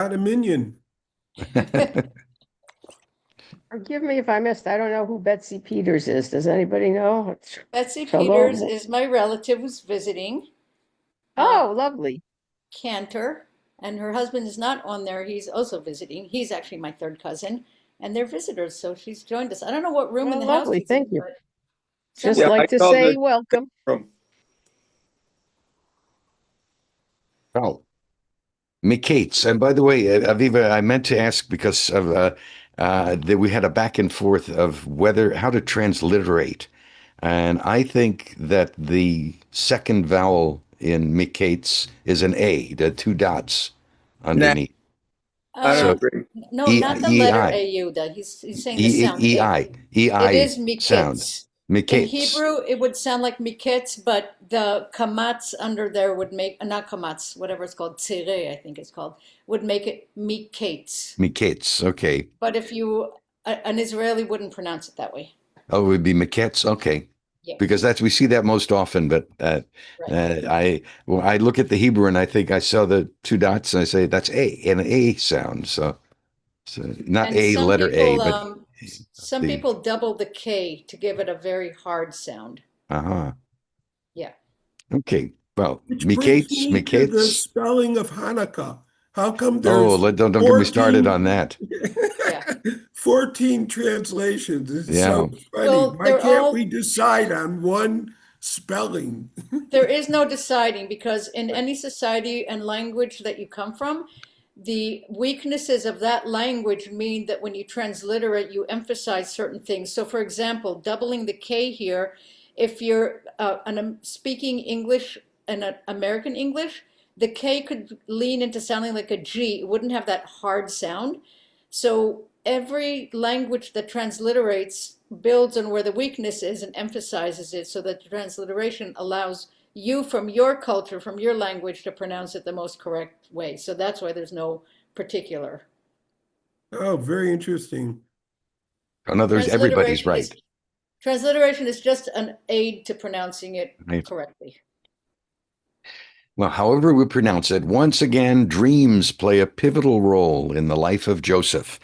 Not a minion. Forgive me if I missed. I don't know who Betsy Peters is. Does anybody know? Betsy Peters Shalom. is my relative who's visiting, uh, Oh, lovely. Cantor, and her husband is not on there. He's also visiting. He's actually my third cousin, and they're visitors, so she's joined us. I don't know what room in Well, the house lovely. she's Thank in, you. but Just Yeah, somewhere. I like to called say it welcome. from. Oh, Mikeitz. And by the way, Aviva, I meant to ask because of that we had a back and forth of whether how to transliterate, and I think that the second vowel in Mikeitz is an A, the two dots Nah, underneath. I don't So Um, agree. no, E not the E letter I AU, that he's saying the E sound E A. I E It I is sound. Mikitz. In Mikeitz. Hebrew, it would sound like Miketz, but the kamatz under there would make, not kamatz, whatever it's called, tzire, I think it's called, would make it Miketz. Mikeitz. Okay. But if you, an Israeli wouldn't pronounce it that way. Oh, it would be Mikeitz. Okay. Yeah, Because that's we see that most often. But right. I look at the Hebrew and I think I saw the two dots and I say that's an A sound. So not And a letter A, but some the people double the K to give it a very hard sound. uh-huh. Yeah. Okay. Well, Which brings Mikeitz, me to the Mikeitz. spelling of Hanukkah. How come Oh, there's don't get me started on 14, that. Yeah. 14 translations? It's Yeah. so funny. Well, Why can't we decide on one spelling? there is no deciding because in any society and language that you come from, the weaknesses of that language mean that when you transliterate, you emphasize certain things. So, for example, doubling the K here, if you're speaking English and American English, the K could lean into sounding like a G. It wouldn't have that hard sound. So, every language that transliterates builds on where the weakness is and emphasizes it so that the transliteration allows you from your culture, from your language, to pronounce it the most correct way. So that's why there's no particular. Oh, very interesting. In other words, everybody's Transliteration right. is transliteration is just an aid to pronouncing it Right. correctly. Well, however we pronounce it, once again, dreams play a pivotal role in the life of Joseph.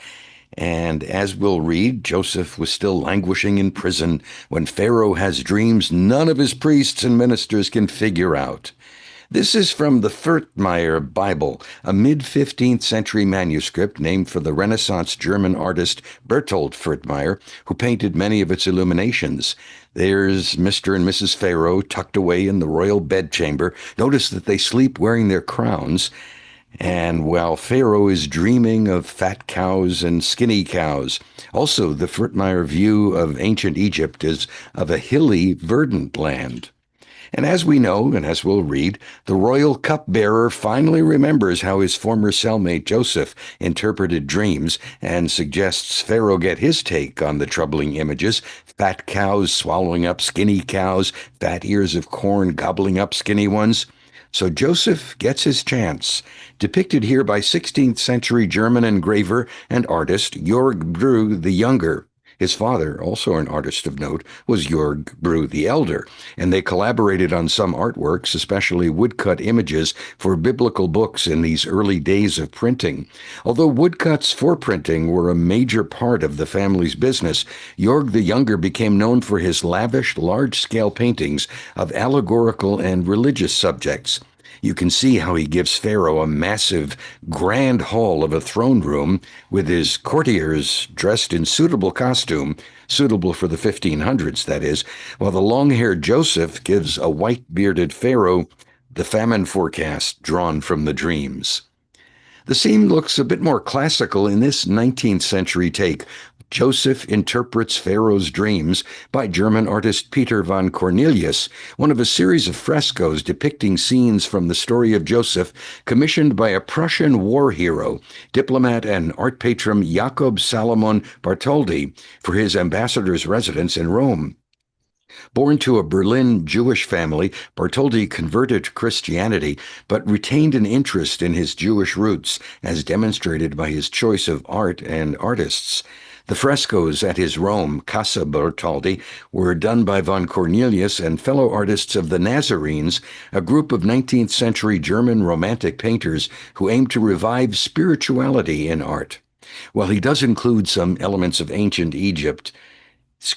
And as we'll read, Joseph was still languishing in prison when Pharaoh has dreams none of his priests and ministers can figure out. This is from the Furtmeyer Bible, a mid-15th century manuscript named for the Renaissance German artist Bertold Furtmeyer, who painted many of its illuminations. There's Mr. and Mrs. Pharaoh tucked away in the royal bedchamber. Notice that they sleep wearing their crowns. And while Pharaoh is dreaming of fat cows and skinny cows. Also, the Furtmeyer view of ancient Egypt is of a hilly, verdant land. And as we know, and as we'll read, the royal cupbearer finally remembers how his former cellmate Joseph interpreted dreams and suggests Pharaoh get his take on the troubling images: fat cows swallowing up skinny cows, fat ears of corn gobbling up skinny ones. So Joseph gets his chance, depicted here by 16th century German engraver and artist Jörg Brü the Younger. His father, also an artist of note, was Jörg Brü the Elder, and they collaborated on some artworks, especially woodcut images for biblical books in these early days of printing. Although woodcuts for printing were a major part of the family's business, Jörg the Younger became known for his lavish, large-scale paintings of allegorical and religious subjects. You can see how he gives Pharaoh a massive, grand hall of a throne room with his courtiers dressed in suitable costume, suitable for the 1500s, that is, while the long-haired Joseph gives a white-bearded Pharaoh the famine forecast drawn from the dreams. The scene looks a bit more classical in this 19th century take. Joseph interprets Pharaoh's dreams by German artist Peter von Cornelius, one of a series of frescoes depicting scenes from the story of Joseph, commissioned by a Prussian war hero, diplomat and art patron Jakob Salomon Bartholdy for his ambassador's residence in Rome. Born to a Berlin Jewish family, Bartholdi converted to Christianity, but retained an interest in his Jewish roots, as demonstrated by his choice of art and artists. The frescoes at his Rome, Casa Bertoldi, were done by von Cornelius and fellow artists of the Nazarenes, a group of 19th century German Romantic painters who aimed to revive spirituality in art. While he does include some elements of ancient Egypt,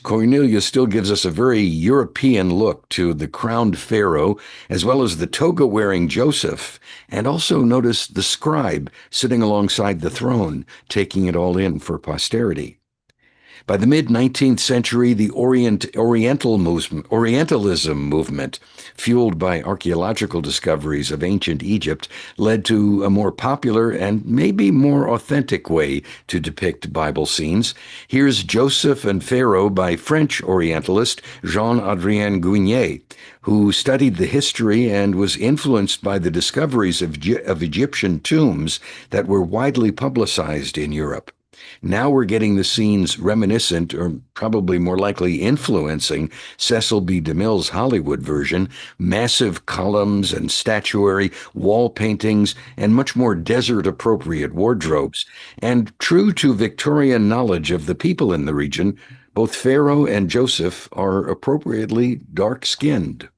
Cornelius still gives us a very European look to the crowned pharaoh, as well as the toga-wearing Joseph, and also notice the scribe sitting alongside the throne, taking it all in for posterity. By the mid-19th century, the Orientalism movement, fueled by archaeological discoveries of ancient Egypt, led to a more popular and maybe more authentic way to depict Bible scenes. Here's Joseph and Pharaoh by French Orientalist Jean-Adrien Gouinet, who studied the history and was influenced by the discoveries of Egyptian tombs that were widely publicized in Europe. Now we're getting the scenes reminiscent, or probably more likely influencing, Cecil B. DeMille's Hollywood version: massive columns and statuary, wall paintings, and much more desert-appropriate wardrobes. And true to Victorian knowledge of the people in the region, both Pharaoh and Joseph are appropriately dark-skinned.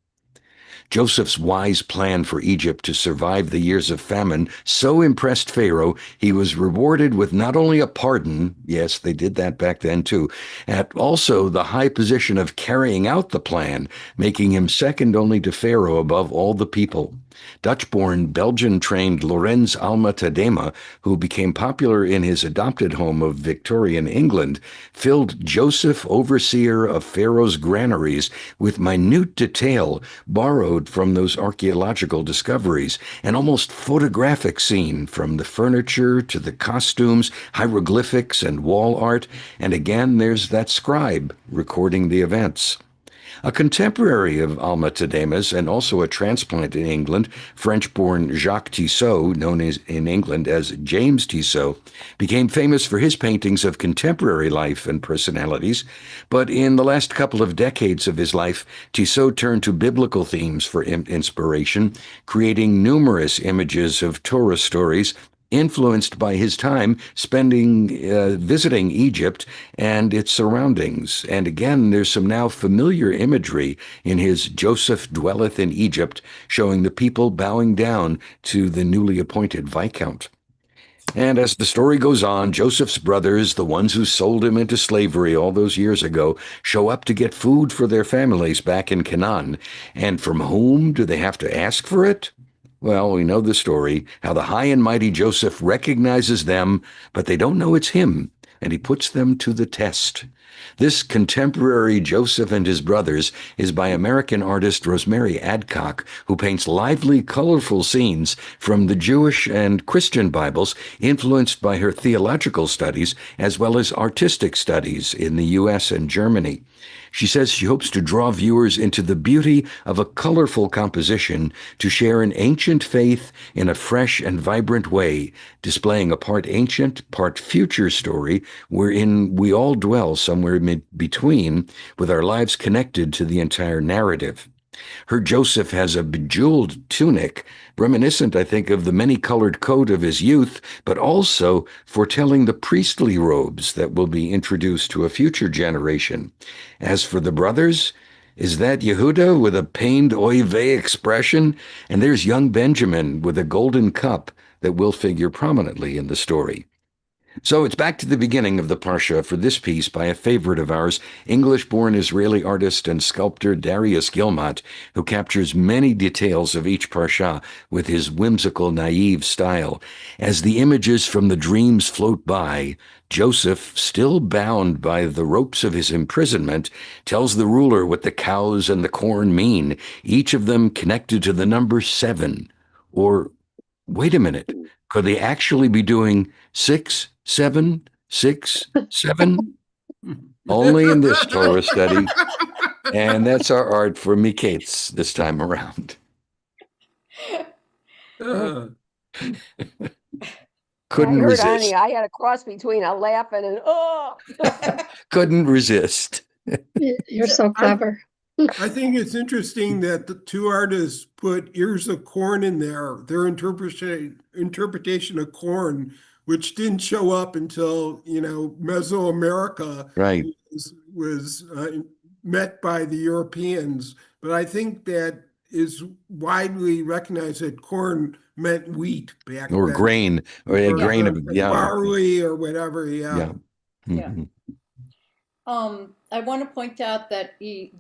Joseph's wise plan for Egypt to survive the years of famine so impressed Pharaoh, he was rewarded with not only a pardon, yes, they did that back then too, and also the high position of carrying out the plan, making him second only to Pharaoh above all the people. Dutch-born, Belgian-trained Lorenz Alma Tadema, who became popular in his adopted home of Victorian England, filled Joseph, overseer of Pharaoh's granaries, with minute detail borrowed from those archaeological discoveries, an almost photographic scene from the furniture to the costumes, hieroglyphics, and wall art, and again there's that scribe recording the events. A contemporary of Alma Tadema's and also a transplant in England, French-born Jacques Tissot, known in England as James Tissot, became famous for his paintings of contemporary life and personalities. But in the last couple of decades of his life, Tissot turned to biblical themes for inspiration, creating numerous images of Torah stories influenced by his time visiting Egypt and its surroundings. And again, there's some now familiar imagery in his Joseph Dwelleth in Egypt, showing the people bowing down to the newly appointed Viscount. And as the story goes on, Joseph's brothers, the ones who sold him into slavery all those years ago, show up to get food for their families back in Canaan. And from whom do they have to ask for it? Well, we know the story, how the high and mighty Joseph recognizes them, but they don't know it's him, and he puts them to the test. This contemporary Joseph and his brothers is by American artist Rosemary Adcock, who paints lively, colorful scenes from the Jewish and Christian Bibles, influenced by her theological studies as well as artistic studies in the U.S. and Germany. She says she hopes to draw viewers into the beauty of a colorful composition to share an ancient faith in a fresh and vibrant way, displaying a part ancient, part future story wherein we all dwell somewhere between, with our lives connected to the entire narrative. Her Joseph has a bejeweled tunic, reminiscent, I think, of the many-colored coat of his youth, but also foretelling the priestly robes that will be introduced to a future generation. As for the brothers, is that Yehuda with a pained oy vey expression? And there's young Benjamin with a golden cup that will figure prominently in the story. So it's back to the beginning of the parashah for this piece by a favorite of ours, English-born Israeli artist and sculptor Darius Gilmot, who captures many details of each parashah with his whimsical, naive style. As the images from the dreams float by, Joseph, still bound by the ropes of his imprisonment, tells the ruler what the cows and the corn mean, each of them connected to the number 7. Or, wait a minute, could they actually be doing 6, 7, 6, 7? Only in this Torah study. And that's our art for Mikeitz this time around. Couldn't resist. I had a cross between a laugh and an oh. Couldn't resist. You're so clever. I think it's interesting that the two artists put ears of corn in there. Their interpretation of corn which didn't show up until, Mesoamerica Right. was met by the Europeans. But I think that is widely recognized that corn meant wheat back Or then. grain, or a Or, grain or of, yeah. barley or whatever, Yeah. Yeah. Mhm. I want to point out that the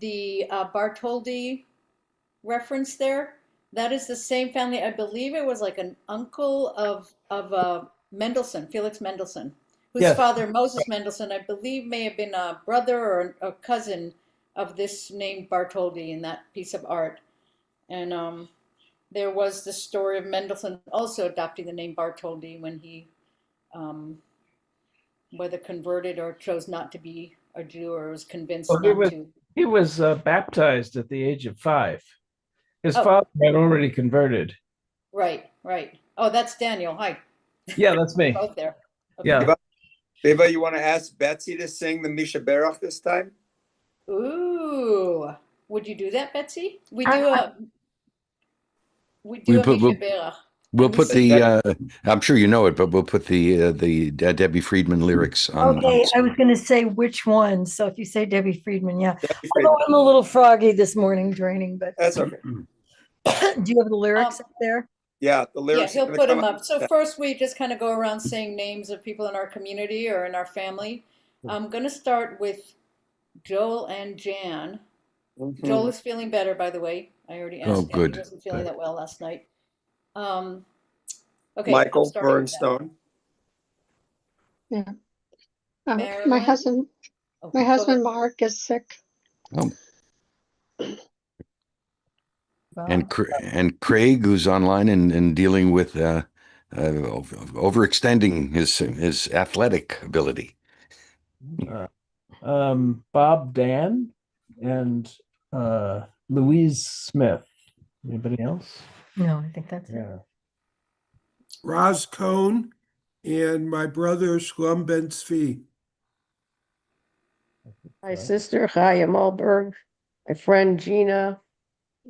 Bartholdi reference there, that is the same family. I believe it was like an uncle of Mendelssohn, Felix Mendelssohn, whose Yes. father, Moses Mendelssohn, I believe may have been a brother or a cousin of this named Bartholdi in that piece of art. And there was the story of Mendelssohn also adopting the name Bartholdi when he whether converted or chose not to be a Jew or was convinced Well, not to. he was baptized at the age of 5. His Oh. father had already converted. Right. Oh, that's Daniel. Hi. Yeah, that's me. Both there. Okay. Yeah. Beba, you want to ask Betsy to sing the Misha Berach this time? Ooh. Would you do that, Betsy? We I- do a We'll Misha Berach. We'll And put this is- the, I'm sure you know it, but we'll put the Debbie Friedman lyrics on. Okay, I was going to say which one. So if you say Debbie Friedman, yeah. Debbie Although Friedman. I'm a little froggy this morning draining, but That's okay. do you have the lyrics up there? Yeah, the Yeah, lyrics. he'll are gonna put come them up. So Yeah. first we just kind of go around saying names of people in our community or in our family. I'm going to start with Joel and Jan. Mhm. Joel is feeling better, by the way. I already asked Oh, him. good. He wasn't feeling that well last night. Okay, Michael I'm starting with that. Bernstone. Yeah. Marilyn? My husband, Oh, my go husband ahead. Mark is sick. And Craig, who's online and dealing with overextending his athletic ability. Bob Dan and Louise Smith. Anybody else? No, I think that's it. Yeah. Roz Cohn and my brother Shlom Ben Tzvi. My sister, Chaya Mulberg, my friend Gina,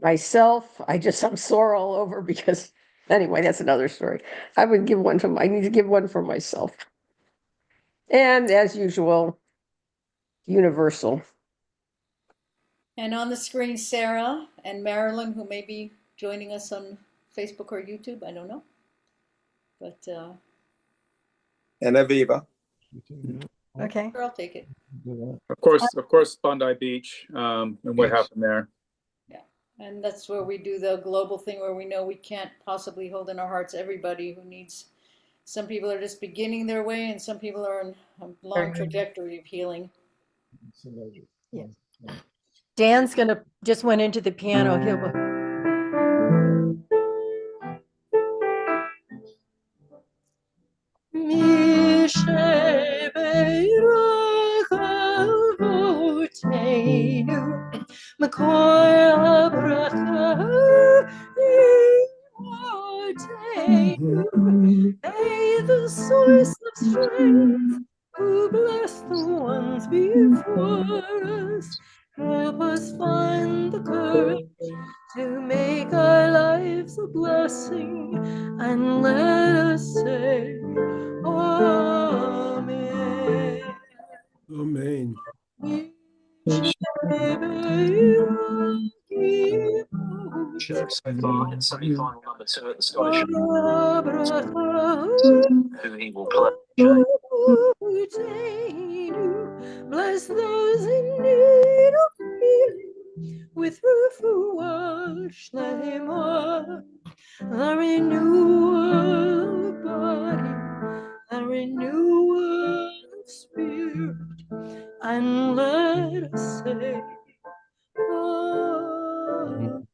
myself. I'm sore all over because, anyway, that's another story. I need to give one for myself. And as usual, Universal. And on the screen, Sarah and Marilyn, who may be joining us on Facebook or YouTube. I don't know. But And Aviva. Okay. I'll take it. Of course, Bondi Beach, and what Yes. happened there. And that's where we do the global thing where we know we can't possibly hold in our hearts everybody who needs. Some people are just beginning their way, and some people are on a long trajectory of healing. Yeah. Dan's just went into the piano. May the source of strength, who bless the ones before us, help us find the courage to make our lives a blessing, and let us say, Amen. Amen. Semi-final number 2 at the Scottish who he will play. Bless those in need of healing with refuah shlema, the renewal of body, the renewal of spirit, and let us say, Amen.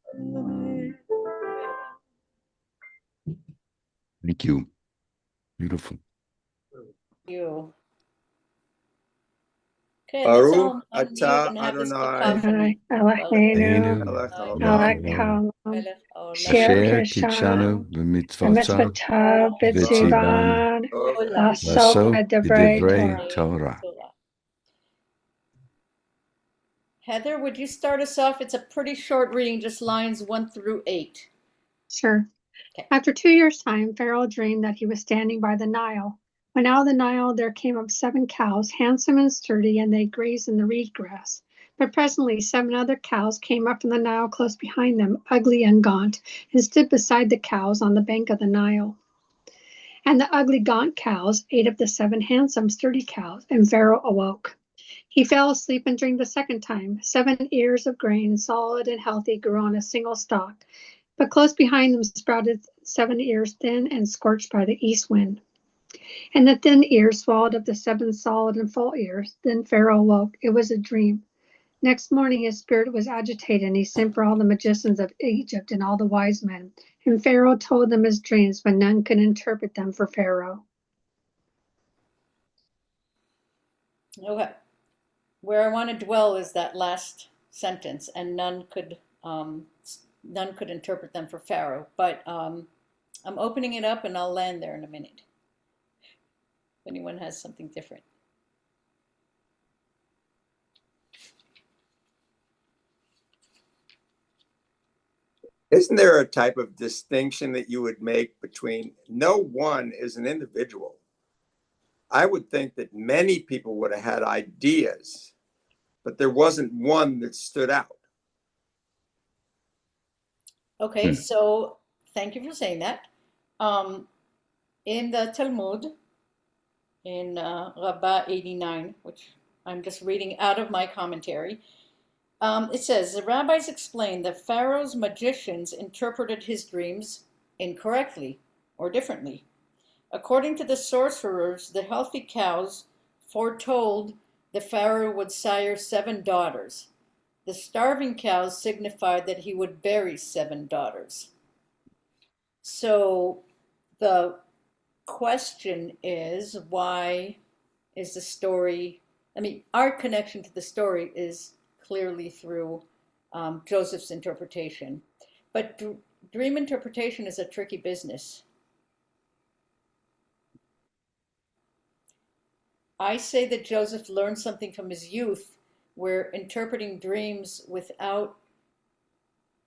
Thank you. Beautiful. You. Okay, let's Baruch all unmute atah and have this Adonai. cacophony. Eloheinu, Melech haolam. melech haolam, Melech haolam. Asher Asher kishanu, kitshanu b'mitzvotav b'mitzvotav v'tzivan b'tzivan, לעשות לעסok בדברי בדברי Torah. Torah. Heather, would you start us off? It's a pretty short reading, just lines 1 through 8. Sure. Okay. After 2 years' time, Pharaoh dreamed that he was standing by the Nile. When out of the Nile there came up 7 cows, handsome and sturdy, and they grazed in the reed grass. But presently 7 other cows came up from the Nile close behind them, ugly and gaunt, and stood beside the cows on the bank of the Nile. And the ugly, gaunt cows ate up the 7 handsome, sturdy cows, and Pharaoh awoke. He fell asleep and dreamed the second time. 7 ears of grain, solid and healthy, grew on a single stalk, but close behind them sprouted 7 ears, thin and scorched by the east wind. And the thin ears swallowed up the 7 solid and full ears. Then Pharaoh awoke. It was a dream. Next morning his spirit was agitated, and he sent for all the magicians of Egypt and all the wise men. And Pharaoh told them his dreams, but none could interpret them for Pharaoh. Okay. Where I want to dwell is that last sentence, and none could interpret them for Pharaoh. But I'm opening it up, and I'll land there in a minute. If anyone has something different. Isn't there a type of distinction that you would make between no one is an individual? I would think that many people would have had ideas, but there wasn't one that stood out. Okay, so thank you for saying that. In the Talmud, in Rabbah 89, which I'm just reading out of my commentary, it says, the rabbis explained that Pharaoh's magicians interpreted his dreams incorrectly or differently. According to the sorcerers, the healthy cows foretold the Pharaoh would sire 7 daughters. The starving cows signified that he would bury 7 daughters. So the question is, why is the story, I mean, our connection to the story is clearly through Joseph's interpretation. But dream interpretation is a tricky business. I say that Joseph learned something from his youth, where interpreting dreams without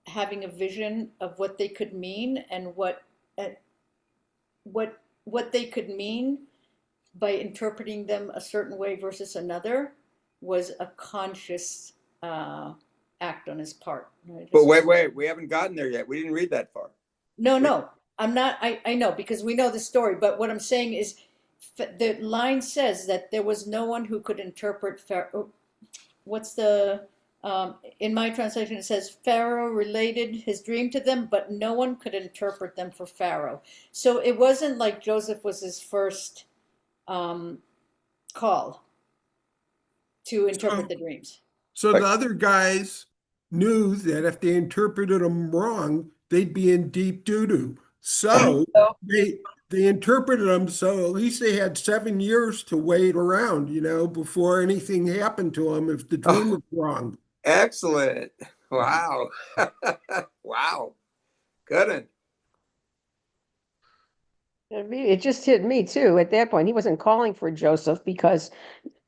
having a vision of what they could mean and what they could mean by interpreting them a certain way versus another was a conscious act on his part. But wait, we haven't gotten there yet. We didn't read that far. No, I'm not. I know, because we know the story. But what I'm saying is, the line says that there was no one who could interpret Pharaoh. What's the in my translation? It says Pharaoh related his dream to them, but no one could interpret them for Pharaoh. So it wasn't like Joseph was his first call to interpret the dreams. So the other guys knew that if they interpreted them wrong, they'd be in deep doo-doo. So they interpreted them, so at least they had 7 years to wait around, before anything happened to them if the dream was wrong. Excellent. Wow. Wow. Good one. It just hit me too. At that point, he wasn't calling for Joseph because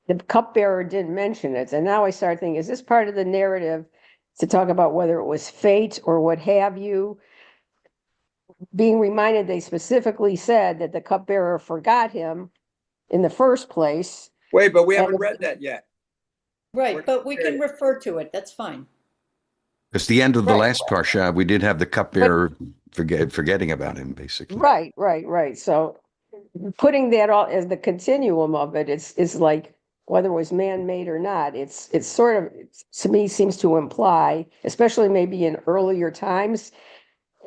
the cupbearer didn't mention it. And now I start thinking, is this part of the narrative to talk about whether it was fate or what have you? Being reminded they specifically said that the cupbearer forgot him in the first place. Wait, but we haven't read that yet. Right, but we can refer to it. That's fine. It's the end of the last parashah. We did have the cupbearer forgetting about him, basically. Right. So putting that all as the continuum of it, it's like whether it was man-made or not, it's sort of, to me, seems to imply, especially maybe in earlier times,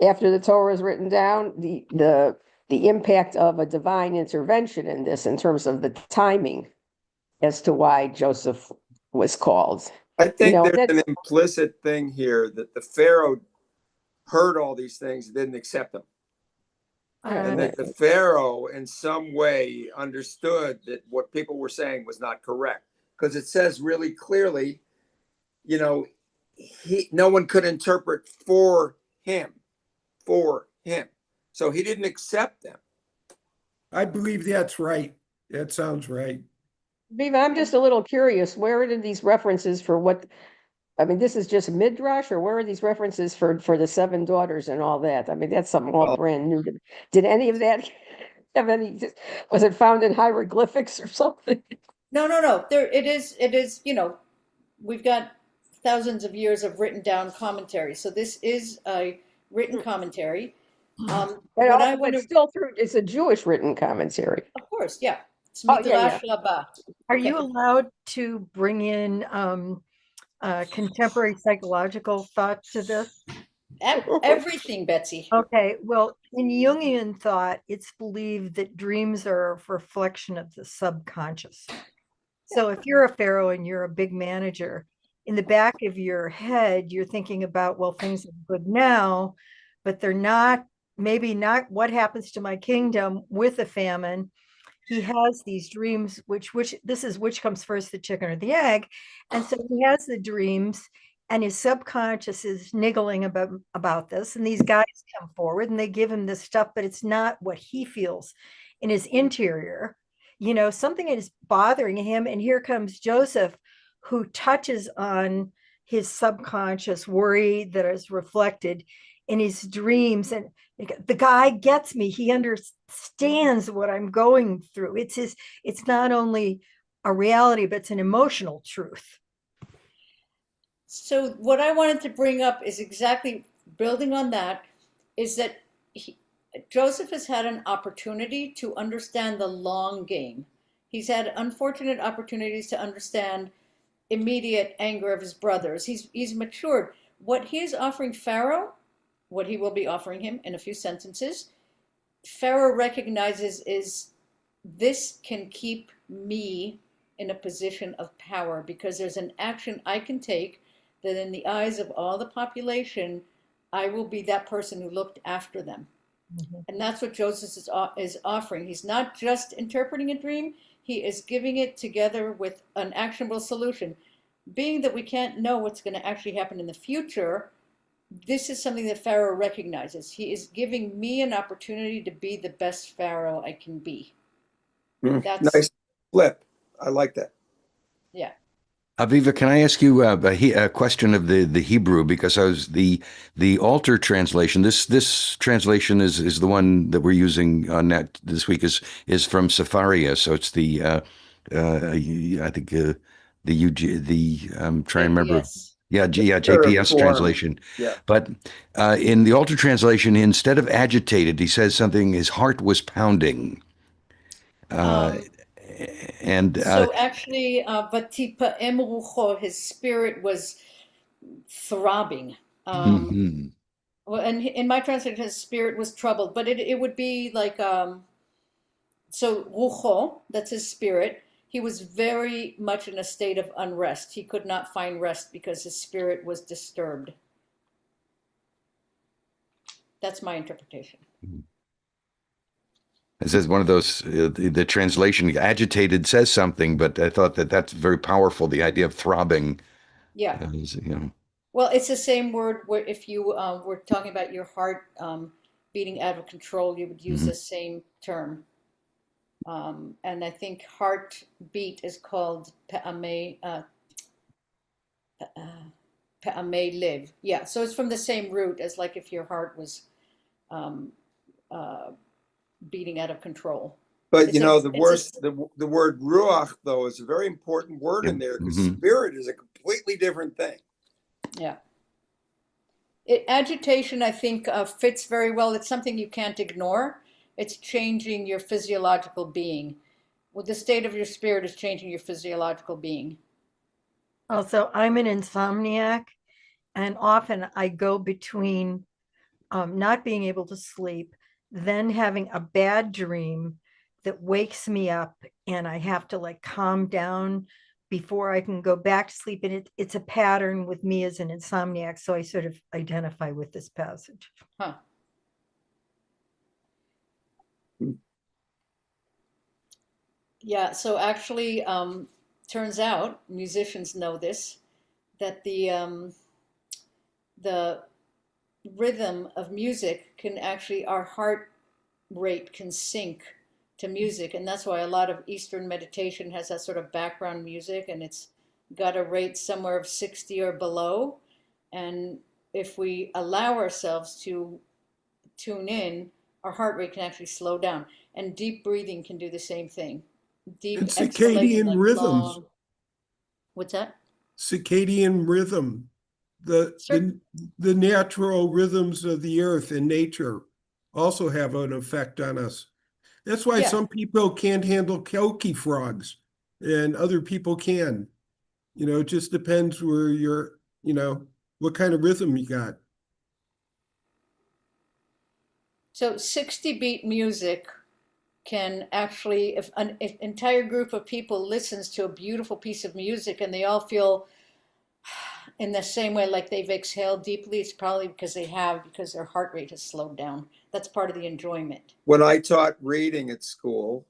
after the Torah is written down, the impact of a divine intervention in this in terms of the timing as to why Joseph was called. I think there's an implicit thing here that the Pharaoh heard all these things and didn't accept them. And that the Pharaoh in some way understood that what people were saying was not correct. Because it says really clearly, no one could interpret for him. So he didn't accept them. I believe that's right. That sounds right. Viva, I'm just a little curious, where did these references for what, I mean, this is just Midrash, or where are these references for the 7 daughters and all that? I mean, that's something all brand new. Did any of that have any, was it found in hieroglyphics or something? No. There it is. It is, we've got thousands of years of written down commentary. So this is a written commentary. When I want But to, still through, it's a Jewish written commentary. of course, yeah. It's Oh, yeah. Midrash Rabbah. Are Okay. you allowed to bring in contemporary psychological thought to this? Everything, Betsy. Okay, well, in Jungian thought, it's believed that dreams are a reflection of the subconscious. So if you're a pharaoh and you're a big manager, in the back of your head, you're thinking about, well, things are good now, but they're not, maybe not what happens to my kingdom with a famine. He has these dreams, which this is which comes first, the chicken or the egg. And so he has the dreams, and his subconscious is niggling about this. And these guys come forward and they give him this stuff, but it's not what he feels in his interior. Something is bothering him. And here comes Joseph, who touches on his subconscious worry that is reflected in his dreams. And the guy gets me. He understands what I'm going through. It's not only a reality, but it's an emotional truth. So what I wanted to bring up is exactly building on that, is that Joseph has had an opportunity to understand the long game. He's had unfortunate opportunities to understand immediate anger of his brothers. He's matured. What he is offering Pharaoh, what he will be offering him in a few sentences, Pharaoh recognizes is this can keep me in a position of power, because there's an action I can take that in the eyes of all the population, I will be that person who looked after them. Mm-hmm. And that's what Joseph is offering. He's not just interpreting a dream, he is giving it together with an actionable solution. Being that we can't know what's going to actually happen in the future, this is something that Pharaoh recognizes. He is giving me an opportunity to be the best Pharaoh I can be. That's nice flip. I like that. Yeah. Aviva, can I ask you a question of the Hebrew, because I was the altar translation. This translation is the one that we're using on that this week is from Sepharia. So it's the I think I'm trying to remember. JPS translation. Yeah. But in the altar translation, instead of agitated, he says something. His heart was pounding. And so actually, Vatipa Emrucho, his spirit was throbbing. Mm-hmm. Well, and in my translation, his spirit was troubled, but it would be like so Rucho, that's his spirit. He was very much in a state of unrest. He could not find rest because his spirit was disturbed. That's my interpretation. It says one of those, the translation, agitated says something, but I thought that's very powerful, the idea of throbbing. Yeah. Well, it's the same word where if you were talking about your heart beating out of control, you would use the same term. And I think heartbeat is called pe'amei live. Yeah, so it's from the same root as like if your heart was beating out of control. But the word ruach, though, is a very important word in there, because spirit is a completely different thing. Yeah. Agitation, I think, fits very well. It's something you can't ignore. It's changing your physiological being. Well, the state of your spirit is changing your physiological being. Also, I'm an insomniac, and often I go between not being able to sleep, then having a bad dream that wakes me up, and I have to like calm down before I can go back to sleep. And it's a pattern with me as an insomniac, so I sort of identify with this passage. Huh. Yeah, so actually, turns out, musicians know this, that the rhythm of music can actually, our heart rate can sync to music. And that's why a lot of Eastern meditation has that sort of background music, and it's got a rate somewhere of 60 or below. And if we allow ourselves to tune in, our heart rate can actually slow down. And deep breathing can do the same thing. Deep And exhalation, circadian like rhythms. long. What's that? Circadian rhythm, the natural rhythms of the earth and nature also have an effect on us. That's why Yeah. some people can't handle kelpie frogs and other people can. It just depends where what kind of rhythm you got. So 60 beat music can actually, if an entire group of people listens to a beautiful piece of music and they all feel in the same way like they've exhaled deeply, it's probably because their heart rate has slowed down. That's part of the enjoyment. When I taught reading at school,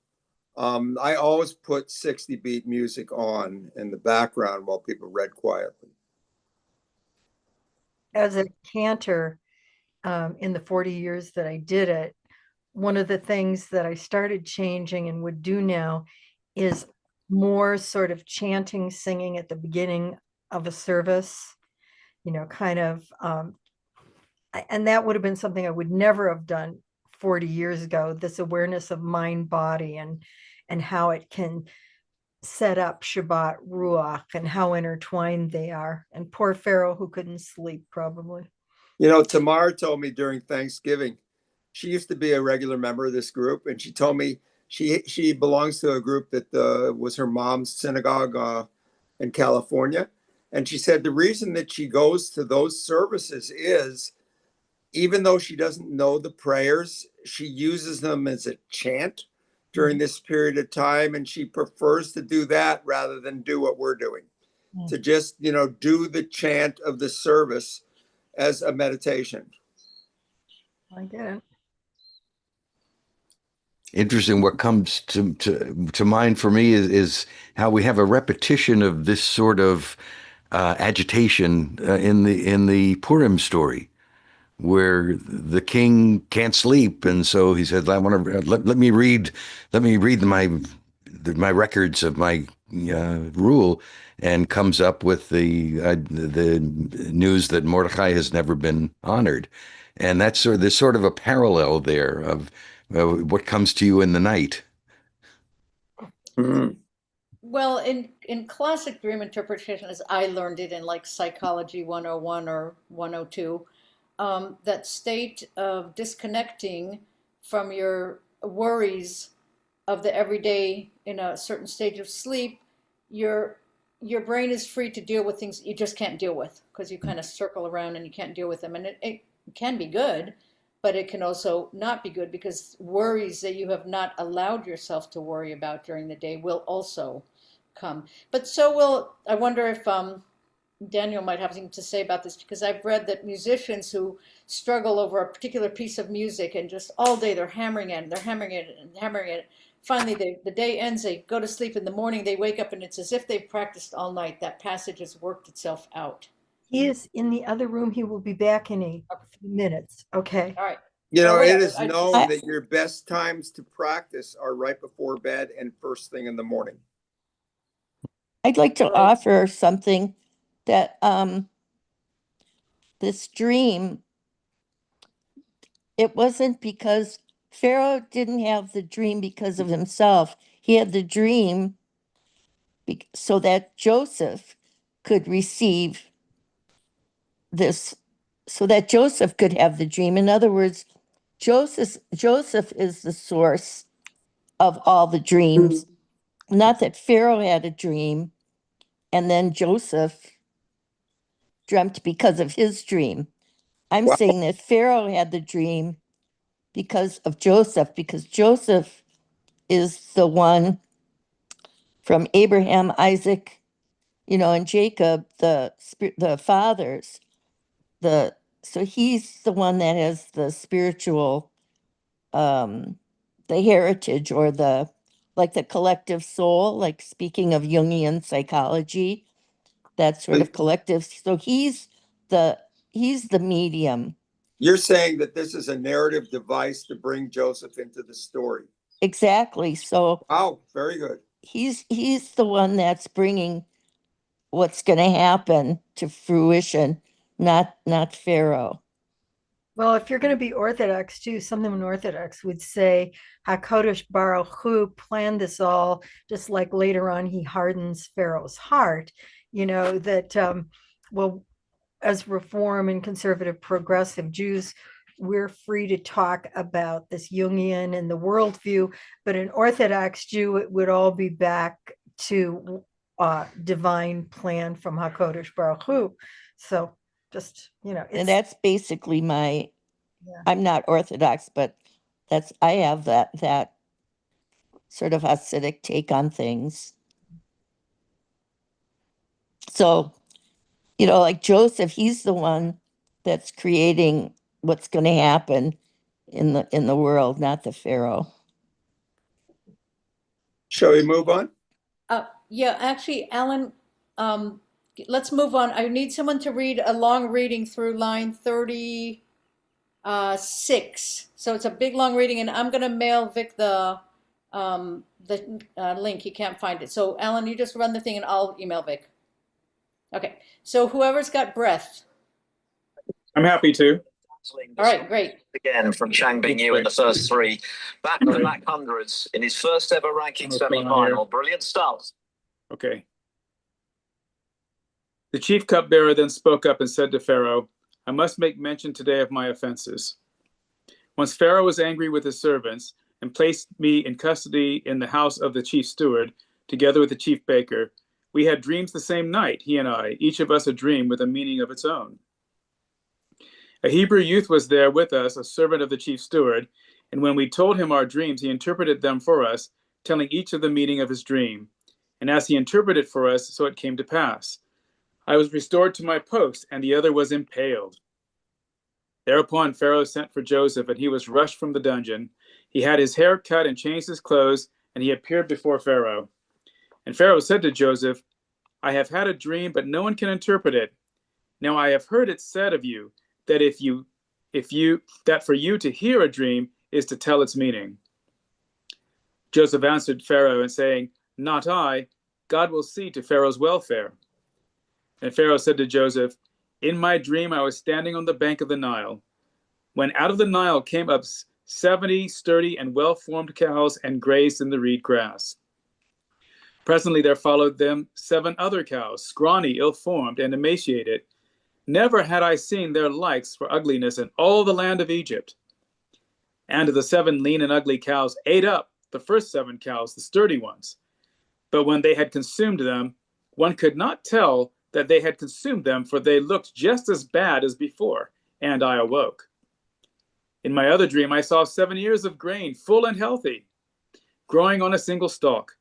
I always put 60 beat music on in the background while people read quietly. As a cantor, in the 40 years that I did it, one of the things that I started changing and would do now is more sort of chanting, singing at the beginning of a service, kind of, and that would have been something I would never have done 40 years ago, this awareness of mind, body, and how it can set up Shabbat Ruach and how intertwined they are. And poor Pharaoh who couldn't sleep, probably. Tamar told me during Thanksgiving, she used to be a regular member of this group, and she told me she belongs to a group that was her mom's synagogue in California. And she said the reason that she goes to those services is, even though she doesn't know the prayers, she uses them as a chant during this period of time, and she prefers to do that rather than do what we're doing, to just do the chant of the service as a meditation. I get it. Interesting. What comes to mind for me is how we have a repetition of this sort of agitation in the Purim story, where the king can't sleep, and so he said, "I want to let me read my records of my rule," and comes up with the news that Mordecai has never been honored, and there's sort of a parallel there of what comes to you in the night. Mm-hmm. Well, in classic dream interpretation, as I learned it in like Psychology 101 or 102, that state of disconnecting from your worries of the everyday in a certain stage of sleep, your brain is free to deal with things you just can't deal with because you kind of circle around and you can't deal with them. And it can be good, but it can also not be good because worries that you have not allowed yourself to worry about during the day will also come. But I wonder if Daniel might have something to say about this, because I've read that musicians who struggle over a particular piece of music and just all day they're hammering it and they're hammering it and hammering it. Finally, the day ends, they go to sleep. In the morning, they wake up and it's as if they've practiced all night. That passage has worked itself out. He is in the other room. He will be back in a few minutes. Okay. All right. It is known that your best times to practice are right before bed and first thing in the morning. I'd like to offer something that this dream, it wasn't because Pharaoh didn't have the dream because of himself. He had the dream so that Joseph could receive this, so that Joseph could have the dream. In other words, Joseph is the source of all the dreams. Not that Pharaoh had a dream and then Joseph dreamt because of his dream. I'm saying that Pharaoh had the dream because of Joseph, because Joseph is the one from Abraham, Isaac, and Jacob, the fathers. So he's the one that has the spiritual, the heritage, or the collective soul, like speaking of Jungian psychology, that sort of collective. So he's the medium. You're saying that this is a narrative device to bring Joseph into the story. Exactly. So wow, very good. He's the one that's bringing what's going to happen to fruition, not Pharaoh. Well, if you're going to be Orthodox too, something Orthodox would say, HaKadosh Baruch Hu planned this all, just like later on he hardens Pharaoh's heart, that, well, as Reform and conservative progressive Jews, we're free to talk about this Jungian and the worldview, but an Orthodox Jew, it would all be back to divine plan from HaKadosh Baruch Hu. So just, And that's basically Yeah. I'm not Orthodox, but I have that sort of Hasidic take on things. So, like Joseph, he's the one that's creating what's going to happen in the world, not the Pharaoh. Shall we move on? Yeah, actually, Alan, let's move on. I need someone to read a long reading through line 36. So it's a big long reading, and I'm gonna mail Vic the link. He can't find it. So Alan, you just run the thing, and I'll email Vic. Okay. So whoever's got breath. I'm happy to. All right, great. Again from Chang Bing Yu in the first three. Back to back hundreds in his first ever ranking semi-final. Brilliant start. Okay. The chief cupbearer then spoke up and said to Pharaoh, I must make mention today of my offenses. Once Pharaoh was angry with his servants and placed me in custody in the house of the chief steward, together with the chief baker, we had dreams the same night, he and I, each of us a dream with a meaning of its own. A Hebrew youth was there with us, a servant of the chief steward, and when we told him our dreams, he interpreted them for us, telling each of the meaning of his dream. And as he interpreted for us, so it came to pass. I was restored to my post, and the other was impaled. Thereupon Pharaoh sent for Joseph, and he was rushed from the dungeon. He had his hair cut and changed his clothes, and he appeared before Pharaoh. And Pharaoh said to Joseph, I have had a dream, but no one can interpret it. Now I have heard it said of you that that for you to hear a dream is to tell its meaning. Joseph answered Pharaoh and saying, Not I, God will see to Pharaoh's welfare. And Pharaoh said to Joseph, In my dream I was standing on the bank of the Nile, when out of the Nile came up 70 sturdy and well-formed cows and grazed in the reed grass. Presently there followed them 7 other cows, scrawny, ill-formed, and emaciated. Never had I seen their likes for ugliness in all the land of Egypt. And the 7 lean and ugly cows ate up the first 7 cows, the sturdy ones. But when they had consumed them, one could not tell that they had consumed them, for they looked just as bad as before, and I awoke. In my other dream, I saw 7 ears of grain, full and healthy, growing on a single stalk.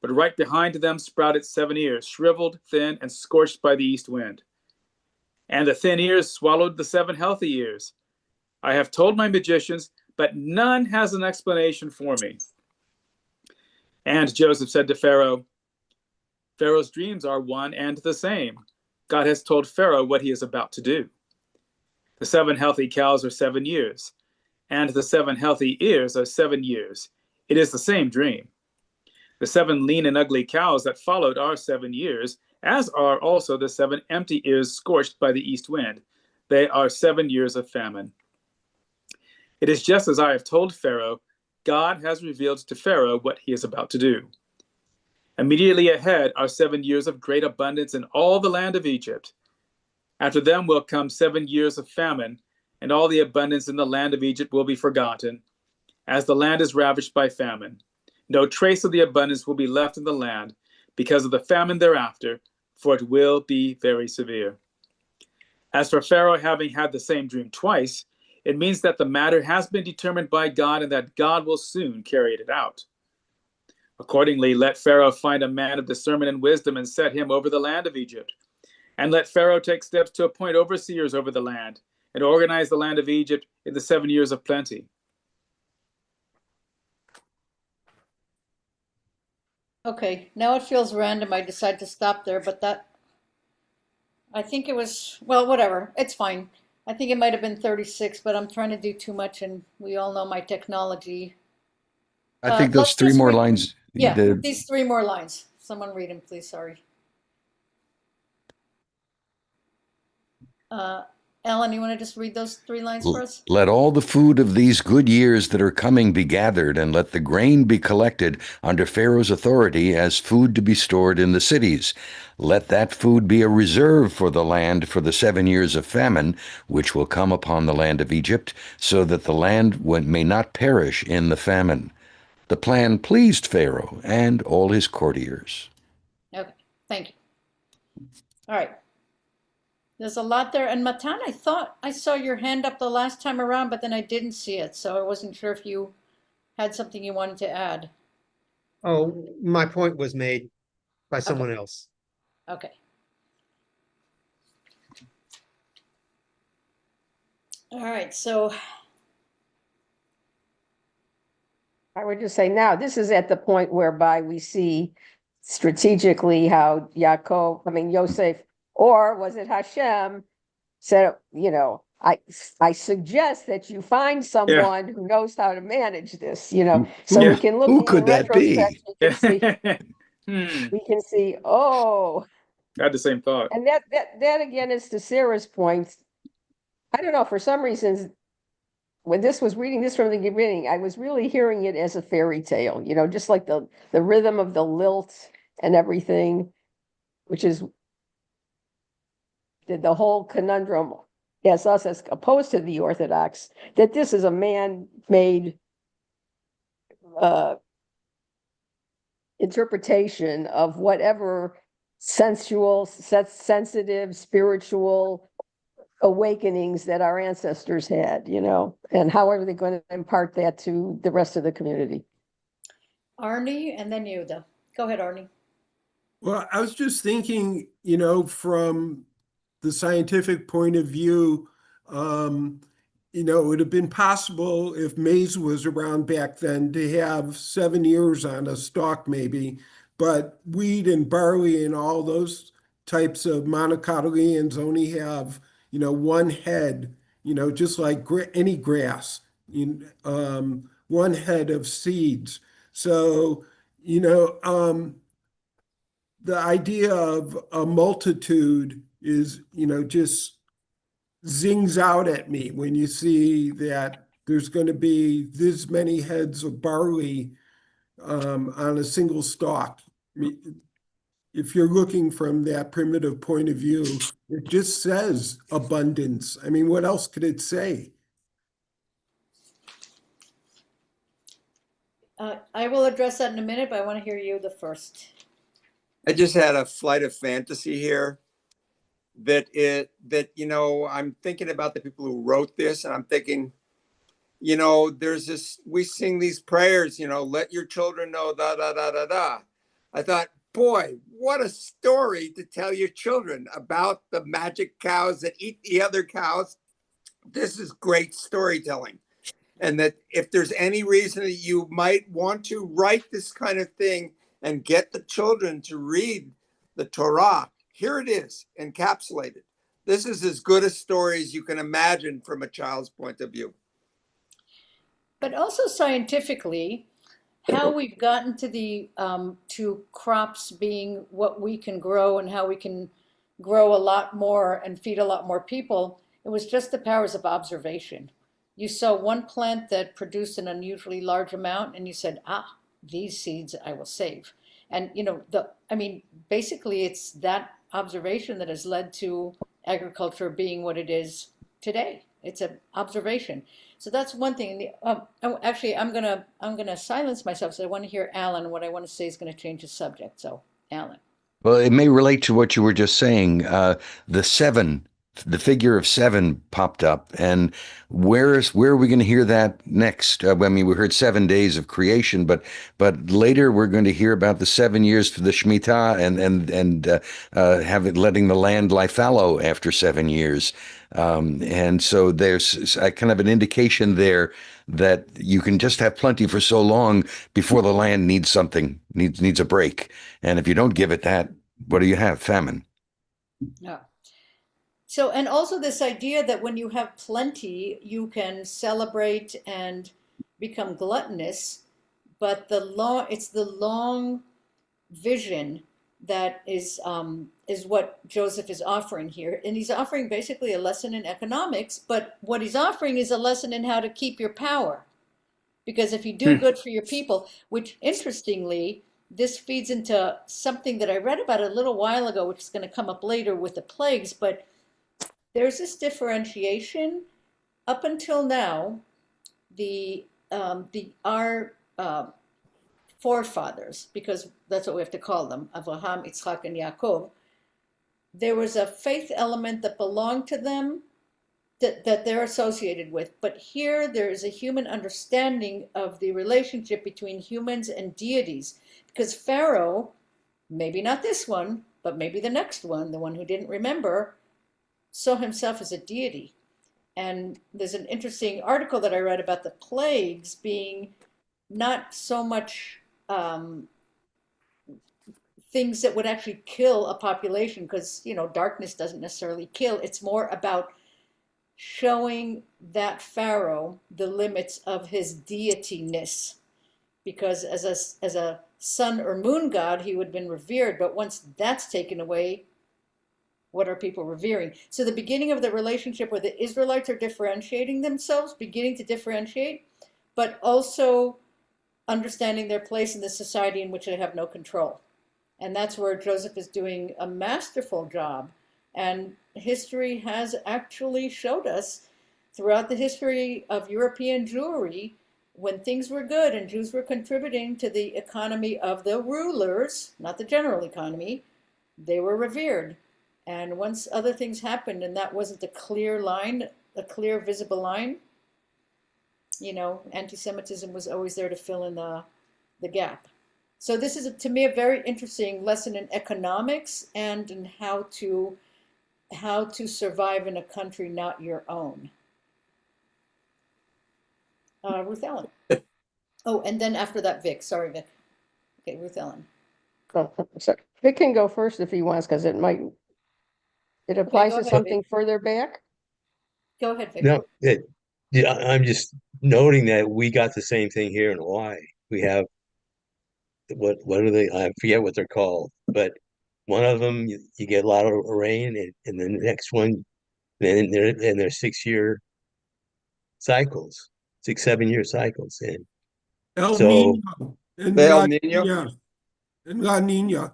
But right behind them sprouted 7 ears, shriveled, thin, and scorched by the east wind. And the thin ears swallowed the 7 healthy ears. I have told my magicians, but none has an explanation for me. And Joseph said to Pharaoh, Pharaoh's dreams are one and the same. God has told Pharaoh what he is about to do. The 7 healthy cows are 7 years, and the 7 healthy ears are 7 years. It is the same dream. The 7 lean and ugly cows that followed are 7 years, as are also the 7 empty ears scorched by the east wind. They are 7 years of famine. It is just as I have told Pharaoh. God has revealed to Pharaoh what he is about to do. Immediately ahead are 7 years of great abundance in all the land of Egypt. After them will come 7 years of famine, and all the abundance in the land of Egypt will be forgotten, as the land is ravished by famine. No trace of the abundance will be left in the land because of the famine thereafter, for it will be very severe. As for Pharaoh having had the same dream twice, it means that the matter has been determined by God and that God will soon carry it out. Accordingly, let Pharaoh find a man of discernment and wisdom and set him over the land of Egypt. And let Pharaoh take steps to appoint overseers over the land and organize the land of Egypt in the 7 years of plenty. Okay, now it feels random. I decided to stop there, but I think it was, well, whatever. It's fine. I think it might have been 36, but I'm trying to do too much, and we all know my technology. I think those let's 3 just more read- lines. Yeah, these 3 more lines. Someone read them, please. Sorry. Ellen, you want to just read those 3 lines for us? Let all the food of these good years that are coming be gathered, and let the grain be collected under Pharaoh's authority as food to be stored in the cities. Let that food be a reserve for the land for the 7 years of famine, which will come upon the land of Egypt, so that the land may not perish in the famine. The plan pleased Pharaoh and all his courtiers. Okay, thank you. All right. There's a lot there. And Matan, I thought I saw your hand up the last time around, but then I didn't see it. So I wasn't sure if you had something you wanted to add. Oh, my point was made by someone else. Okay. All right, so I would just say now, this is at the point whereby we see strategically how Yosef, or was it Hashem, said, I suggest that you find someone who knows how to manage this, so we can look Who in could that be? retrospect, we can see, oh. I had the same thought. And that again is to Sarah's point. I don't know, for some reasons, when this was reading this from the beginning, I was really hearing it as a fairy tale, just like the rhythm of the lilt and everything, which is the whole conundrum as us as opposed to the Orthodox, that this is a man-made interpretation of whatever sensual, sensitive, spiritual awakenings that our ancestors had, and how are they going to impart that to the rest of the community? Arnie, and then you, though. Go ahead, Arnie. Well, I was just thinking, from the scientific point of view, it would have been possible if maize was around back then to have 7 years on a stalk, maybe, but wheat and barley and all those types of monocotyledons only have, one head, just like any grass, one head of seeds. So, the idea of a multitude is, just zings out at me when you see that there's going to be this many heads of barley on a single stalk. If you're looking from that primitive point of view, it just says abundance. I mean, what else could it say? I will address that in a minute, but I want to hear you the first. I just had a flight of fantasy here that I'm thinking about the people who wrote this, and I'm thinking, there's this, we sing these prayers, let your children know, da, da, da, da, da. I thought, boy, what a story to tell your children about the magic cows that eat the other cows. This is great storytelling. And that if there's any reason that you might want to write this kind of thing and get the children to read the Torah, here it is, encapsulated. This is as good a story as you can imagine from a child's point of view. But also scientifically, how we've gotten to the to crops being what we can grow and how we can grow a lot more and feed a lot more people, it was just the powers of observation. You saw one plant that produced an unusually large amount and you said, these seeds I will save. And basically it's that observation that has led to agriculture being what it is today. It's an observation. So that's one thing. Actually, I'm gonna silence myself, so I want to hear Alan. What I want to say is going to change the subject. So, Alan. Well, it may relate to what you were just saying. The figure of 7 popped up, and where are we going to hear that next? We heard 7 days of creation, but later we're going to hear about the 7 years for the Shemitah and letting the land lie fallow after 7 years. And so there's kind of an indication there that you can just have plenty for so long before the land needs something, needs a break. And if you don't give it that, what do you have? Famine. Yeah. So, and also this idea that when you have plenty, you can celebrate and become gluttonous, but it's the long vision that is what Joseph is offering here. And he's offering basically a lesson in economics, but what he's offering is a lesson in how to keep your power. Because if you do good for your people, which interestingly, this feeds into something that I read about a little while ago, which is going to come up later with the plagues, but there's this differentiation. Up until now, our forefathers, because that's what we have to call them, Abraham, Yitzchak, and Yaakov, there was a faith element that belonged to them that they're associated with. But here there is a human understanding of the relationship between humans and deities. Because Pharaoh, maybe not this one, but maybe the next one, the one who didn't remember, saw himself as a deity. And there's an interesting article that I read about the plagues being not so much things that would actually kill a population, because, you know, darkness doesn't necessarily kill. It's more about showing that Pharaoh the limits of his deityness, because as a sun or moon god, he would have been revered. But once that's taken away, what are people revering? So the beginning of the relationship where the Israelites are differentiating themselves, beginning to differentiate, but also understanding their place in the society in which they have no control. And that's where Joseph is doing a masterful job. And history has actually showed us throughout the history of European Jewry, when things were good and Jews were contributing to the economy of the rulers, not the general economy, they were revered. And once other things happened and that wasn't a clear line, a clear visible line, you know, anti-Semitism was always there to fill in the gap. So this is, to me, a very interesting lesson in economics and in how to survive in a country not your own. Ruth Ellen. Oh, and then after that, Vic. Sorry, Vic. Okay, Ruth Ellen. Oh, sorry. Vic can go first if he wants, because it applies to ahead, something Vic. further back. Go ahead, Vic. No, yeah, I'm just noting that we got the same thing here in Hawaii. We have what are they? I forget what they're called, but one of them you get a lot of rain, and then the next one, then they're 6 year cycles, 6 7 year cycles, and El so Nino and El La Nino. Nina and La Nina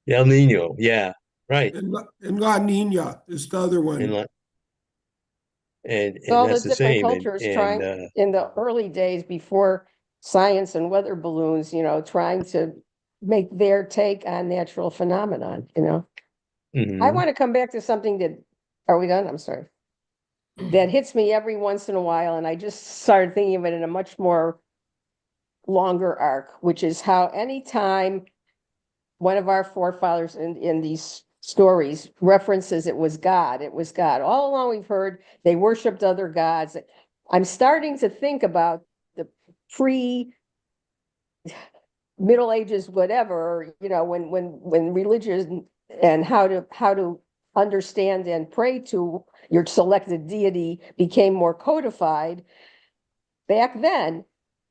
El Nino, yeah, right, and La Nina is the other and one. All the that's the different same, cultures trying in the early days before science and weather balloons, you know, trying to make their take on natural phenomenon, you know. I want to come back to something that, are we done? I'm sorry. That hits me every once in a while, and I just started thinking of it in a much more longer arc, which is how anytime one of our forefathers in these stories references it was God. All along we've heard they worshiped other gods. I'm starting to think about the Middle Ages, whatever, you know, when religion and how to understand and pray to your selected deity became more codified. Back then,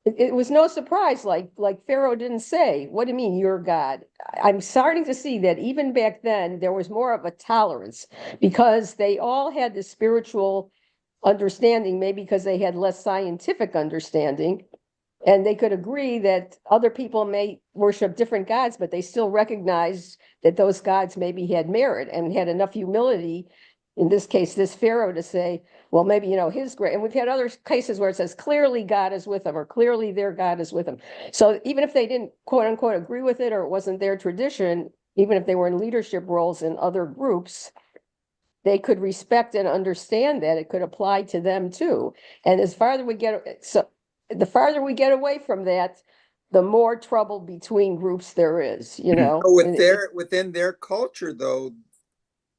it was no surprise, like Pharaoh didn't say, what do you mean you're God? I'm starting to see that even back then, there was more of a tolerance because they all had the spiritual understanding, maybe because they had less scientific understanding. And they could agree that other people may worship different gods, but they still recognized that those gods maybe had merit and had enough humility, in this case, this Pharaoh, to say, well, maybe, you know, his great, and we've had other cases where it says clearly God is with them or clearly their God is with them. So even if they didn't, quote unquote, agree with it or it wasn't their tradition, even if they were in leadership roles in other groups, they could respect and understand that it could apply to them too. And the farther we get away from that, the more trouble between groups there is, you know. Within their culture, though,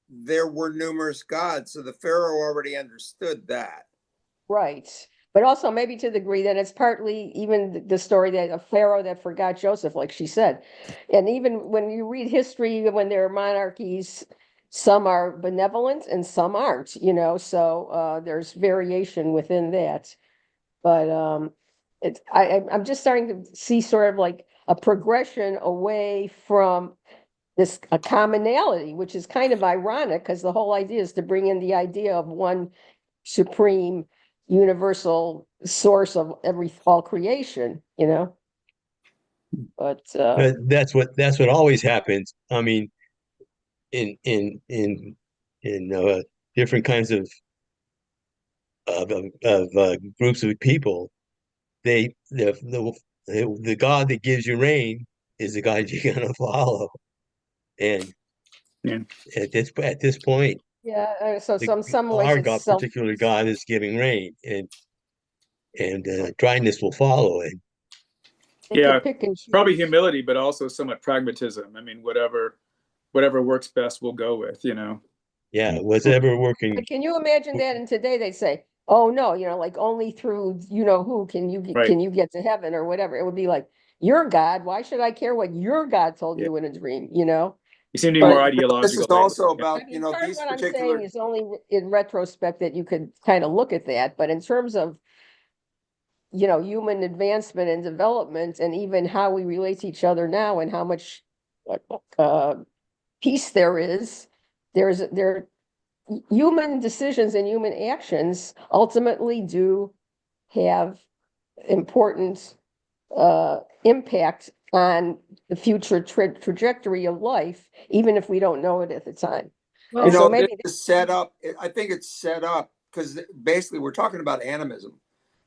there were numerous gods, so the Pharaoh already understood that. Right. But also maybe to the degree that it's partly even the story that a Pharaoh that forgot Joseph, like she said. And even when you read history, when there are monarchies, some are benevolent and some aren't, you know, so there's variation within that. But I'm just starting to see sort of like a progression away from this a commonality, which is kind of ironic because the whole idea is to bring in the idea of one supreme universal source of all creation, you know. But That's what always happens. I mean, in different kinds of groups of people, the God that gives you rain is the God you're gonna follow. And Yeah. at this point, yeah, so some ways our it's God, particular God, is giving rain, and dryness will follow it. they Yeah, could pick and probably choose. humility, but also somewhat pragmatism. I mean, whatever works best, we'll go with, you know. Yeah, whatever working. But can you imagine that? And today they say, "Oh no, you know, like only through you know who can you Right. can you get to heaven or whatever." It would be like, "Your God, why should I care what your God told Yeah. you in a dream?" You know. You seem to be But more This ideological is lately. also about, I you mean, know, part of these what I'm particular. saying is only in retrospect that you could kind of look at that. But in terms of you know human advancement and development, and even how we relate to each other now, and how much uh, peace there is, there human decisions and human actions ultimately do have important impact on the future trajectory of life, even if we don't know it at the time. Well, You And so know, this maybe is set up. I think it's set up because basically we're talking about animism,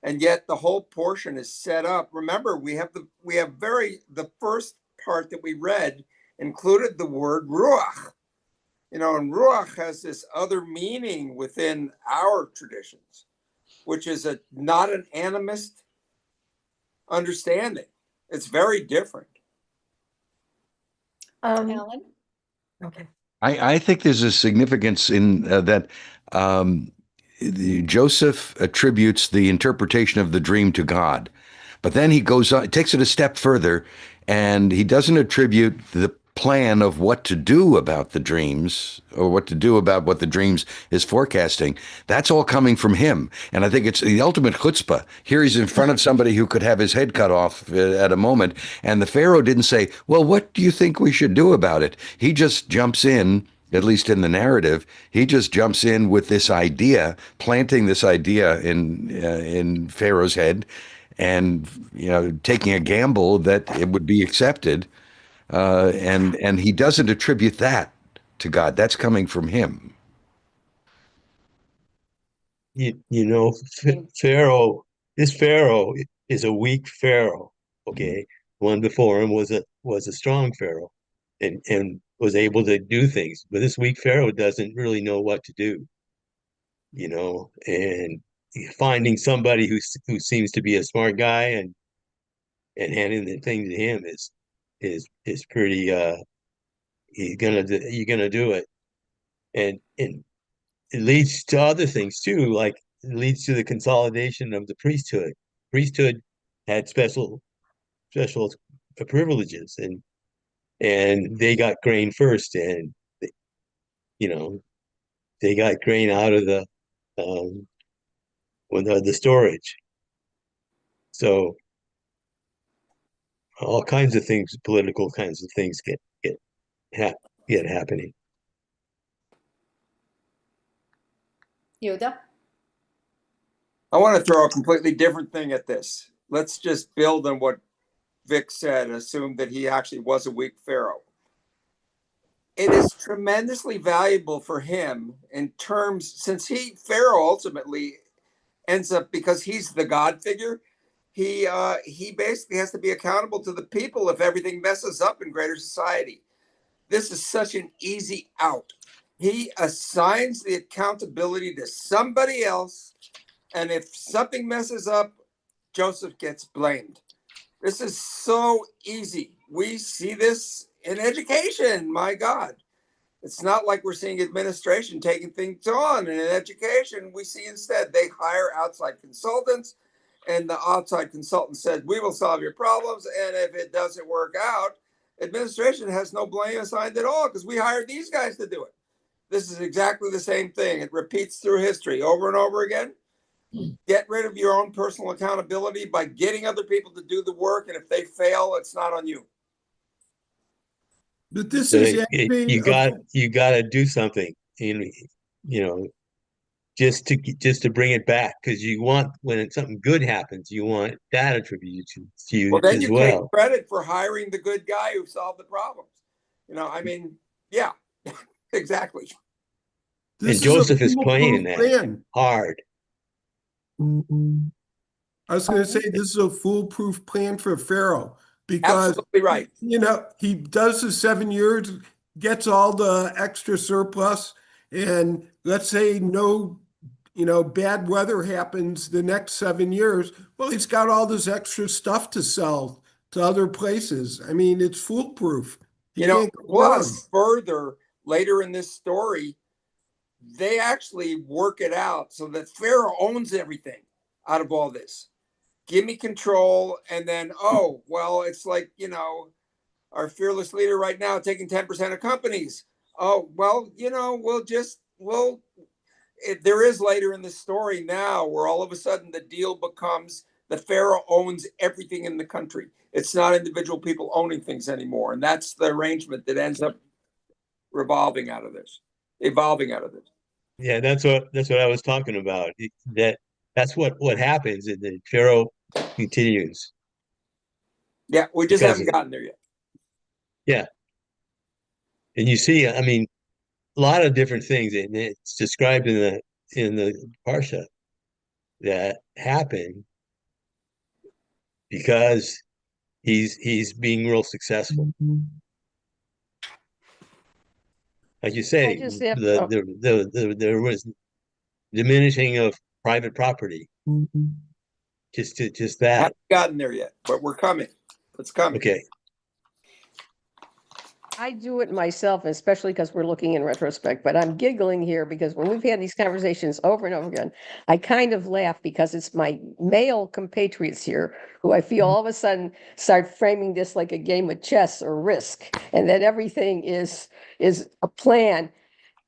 and yet the whole portion is set up. Remember, we have the first part that we read included the word ruach. You know, and ruach has this other meaning within our traditions, which is not an animist understanding. It's very different. Alan? Okay. I think there's a significance in that Joseph attributes the interpretation of the dream to God, but then he goes on, takes it a step further, and he doesn't attribute the plan of what to do about the dreams or what to do about what the dreams is forecasting. That's all coming from him. And I think it's the ultimate chutzpah. Here he's in front of somebody who could have his head cut off at a moment. And the Pharaoh didn't say, well, what do you think we should do about it? He just jumps in, at least in the narrative, he just jumps in with this idea, planting this idea in Pharaoh's head, and you know, taking a gamble that it would be accepted. And he doesn't attribute that to God. That's coming from him. You know, Pharaoh, this Pharaoh is a weak Pharaoh. Okay, one before him was a strong Pharaoh, and was able to do things. But this weak Pharaoh doesn't really know what to do. You know, and finding somebody who seems to be a smart guy and handing the thing to him is pretty. You're gonna do it, and it leads to other things too, like it leads to the consolidation of the priesthood. Priesthood had special privileges, and they got grain first, and you know they got grain out of um the storage. So all kinds of things, political kinds of things ha get happening. Yoda? I want to throw a completely different thing at this. Let's just build on what Vic said, assume that he actually was a weak Pharaoh. It is tremendously valuable for him in terms, since Pharaoh ultimately ends up, because he's the God figure, he basically has to be accountable to the people if everything messes up in greater society. This is such an easy out. He assigns the accountability to somebody else, and if something messes up, Joseph gets blamed. This is so easy. We see this in education. My God. It's not like we're seeing administration taking things on. And in education, we see instead they hire outside consultants, and the outside consultant said, we will solve your problems. And if it doesn't work out, administration has no blame assigned at all because we hired these guys to do it. This is exactly the same thing. It repeats through history over and over again. get rid of your own personal accountability by getting other people to do the work. And if they fail, it's not on you. But this So is actually you got to do something, in, you know, just to bring it back, because you want, when something good happens, you want that attributed to you Well, then as you well. take credit for hiring the good guy who solved the problems. You know, I mean, yeah, exactly. this And Joseph is foolproof playing that plan. hard. I was going to say this is a foolproof plan for Pharaoh because, Absolutely right. you know, he does the 7 years, gets all the extra surplus, and let's say no, you know, bad weather happens the next 7 years. Well, he's got all this extra stuff to sell to other places. I mean, it's foolproof. He You know, can't go wrong. plus further later in this story, they actually work it out so that Pharaoh owns everything out of all this. Give me control. And then, oh, well, it's like, you know, our fearless leader right now taking 10% of companies. Oh, well, you know, there is later in the story now where all of a sudden the deal becomes the Pharaoh owns everything in the country. It's not individual people owning things anymore. And that's the arrangement that ends up evolving out of this. Yeah, that's what I was talking about. That's what happens, and then Pharaoh continues. Yeah, we just haven't gotten there yet. Yeah, and you see, I mean, a lot of different things, and it's described in the parashah that happen because he's being real successful. Like you say, there was diminishing of private property. Just that. Haven't gotten there yet, but we're coming. It's coming. Okay. I do it myself, especially because we're looking in retrospect, but I'm giggling here because when we've had these conversations over and over again, I kind of laugh because it's my male compatriots here who I feel all of a sudden start framing this like a game of chess or Risk, and that everything is a plan,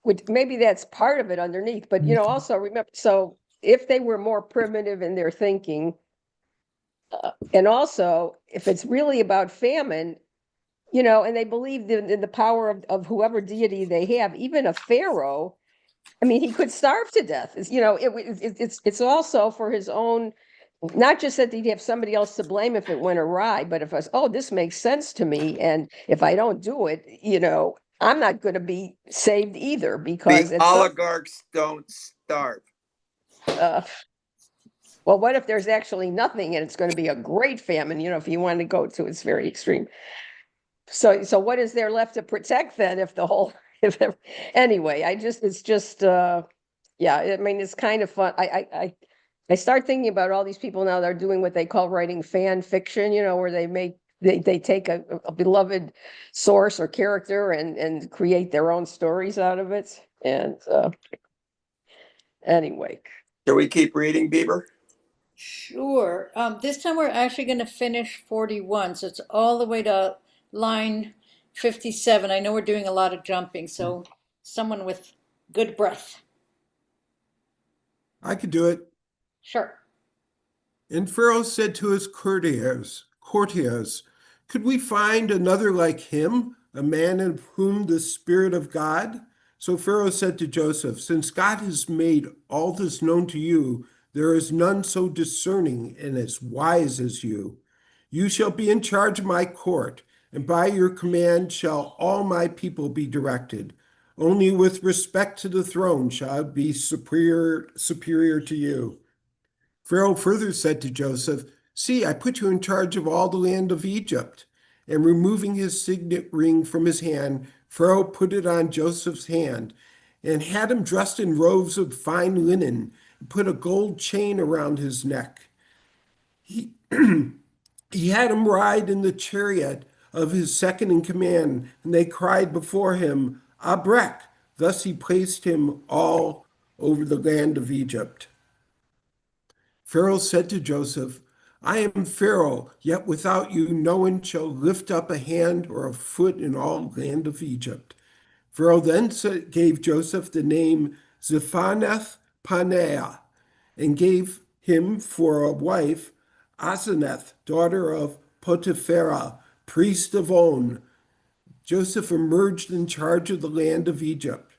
which maybe that's part of it underneath, but you know, also remember, so if they were more primitive in their thinking, and also if it's really about famine, you know, and they believed in the power of whoever deity they have, even a pharaoh. I mean, he could starve to death. You know, it's also for his own, not just that he'd have somebody else to blame if it went awry, but if it's, oh, this makes sense to me, and if I don't do it, you know, I'm not going to be saved either because the oligarchs don't starve. Well, what if there's actually nothing and it's going to be a great famine? You know, if you want to go to its very extreme. So what is there left to protect then if the whole anyway, it's just yeah, I mean it's kind of fun. I start thinking about all these people now that are doing what they call writing fan fiction, you know, where they take a beloved source or character and create their own stories out of it. And anyway. Shall we keep reading, Bieber? Sure. This time we're actually going to finish 41, so it's all the way to line 57. I know we're doing a lot of jumping, so someone with good breath. I could do it. Sure. And Pharaoh said to his courtiers, could we find another like him, a man in whom the Spirit of God? So Pharaoh said to Joseph, since God has made all this known to you, there is none so discerning and as wise as you. You shall be in charge of my court, and by your command shall all my people be directed. Only with respect to the throne shall I be superior to you. Pharaoh further said to Joseph, see, I put you in charge of all the land of Egypt. And removing his signet ring from his hand, Pharaoh put it on Joseph's hand and had him dressed in robes of fine linen and put a gold chain around his neck. He had him ride in the chariot of his second in command, and they cried before him, Abrek. Thus he placed him all over the land of Egypt. Pharaoh said to Joseph, I am Pharaoh, yet without you no one shall lift up a hand or a foot in all land of Egypt. Pharaoh then gave Joseph the name Zaphaneth Paneah, and gave him for a wife Asenath, daughter of Potipharah, priest of On. Joseph emerged in charge of the land of Egypt.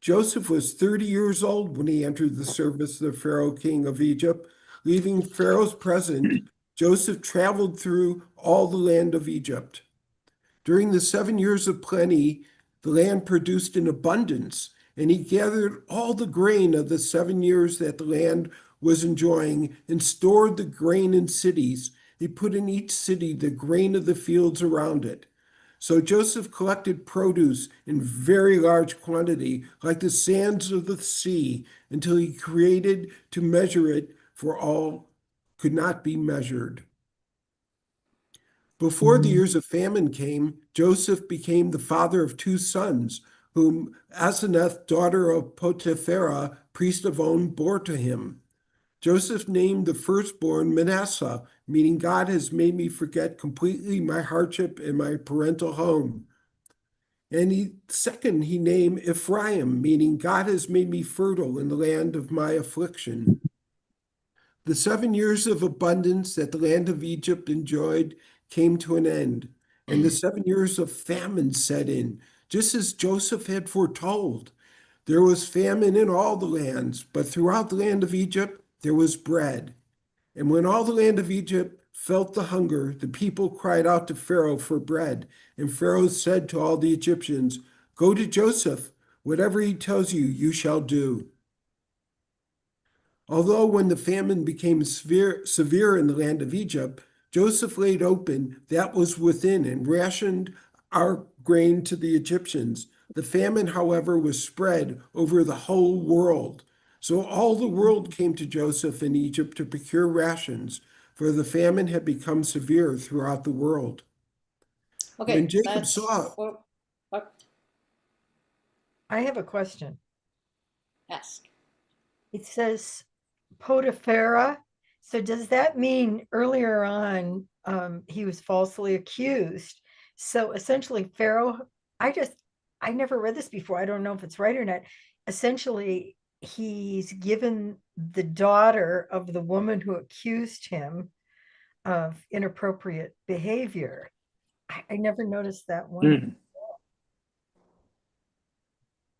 Joseph was 30 years old when he entered the service of the Pharaoh king of Egypt. Leaving Pharaoh's presence, Joseph traveled through all the land of Egypt. During the 7 years of plenty, the land produced in abundance, and he gathered all the grain of the 7 years that the land was enjoying and stored the grain in cities. He put in each city the grain of the fields around it. So Joseph collected produce in very large quantity, like the sands of the sea, until he created to measure it, for all could not be measured. Before the years of famine came, Joseph became the father of 2 sons, whom Asenath, daughter of Potipharah, priest of On, bore to him. Joseph named the firstborn Manasseh, meaning God has made me forget completely my hardship in my parental home. And he named Ephraim, meaning God has made me fertile in the land of my affliction. The 7 years of abundance that the land of Egypt enjoyed came to an end, and the 7 years of famine set in, just as Joseph had foretold. There was famine in all the lands, but throughout the land of Egypt there was bread. And when all the land of Egypt felt the hunger, the people cried out to Pharaoh for bread. And Pharaoh said to all the Egyptians, "Go to Joseph, whatever he tells you, you shall do." Although when the famine became severe in the land of Egypt, Joseph laid open that was within and rationed our grain to the Egyptians. The famine, however, was spread over the whole world. So all the world came to Joseph in Egypt to procure rations, for the famine had become severe throughout the world. Okay, When Jacob saw, I have a question. ask. It says Potipharah. So does that mean earlier on he was falsely accused? So essentially Pharaoh, I never read this before. I don't know if it's right or not. Essentially, he's given the daughter of the woman who accused him of inappropriate behavior. I never noticed that one.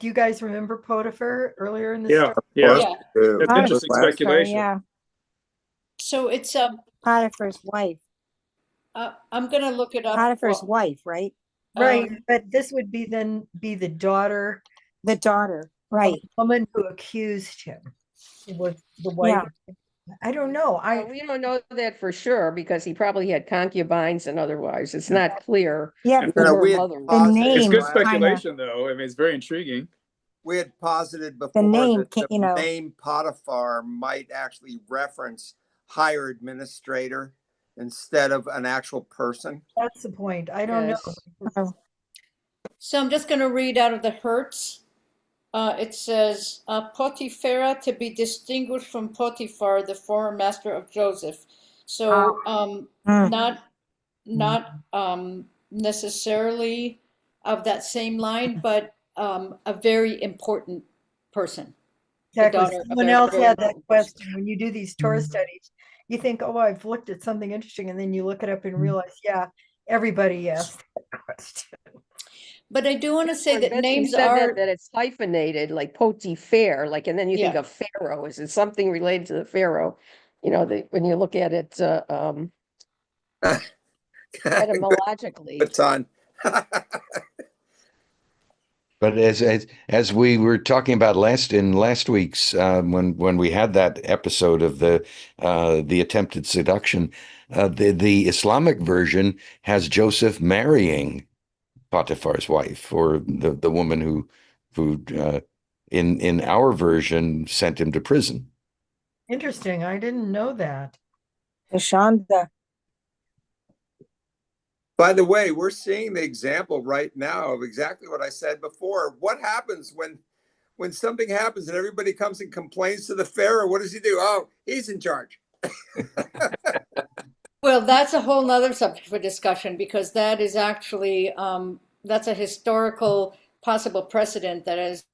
Do you guys remember Potiphar earlier in the story? Yeah. That's interesting speculation. Yeah. So it's Potiphar's wife. I'm gonna look it up. Potiphar's wife, right? Right, but this would be the daughter. The daughter, right? The woman who accused him was the wife. Yeah. I don't know. We don't know that for sure because he probably had concubines and otherwise. It's not clear. Yeah, who her mother was. It's good speculation, though. I mean, it's very intriguing. We had posited before that the name Potiphar might actually reference higher administrator instead of an actual person. That's the point. I don't know. So I'm just going to read out of the Hertz. It says, Potipharah to be distinguished from Potiphar, the former master of Joseph. So not necessarily of that same line, but a very important person. Exactly. Someone else had that question. When you do these Torah studies, you think, oh, I've looked at something interesting, and then you look it up and realize, yeah, everybody asked that question. But I do want to say that Betsy names said are that it's hyphenated, like Potiphar, like, and then you think of Pharaoh. Is it something related to the Pharaoh? You know, when you look at it etymologically. It's on. But as we were talking about last week's when we had that episode of the attempted seduction, the Islamic version has Joseph marrying Potiphar's wife, or the woman who in our version sent him to prison. Interesting. I didn't know that. Shonda. By the way, we're seeing the example right now of exactly what I said before. What happens when something happens and everybody comes and complains to the Pharaoh? What does he do? Oh, he's in charge. Well, that's a whole nother subject for discussion, because that is actually that's a historical possible precedent that has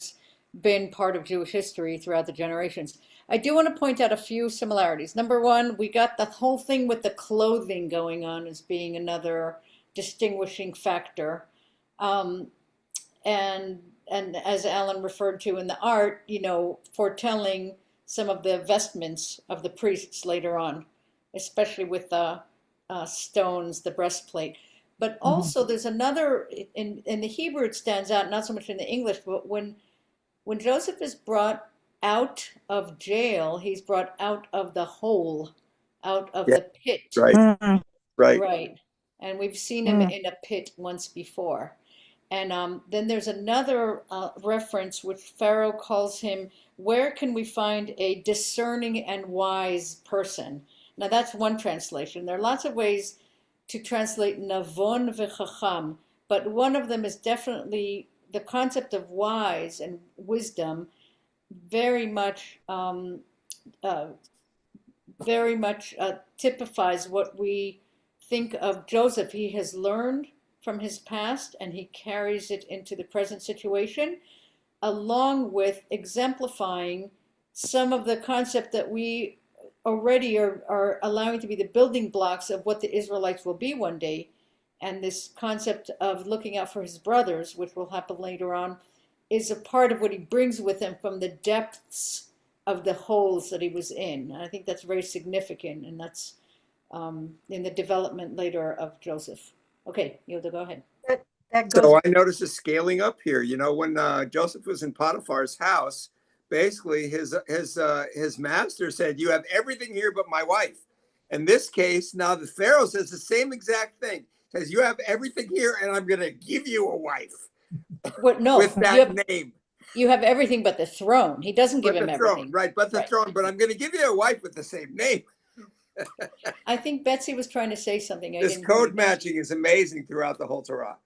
been part of Jewish history throughout the generations. I do want to point out a few similarities. Number one, we got the whole thing with the clothing going on as being another distinguishing factor. Um, and as Alan referred to in the art, foretelling some of the vestments of the priests later on, especially with the stones, the breastplate. But also there's another, in the Hebrew it stands out, not so much in the English, but when Joseph is brought out of jail, he's brought out of the hole, out of the pit. Right. Right. Right. And we've seen him in a pit once before. And then there's another reference which Pharaoh calls him, where can we find a discerning and wise person? Now that's one translation. There are lots of ways to translate navon v'chacham, but one of them is definitely the concept of wise and wisdom very much typifies what we think of Joseph. He has learned from his past and he carries it into the present situation, along with exemplifying some of the concept that we already are allowing to be the building blocks of what the Israelites will be one day. And this concept of looking out for his brothers, which will happen later on, is a part of what he brings with him from the depths of the holes that he was in. And I think that's very significant, and that's in the development later of Joseph. Okay, Yilda, go ahead. So I noticed a scaling up here. When Joseph was in Potiphar's house, basically his master said, "You have everything here but my wife." In this case, now the Pharaoh says the same exact thing. Says, "You have everything here, and I'm going to give you a wife." What? No, with that name. You have everything but the throne. He doesn't give him everything. Right, but the throne. But I'm going to give you a wife with the same name. I think Betsy was trying to say something. This code matching is amazing throughout the whole Torah.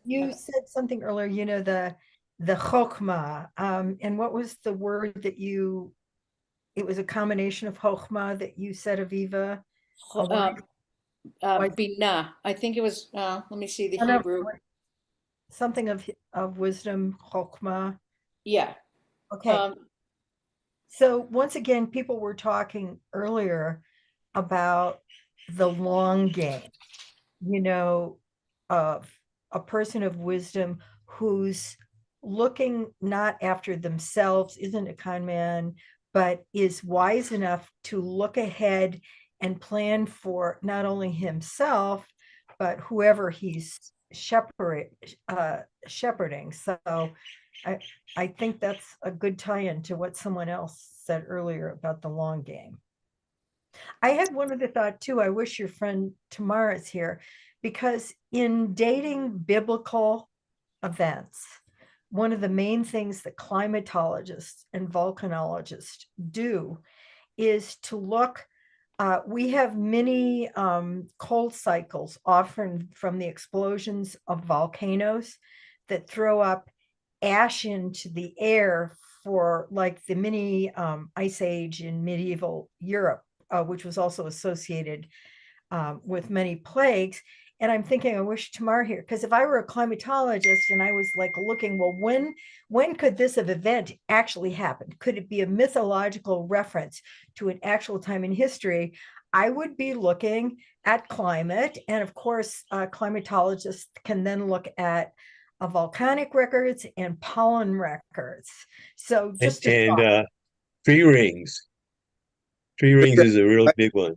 You said something earlier, the chokmah, and what was the word that it was a combination of chokmah that you said, Aviva? Binah. I think it was, let me see the Hebrew. Something of wisdom, chokmah. Yeah. Okay. So once again, people were talking earlier about the long game, of a person of wisdom who's looking not after themselves, isn't a con man, but is wise enough to look ahead and plan for not only himself, but whoever he's shepherding. So I think that's a good tie-in to what someone else said earlier about the long game. I had one other thought too. I wish your friend Tamara is here, because in dating biblical events, one of the main things that climatologists and volcanologists do is to look. We have many cold cycles, often from the explosions of volcanoes that throw up ash into the air for like the mini ice age in medieval Europe, which was also associated with many plagues. And I'm thinking, I wish Tamar here, because if I were a climatologist and I was like looking, well, when could this event actually happen? Could it be a mythological reference to an actual time in history? I would be looking at climate. And of course, climatologists can then look at volcanic records and pollen records. So just tree rings. Tree rings is a real big one.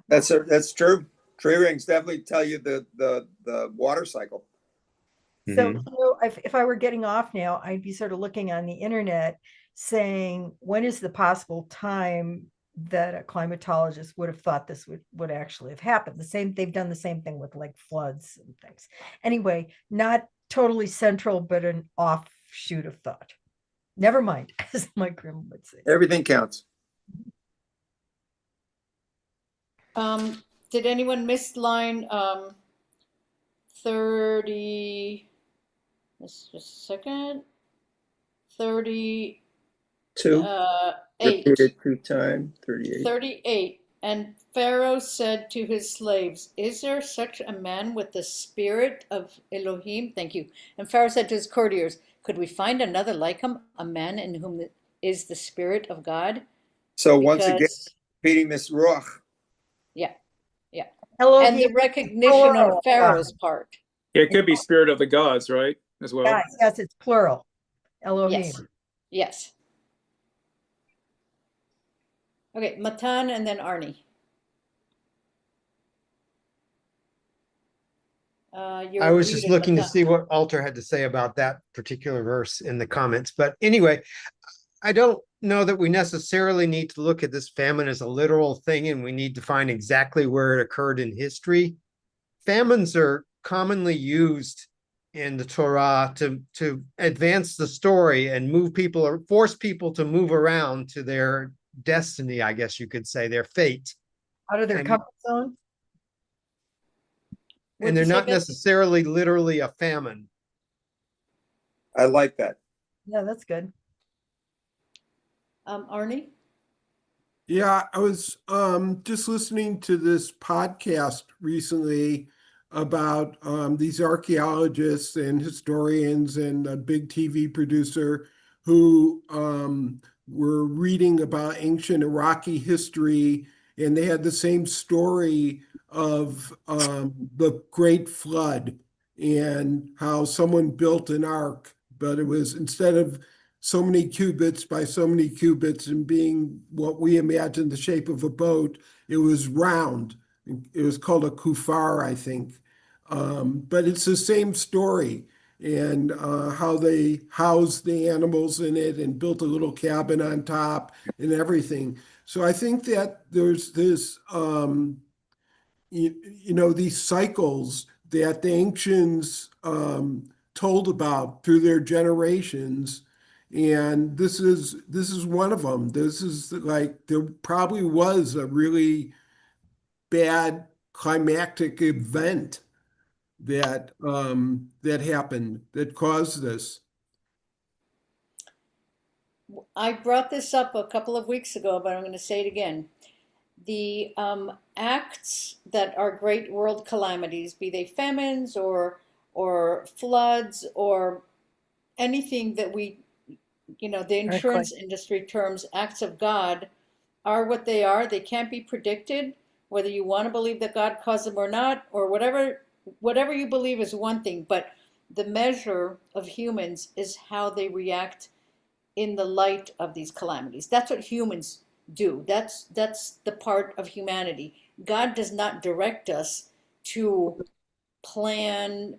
That's true. Tree rings definitely tell you the water cycle. So if I were getting off now, I'd be sort of looking on the internet saying, when is the possible time that a climatologist would have thought this would actually have happened? They've done the same thing with like floods and things. Anyway, not totally central, but an offshoot of thought. Never mind, as my grandma would say. Everything counts. Did anyone miss line 30? Just a second. 38. Repeated 2 times. 38. 38. And Pharaoh said to his slaves, "Is there such a man with the spirit of Elohim?" Thank you. And Pharaoh said to his courtiers, "Could we find another like him, a man in whom is the spirit of God?" So once again, because repeating this ruach. yeah, yeah. Elohim, And the recognition on plural. Pharaoh's part. It could be spirit of the gods, right? As well. Yes, it's plural. Elohim. Yes. Yes. Okay, Matan and then Arnie. I was just looking to see what Alter had to say about that particular verse in the comments. But anyway, I don't know that we necessarily need to look at this famine as a literal thing and we need to find exactly where it occurred in history. Famines are commonly used in the Torah to advance the story and move people or force people to move around to their destiny, I guess you could say, their fate. Out of their comfort zone. And they're not necessarily literally a famine. I like that. Yeah, that's good. Arnie? Yeah, I was just listening to this podcast recently about these archaeologists and historians and a big TV producer who were reading about ancient Iraqi history, and they had the same story of the Great Flood and how someone built an ark, but it was instead of so many cubits by so many cubits and being what we imagine the shape of a boat, it was round. It was called a kufar, I think. But it's the same story, and how they housed the animals in it and built a little cabin on top and everything. So I think that there's this, these cycles that the ancients told about through their generations. And this is one of them. This is like, there probably was a really bad climactic event that that happened that caused this. I brought this up a couple of weeks ago, but I'm going to say it again. The acts that are great world calamities, be they famines or floods or anything that we, the insurance industry terms acts of God, are what they are. They can't be predicted, whether you want to believe that God caused them or not, or whatever you believe is one thing. But the measure of humans is how they react in the light of these calamities. That's what humans do. That's the part of humanity. God does not direct us to plan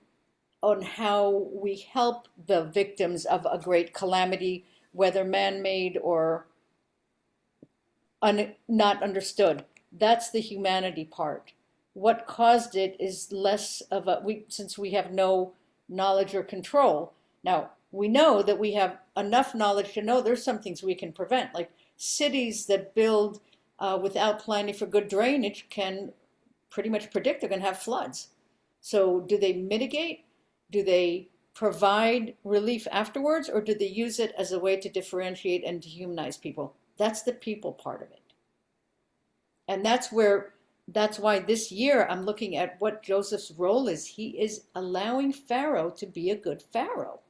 on how we help the victims of a great calamity, whether man-made or not understood. That's the humanity part. What caused it is less of since we have no knowledge or control. Now, we know that we have enough knowledge to know there's some things we can prevent, like cities that build without planning for good drainage can pretty much predict they're going to have floods. So do they mitigate? Do they provide relief afterwards, or do they use it as a way to differentiate and dehumanize people? That's the people part of it. And that's why this year I'm looking at what Joseph's role is. He is allowing Pharaoh to be a good Pharaoh.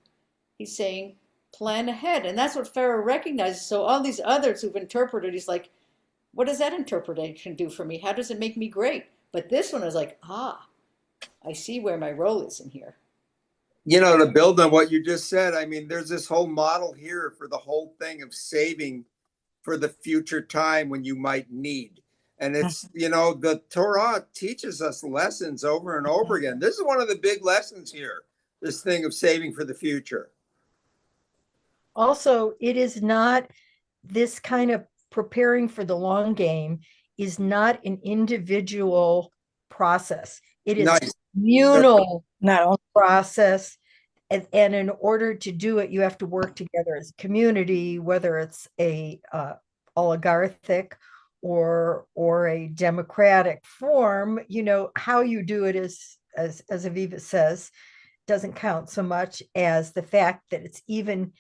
He's saying, plan ahead. And that's what Pharaoh recognizes. So all these others who've interpreted, he's like, what does that interpretation do for me? How does it make me great? But this one is like, I see where my role is in here. To build on what you just said, I mean, there's this whole model here for the whole thing of saving for the future time when you might need. And it's, the Torah teaches us lessons over and over again. This is one of the big lessons here, this thing of saving for the future. Also, it is not this kind of preparing for the long game is not an individual process. It is a communal process. And in order to do it, you have to work together as a community, whether it's a oligarchic or a democratic form. How you do it is, as Aviva says, doesn't count so much as the fact that it's even,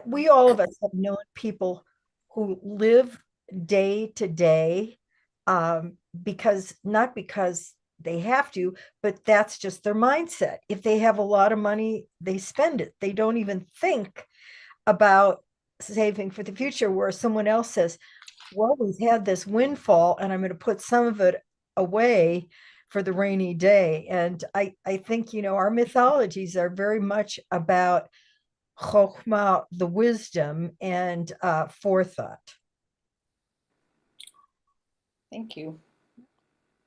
we all of us have known people who live day to day not because they have to, but that's just their mindset. If they have a lot of money, they spend it. They don't even think about saving for the future, where someone else says, well, we've had this windfall and I'm going to put some of it away for the rainy day. And I think, our mythologies are very much about chokhmah, the wisdom, and forethought. Thank you.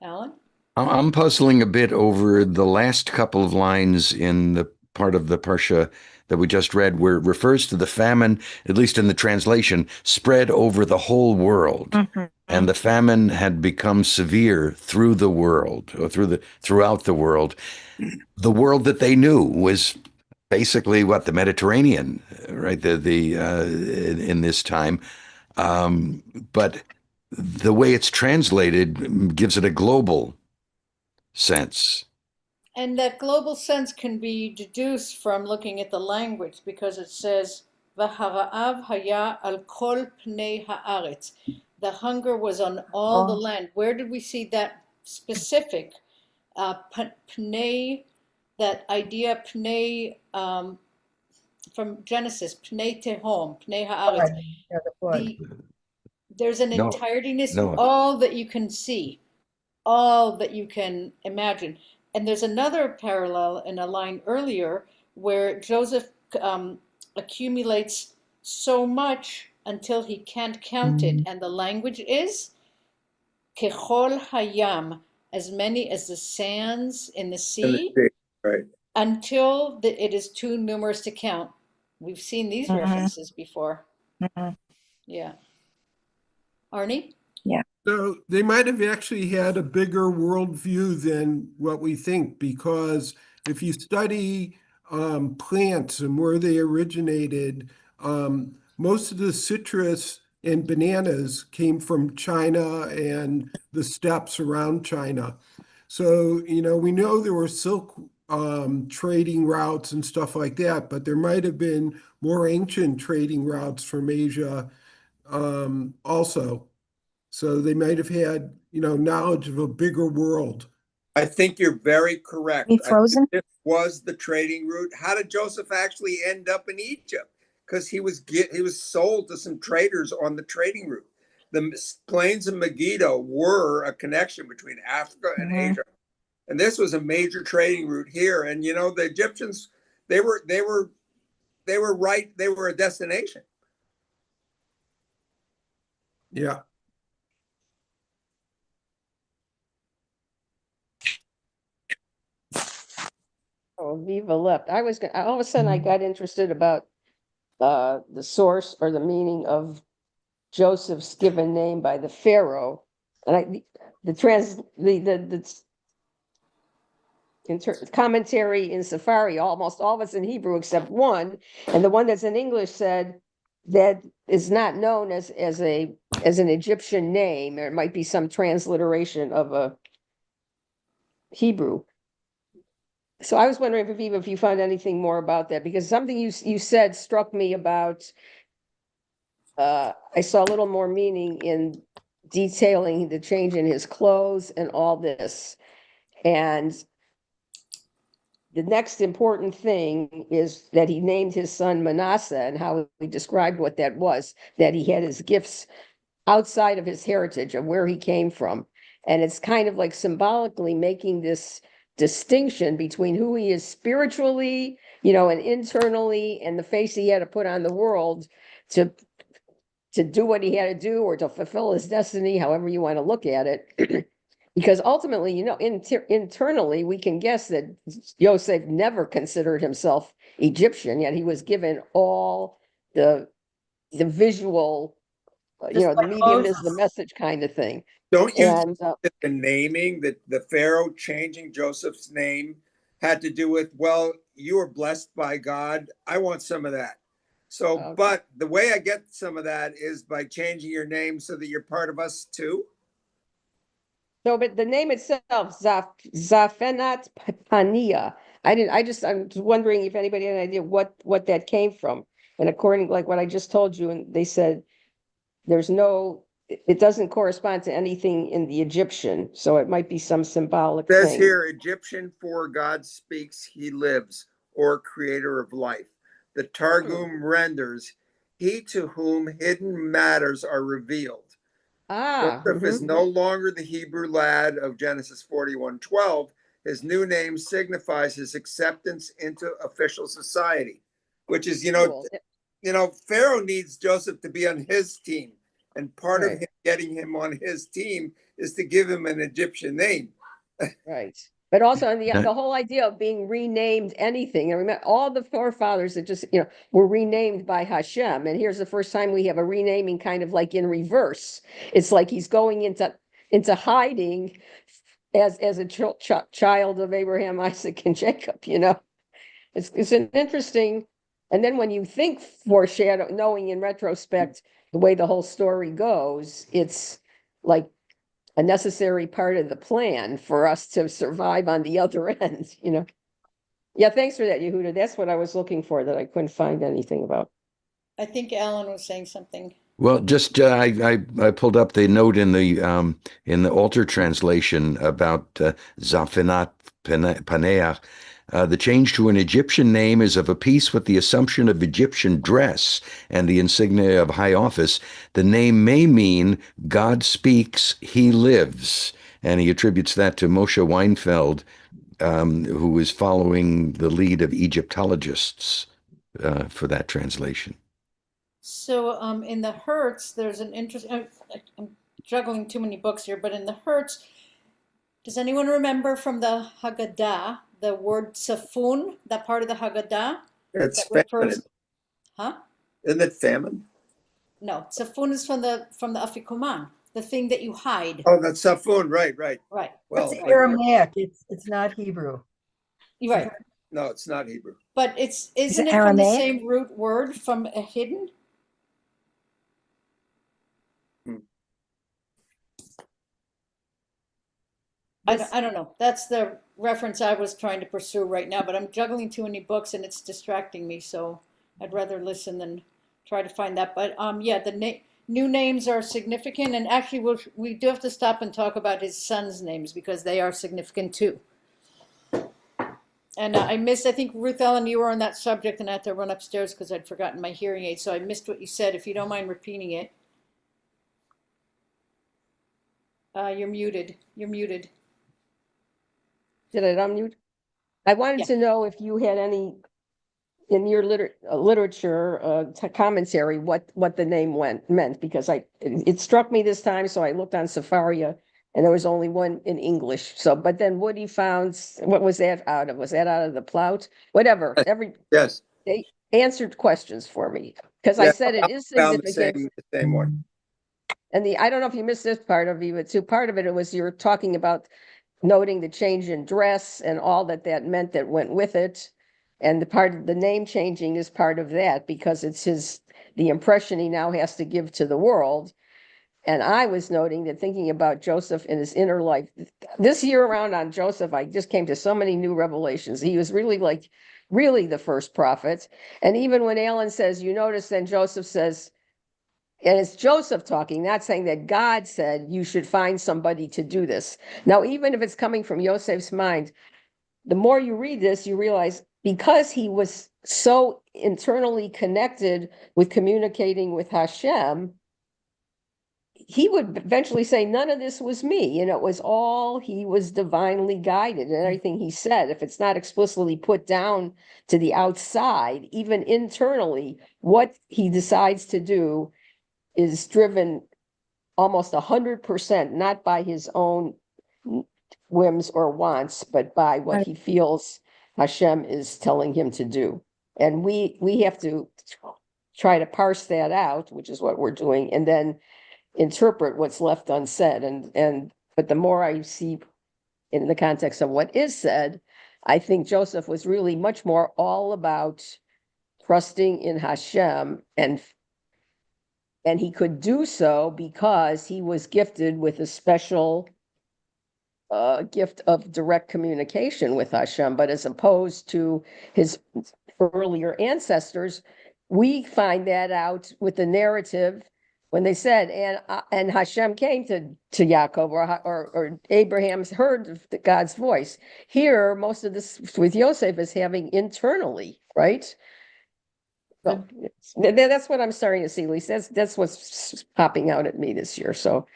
Alan? I'm puzzling a bit over the last couple of lines in the part of the parashah that we just read, where it refers to the famine, at least in the translation, spread over the whole world. Mm-hmm. And the famine had become severe through the world, or throughout the world. The world that they knew was basically what, the Mediterranean, right? In this time. But the way it's translated gives it a global sense. And that global sense can be deduced from looking at the language, because it says, "V'hara'av haya al kol pnei haaretz." The hunger was on all the land. Where did we see that specific pnei, that idea pnei, from Genesis, pnei tehom, pnei haaretz. There's an entiretiness, all that you can see, all that you can imagine. And there's another parallel in a line earlier where Joseph accumulates so much until he can't count it. And the language is kechol hayam, as many as the sands in the sea, right, until it is too numerous to count. We've seen these references before. Yeah. Arnie? Yeah. So they might have actually had a bigger worldview than what we think, because if you study plants and where they originated, most of the citrus and bananas came from China and the steppes around China. So, we know there were silk trading routes and stuff like that, but there might have been more ancient trading routes from Asia also. So they might have had, knowledge of a bigger world. I think you're very correct. Be frozen? This was the trading route. How did Joseph actually end up in Egypt? Because he was sold to some traders on the trading route. The plains of Megiddo were a connection between Africa and Asia, and this was a major trading route here. And the Egyptians, they were right. They were a destination. Yeah. Oh, Viva left. All of a sudden I got interested about the source or the meaning of Joseph's given name by the Pharaoh. And commentary in Safari, almost all of it's in Hebrew except one, and the one that's in English said that is not known as an Egyptian name. There might be some transliteration of a Hebrew. So I was wondering if you found anything more about that, because something you said struck me about, I saw a little more meaning in detailing the change in his clothes and all this. And the next important thing is that he named his son Manasseh, and how he described what that was, that he had his gifts outside of his heritage of where he came from. And it's kind of like symbolically making this distinction between who he is spiritually, and internally, and the face he had to put on the world to do what he had to do, or to fulfill his destiny, however you want to look at it. Because ultimately, internally, we can guess that Yosef never considered himself Egyptian, yet he was given all the visual, the medium is the message kind of thing. Don't you think that the naming, that the Pharaoh changing Joseph's name had to do with, well, you were blessed by God, I want some of that. So, but the way I get some of that is by changing your name so that you're part of us too? No, but the name itself, Zafenat Pania. I'm wondering if anybody had an idea what that came from. And according, like what I just told you, and they said it doesn't correspond to anything in the Egyptian, so it might be some symbolic It says thing. here, Egyptian for God speaks, he lives, or creator of life. The Targum renders, he to whom hidden matters are revealed. Joseph is no longer the Hebrew lad of Genesis 41:12. His new name signifies his acceptance into official society, which is, Pharaoh needs Joseph to be on his team. And part of him getting him on his team is to give him an Egyptian name. Right. But also the whole idea of being renamed anything. And remember all the forefathers that just, were renamed by Hashem. And here's the first time we have a renaming kind of like in reverse. It's like he's going into hiding as a child of Abraham, Isaac, and Jacob, It's an interesting, and then when you think knowing in retrospect the way the whole story goes, it's like a necessary part of the plan for us to survive on the other end, Yeah, thanks for that, Yehuda. That's what I was looking for that I couldn't find anything about. I think Alan was saying something. Well, just I pulled up the note in the Alter translation about Zafinat Paneach. The change to an Egyptian name is of a piece with the assumption of Egyptian dress and the insignia of high office. The name may mean God speaks, he lives. And he attributes that to Moshe Weinfeld, who is following the lead of Egyptologists for that translation. So in the Hertz, there's an interesting, I'm juggling too many books here, but in the Hertz, does anyone remember from the Haggadah, the word safun, that part of the Haggadah? It's refers, huh? Isn't it famine? No, safun is from the afikuman, the thing that you hide. Oh, that's safun, right. Right. Well, it's Aramaic. It's not Hebrew. Right. No, it's not Hebrew. But isn't it from the same root word from a hidden? I don't know. That's the reference I was trying to pursue right now, but I'm juggling too many books and it's distracting me. So I'd rather listen than try to find that. But yeah, the new names are significant. And actually, we do have to stop and talk about his sons' names because they are significant too. And I think, Ruth Ellen, you were on that subject and I had to run upstairs because I'd forgotten my hearing aid. So I missed what you said. If you don't mind repeating it. You're muted. You're muted. Did I unmute? I wanted to know if you had any, in your literature commentary, what the name meant, because it struck me this time, so I looked on Sepharia, and there was only one in English. So, but then Woody found, what was that out of? Was that out of the Plout? Whatever. Yes. They answered questions for me, because I said it is significant. The same one. And I don't know if you missed this part of it too. Part of it was you're talking about noting the change in dress and all that meant that went with it. And the part of the name changing is part of that because it's the impression he now has to give to the world. And I was noting that thinking about Joseph in his inner life, this year around on Joseph, I just came to so many new revelations. He was really the first prophet. And even when Alan says, you notice then Joseph says, and it's Joseph talking, not saying that God said you should find somebody to do this. Now, even if it's coming from Yosef's mind, the more you read this, you realize because he was so internally connected with communicating with Hashem, he would eventually say, none of this was me. It was all, he was divinely guided and everything he said. If it's not explicitly put down to the outside, even internally, what he decides to do is driven almost 100%, not by his own whims or wants, but by what he feels Hashem is telling him to do. And we have to try to parse that out, which is what we're doing, and then interpret what's left unsaid. But the more I see in the context of what is said, I think Joseph was really much more all about trusting in Hashem, and he could do so because he was gifted with a special gift of direct communication with Hashem. But as opposed to his earlier ancestors, we find that out with the narrative when they said, and Hashem came to Yaakov, or Abraham's heard God's voice. Here, most of this with Yosef is having internally, right? So, that's what I'm starting to see, at least. That's what's popping out at me this year. So,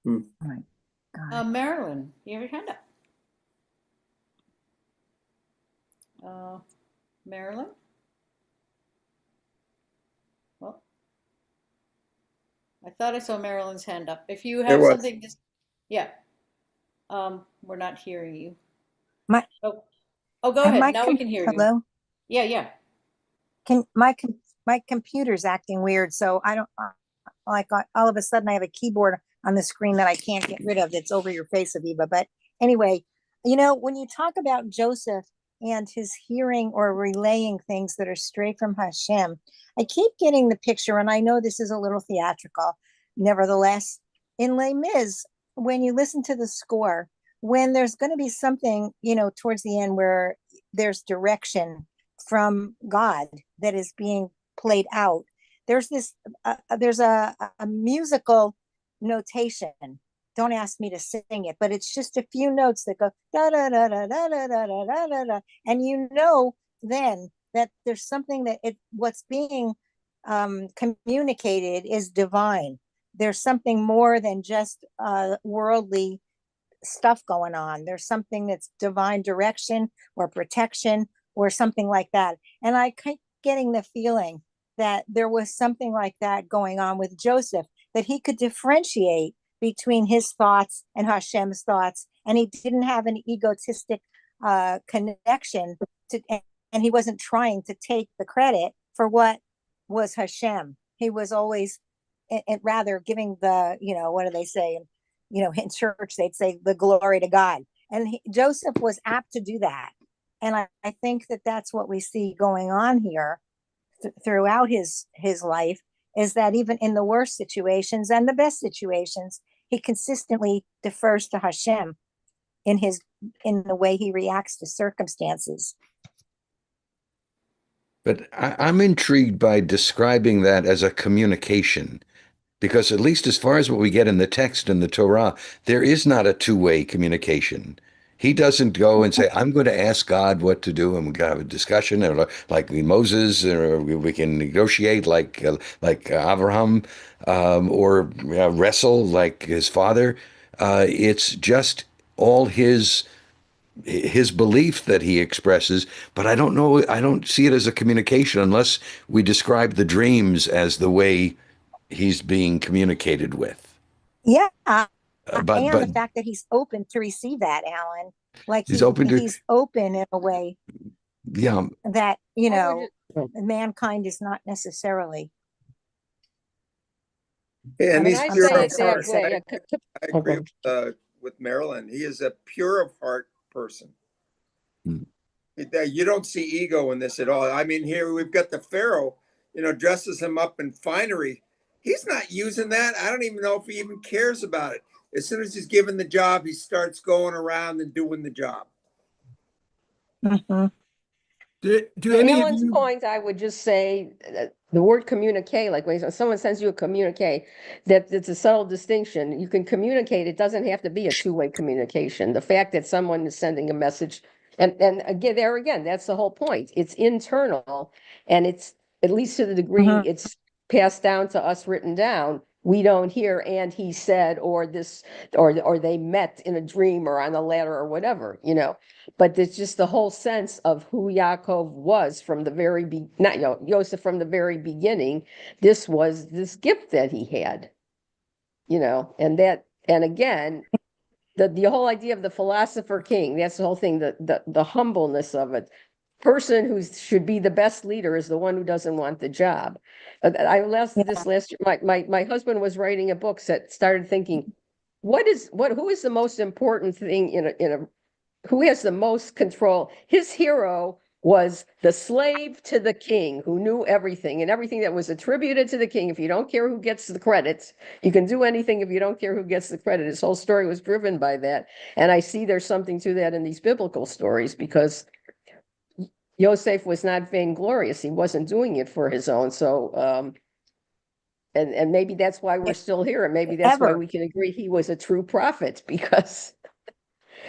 Marilyn, you have your hand up. Marilyn? Well, I thought I saw Marilyn's hand up. If you have something, just, yeah. We're not hearing you. Go ahead. Now we can hear you. Hello? Yeah, yeah. My computer's acting weird, so I don't like all of a sudden I have a keyboard on the screen that I can't get rid of. That's over your face, Aviva. But anyway, when you talk about Joseph and his hearing or relaying things that are straight from Hashem, I keep getting the picture, and I know this is a little theatrical. Nevertheless, in Les Mis, when you listen to the score, when there's going to be something, towards the end where there's direction from God that is being played out, there's a musical notation. Don't ask me to sing it, but it's just a few notes that go da da da da da da da da da da da, and then that there's something that what's being communicated is divine. There's something more than just worldly stuff going on. There's something that's divine direction or protection or something like that. And I keep getting the feeling that there was something like that going on with Joseph, that he could differentiate between his thoughts and Hashem's thoughts, and he didn't have an egotistic connection to, and he wasn't trying to take the credit for what was Hashem. He was always, rather giving the, what do they say? In church, they'd say the glory to God. And Joseph was apt to do that. And I think that that's what we see going on here throughout his life, is that even in the worst situations and the best situations, he consistently defers to Hashem in the way he reacts to circumstances. But I'm intrigued by describing that as a communication, because at least as far as what we get in the text in the Torah, there is not a two-way communication. He doesn't go and say, I'm going to ask God what to do, and we got to have a discussion, or like Moses, or we can negotiate like Abraham, or wrestle like his father. It's just all his belief that he expresses, but I don't see it as a communication unless we describe the dreams as the way he's being communicated with. Yeah. But the fact that he's open to receive that, Alan, like he's open in a way that mankind is not necessarily. And he's pure of heart. I agree Okay. with Marilyn. He is a pure of heart person. You don't see ego in this at all. I mean, here we've got the Pharaoh, dresses him up in finery. He's not using that. I don't even know if he even cares about it. As soon as he's given the job, he starts going around and doing the job. Mm-hmm. Do any of Alan's you point, I would just say the word communique, like when someone sends you a communique, that it's a subtle distinction. You can communicate. It doesn't have to be a two-way communication. The fact that someone is sending a message, and again, that's the whole point. It's internal, and it's, at least to the degree it's passed down to us written down, we don't hear "and he said" or this, or they met in a dream or on a ladder or whatever, But it's just the whole sense of who Yaakov was from the very Yosef from the very beginning. This was this gift that he had, and again, the whole idea of the philosopher king. That's the whole thing. The humbleness of it. Person who should be the best leader is the one who doesn't want the job. Last year, my husband was writing a book that started thinking, who is the most important thing who has the most control? His hero was the slave to the king who knew everything, and everything that was attributed to the king. If you don't care who gets the credit, you can do anything if you don't care who gets the credit. His whole story was driven by that. And I see there's something to that in these biblical stories, because Yosef was not vainglorious. He wasn't doing it for his own. So, and maybe that's why we're still here. And maybe that's why we can agree he was a true prophet, because.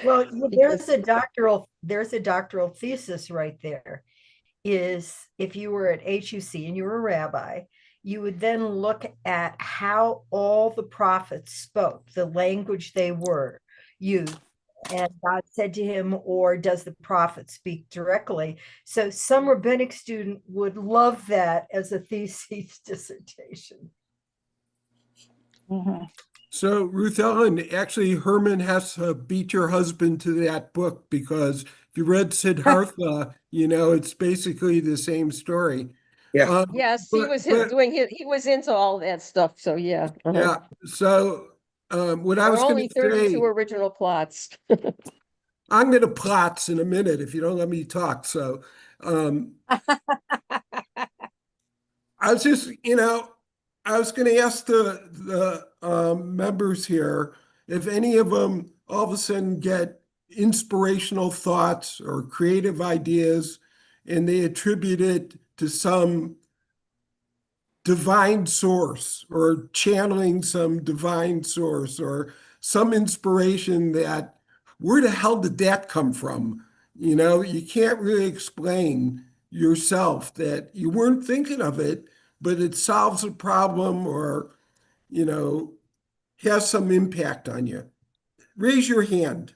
Well, there's a doctoral thesis right there. is if you were at HUC and you were a rabbi, you would then look at how all the prophets spoke, the language they were used. And God said to him, or does the prophet speak directly? So some rabbinic student would love that as a thesis dissertation. So, Ruth Ellen, actually, Herman has to beat your husband to that book because if you read Siddhartha, it's basically the same story. Yeah. Yes, he was he was into all that stuff. So yeah. Yeah. So, what I There are was going only to 32 say, original plots. I'm going to plots in a minute if you don't let me talk. So, I was just, I was going to ask the members here if any of them all of a sudden get inspirational thoughts or creative ideas, and they attribute it to some divine source or channeling some divine source or some inspiration that where the hell did that come from? You can't really explain yourself that you weren't thinking of it, but it solves a problem or, has some impact on you. Raise your hand.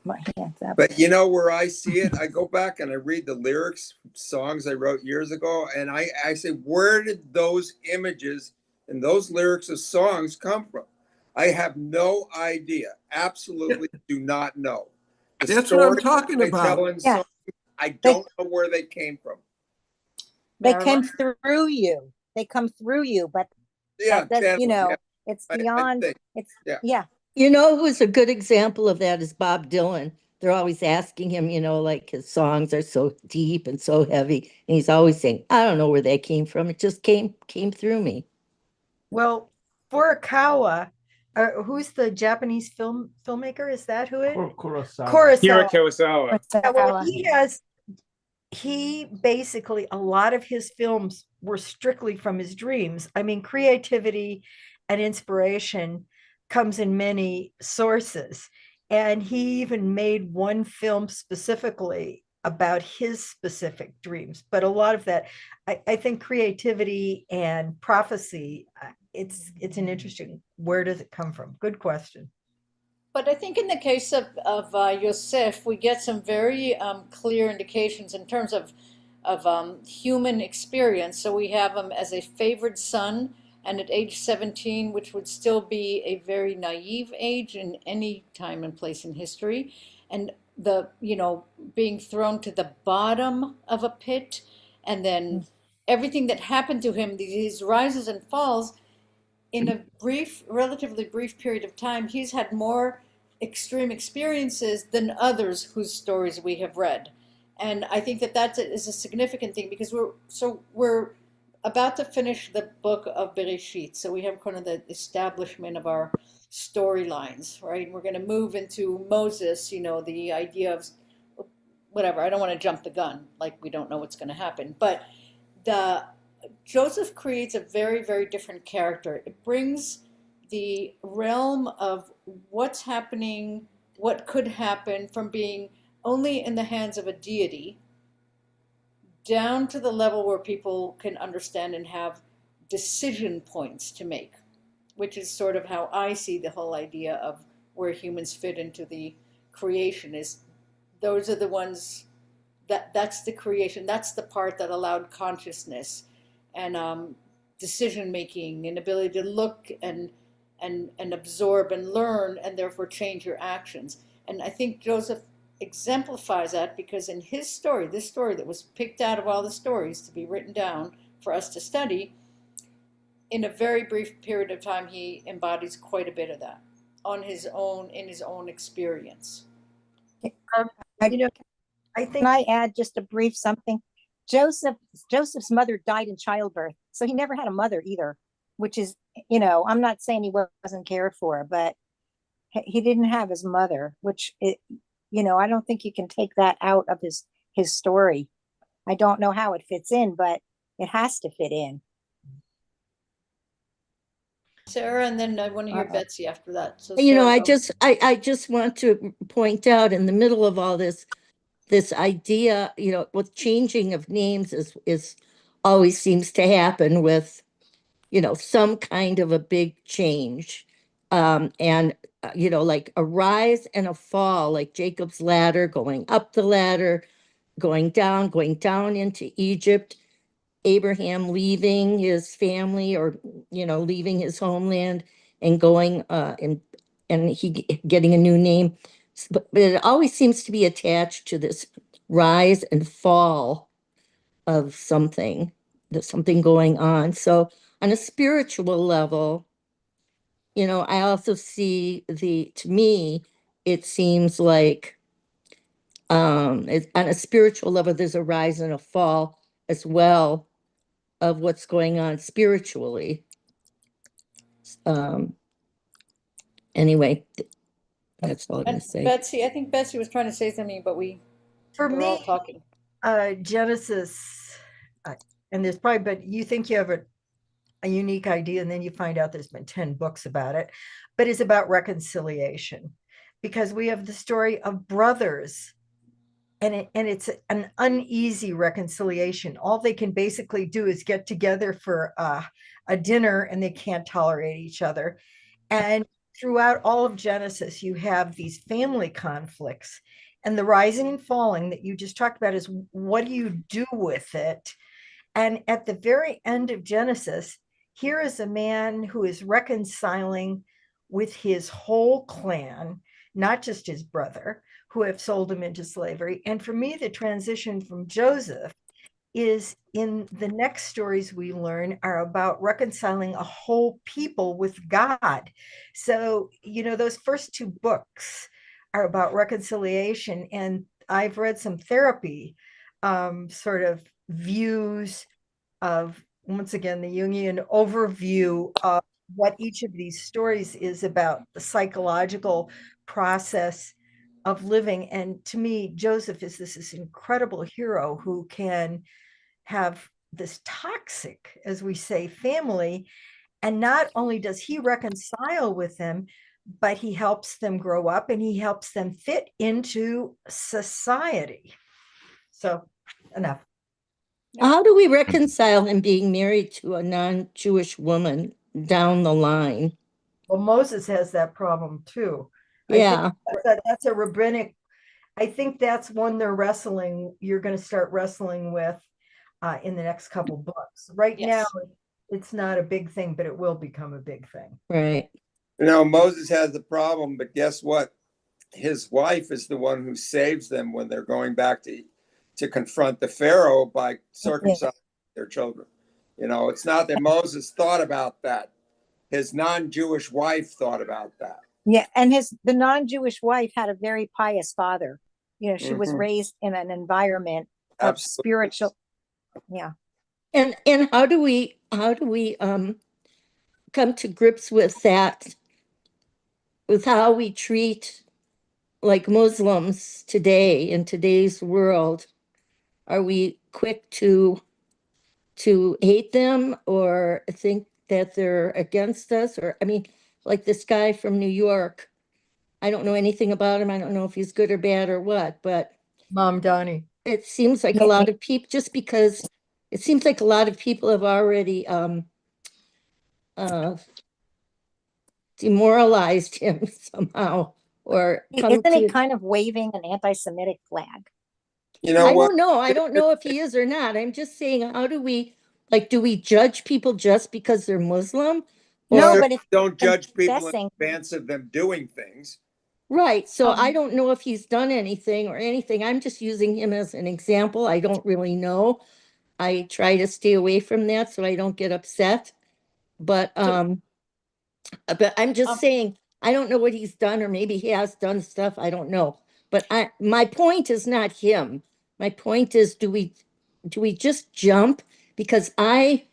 My hands up. But where I see it, I go back and I read the lyrics, songs I wrote years ago, and I say, where did those images and those lyrics of songs come from? I have no idea. Absolutely do not know. That's what I'm talking about. Songs, I don't know where they came from. They came through you. They come through you, but it's beyond. Yeah. You know who's a good example of that is Bob Dylan. They're always asking him, like his songs are so deep and so heavy. And he's always saying, I don't know where they came from. It just came through me. Well, Furukawa, who's the Japanese filmmaker? Is that who it? Kurosawa. Hiro Kurosawa. Well, he basically, a lot of his films were strictly from his dreams. I mean, creativity and inspiration comes in many sources. And he even made one film specifically about his specific dreams. But a lot of that, I think creativity and prophecy, it's an interesting, where does it come from? Good question. But I think in the case of Yosef, we get some very clear indications in terms of human experience. So we have him as a favored son, and at age 17, which would still be a very naive age in any time and place in history, and being thrown to the bottom of a pit, and then everything that happened to him, these rises and falls. In a relatively brief period of time, he's had more extreme experiences than others whose stories we have read. And I think that is a significant thing because we're about to finish the book of Bereshit. So we have kind of the establishment of our storylines, right? We're going to move into Moses, the idea of whatever. I don't want to jump the gun, like we don't know what's going to happen. But Joseph creates a very, very different character. It brings the realm of what's happening, what could happen from being only in the hands of a deity down to the level where people can understand and have decision points to make, which is sort of how I see the whole idea of where humans fit into the creation. Is those are the ones that's the creation. That's the part that allowed consciousness and decision making and ability to look and absorb and learn and therefore change your actions. And I think Joseph exemplifies that because in his story, this story that was picked out of all the stories to be written down for us to study, in a very brief period of time, he embodies quite a bit of that on his own, in his own experience. I think. Can I add just a brief something? Joseph's mother died in childbirth, so he never had a mother either, which is, I'm not saying he wasn't cared for, but he didn't have his mother, which, I don't think you can take that out of his story. I don't know how it fits in, but it has to fit in. Sarah, and then I want to hear Betsy after that. So I just want to point out in the middle of all this, this idea, with changing of names is always seems to happen with, some kind of a big change. And like a rise and a fall, like Jacob's ladder, going up the ladder, going down into Egypt, Abraham leaving his family, or leaving his homeland and going and he getting a new name. But it always seems to be attached to this rise and fall of something. There's something going on. So on a spiritual level, I also see to me, it seems like on a spiritual level, there's a rise and a fall as well of what's going on spiritually. Anyway, that's all I'm going to say. Betsy, I think Betsy was trying to say something, but we're all talking. Genesis, and there's probably, but you think you have a unique idea, and then you find out there's been 10 books about it, but it's about reconciliation, because we have the story of brothers, and it's an uneasy reconciliation. All they can basically do is get together for a dinner, and they can't tolerate each other. And throughout all of Genesis, you have these family conflicts, and the rising and falling that you just talked about is, what do you do with it? And at the very end of Genesis, here is a man who is reconciling with his whole clan, not just his brother, who have sold him into slavery. And for me, the transition from Joseph is, in the next stories we learn, are about reconciling a whole people with God. So, those first 2 books are about reconciliation. And I've read some therapy sort of views of, once again, the Jungian overview of what each of these stories is about, the psychological process of living. And to me, Joseph is this incredible hero who can have this toxic, as we say, family. And not only does he reconcile with them, but he helps them grow up, and he helps them fit into society. So, enough. How do we reconcile him being married to a non-Jewish woman down the line? Well, Moses has that problem too. Yeah. That's a rabbinic. I think that's one you're going to start wrestling with in the next couple books. Right now, it's not a big thing, but it will become a big thing. Right. Moses has the problem, but guess what? His wife is the one who saves them when they're going back to confront the Pharaoh by circumcising their children. It's not that Moses thought about that. His non-Jewish wife thought about that. Yeah, and the non-Jewish wife had a very pious father. She was raised in an environment of spiritual. Yeah. And how do we come to grips with that, with how we treat like Muslims today in today's world? Are we quick to hate them, or think that they're against us? Or, like this guy from New York, I don't know anything about him. I don't know if he's good or bad or what, but Mom Donnie. It seems like a lot of people, just because it seems like a lot of people have already demoralized him somehow, or isn't he kind of waving an anti-Semitic flag? You know I what? don't know. I don't know if he is or not. I'm just saying, how do we, do we judge people just because they're Muslim? No, but if don't judge people in advance of them doing things. Right. So I don't know if he's done anything or anything. I'm just using him as an example. I don't really know. I try to stay away from that so I don't get upset. But I'm just saying, I don't know what he's done, or maybe he has done stuff. I don't know. But my point is not him. My point is, do we just jump? Because I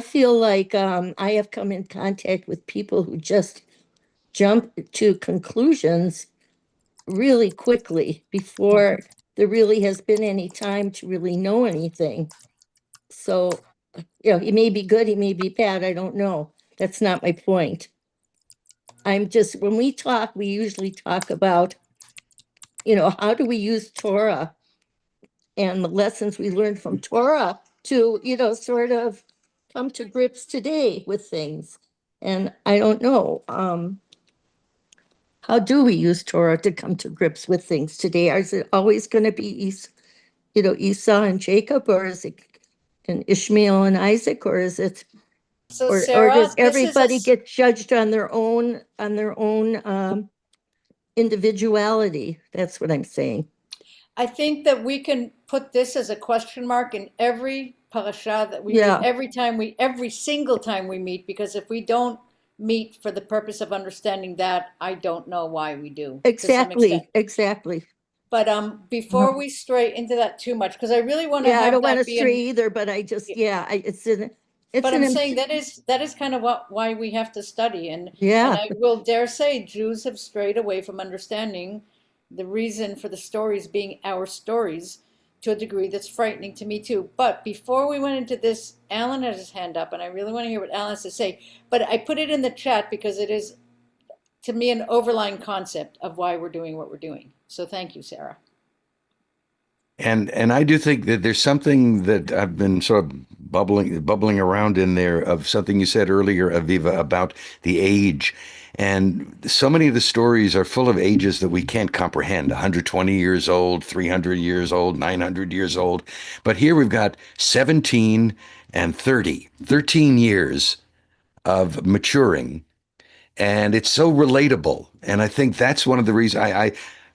feel like I have come in contact with people who just jump to conclusions really quickly before there really has been any time to really know anything. So, he may be good, he may be bad, I don't know. That's not my point. When we talk, we usually talk about how do we use Torah and the lessons we learned from Torah to, sort of come to grips today with things? And I don't know, how do we use Torah to come to grips with things today? Is it always going to be, Esau and Jacob, or is it and Ishmael and Isaac, or is it, So or Sarah, does this is everybody get judged on their own individuality? That's what I'm saying. I think that we can put this as a question mark in every parashah that we Yeah. read, every single time we meet, because if we don't meet for the purpose of understanding that, I don't know why we do. To some extent. Exactly. But before we stray into that too much, because I really want to Yeah, I have don't want that to be stray either, but I just, but I'm saying that is kind of why we have to study, and Yeah. I will dare say Jews have strayed away from understanding the reason for the stories being our stories to a degree that's frightening to me too. But before we went into this, Alan has his hand up, and I really want to hear what Alan has to say. But I put it in the chat because it is, to me, an overlying concept of why we're doing what we're doing. So thank you, Sarah. And I do think that there's something that I've been sort of bubbling around in there of something you said earlier, Aviva, about the age. And so many of the stories are full of ages that we can't comprehend. 120 years old, 300 years old, 900 years old. But here we've got 17 and 30, 13 years of maturing, and it's so relatable. And I think that's one of the reasons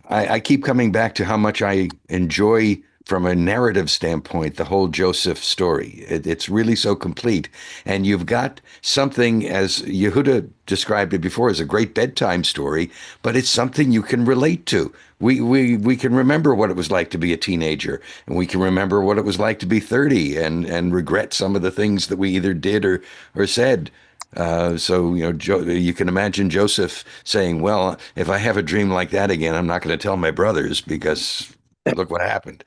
I keep coming back to how much I enjoy, from a narrative standpoint, the whole Joseph story. It's really so complete. And you've got something, as Yehuda described it before, as a great bedtime story, but it's something you can relate to. We can remember what it was like to be a teenager, and we can remember what it was like to be 30 and regret some of the things that we either did or said. So, you can imagine Joseph saying, well, if I have a dream like that again, I'm not going to tell my brothers because look what happened.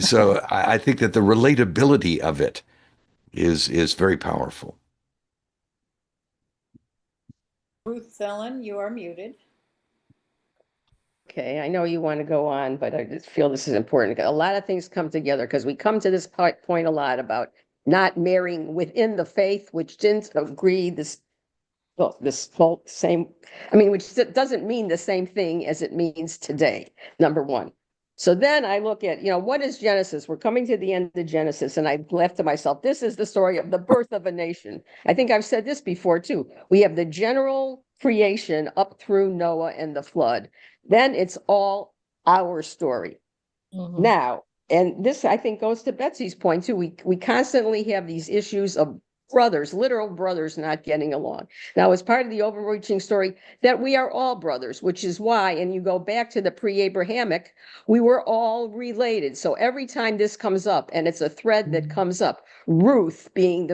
So I think that the relatability of it is very powerful. Ruth Ellen, you are muted. Okay, I know you want to go on, but I just feel this is important. A lot of things come together because we come to this point a lot about not marrying within the faith, which didn't agree this whole same, which doesn't mean the same thing as it means today, number one. So then I look at, what is Genesis? We're coming to the end of Genesis, and I left to myself, this is the story of the birth of a nation. I think I've said this before too. We have the general creation up through Noah and the flood. Then it's all our story. Mm-hmm. Now, and this I think goes to Betsy's point too. We constantly have these issues of brothers, literal brothers, not getting along. Now, as part of the overreaching story, that we are all brothers, which is why, and you go back to the pre-Abrahamic, we were all related. So every time this comes up, and it's a thread that comes up, Ruth being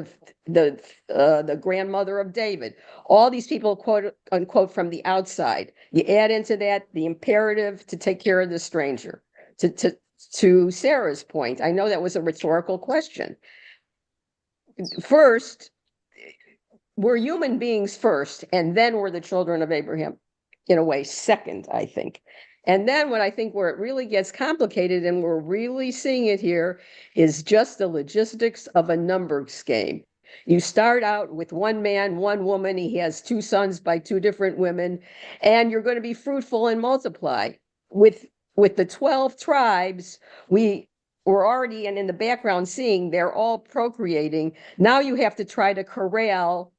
the grandmother of David, all these people, quote unquote, from the outside. You add into that the imperative to take care of the stranger. To Sarah's point, I know that was a rhetorical question. First, we're human beings first, and then we're the children of Abraham, in a way, second, I think. And then what I think where it really gets complicated, and we're really seeing it here, is just the logistics of a numbers game. You start out with one man, one woman, he has two sons by two different women, and you're going to be fruitful and multiply. With the 12 tribes, we're already, and in the background, seeing they're all procreating. Now you have to try to corral,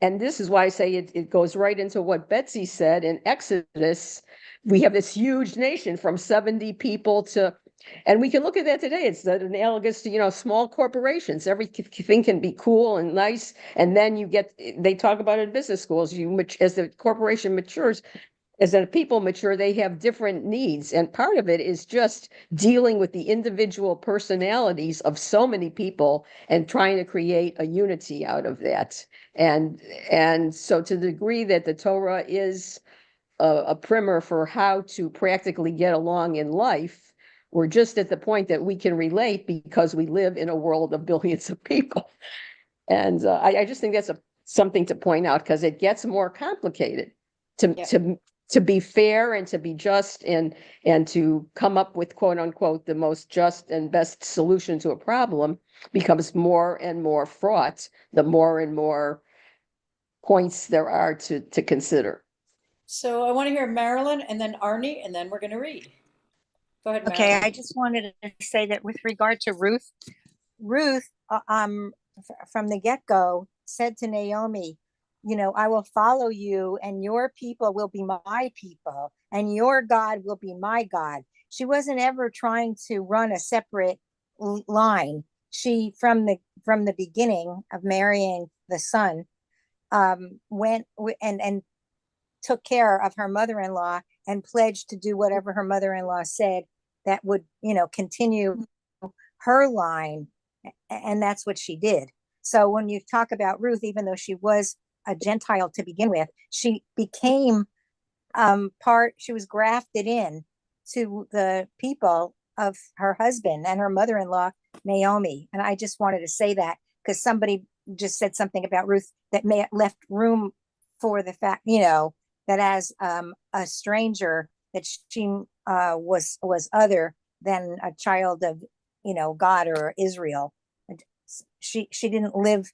and this is why I say it goes right into what Betsy said in Exodus. We have this huge nation from 70 people to, and we can look at that today. It's analogous to, small corporations. Everything can be cool and nice. And then they talk about it in business schools, as the corporation matures, as the people mature, they have different needs. And part of it is just dealing with the individual personalities of so many people and trying to create a unity out of that. And so to the degree that the Torah is a primer for how to practically get along in life, we're just at the point that we can relate because we live in a world of billions of people. And I just think that's something to point out, because it gets more complicated to to be fair and to be just and to come up with quote unquote the most just and best solution to a problem becomes more and more fraught, the more and more points there are to consider. So I want to hear Marilyn and then Arnie, and then we're going to read. Go ahead, Okay, Marilyn. I just wanted to say that with regard to Ruth, from the get-go said to Naomi, you know, I will follow you and your people will be my people and your God will be my God. She wasn't ever trying to run a separate line. She, from the beginning of marrying the son, went and took care of her mother-in-law and pledged to do whatever her mother-in-law said that would, you know, continue her line. And that's what she did. So when you talk about Ruth, even though she was a Gentile to begin with, she became she was grafted in to the people of her husband and her mother-in-law, Naomi. And I just wanted to say that because somebody just said something about Ruth that left room for the fact, you know, that as a stranger, that she was other than a child of, you know, God or Israel. She didn't live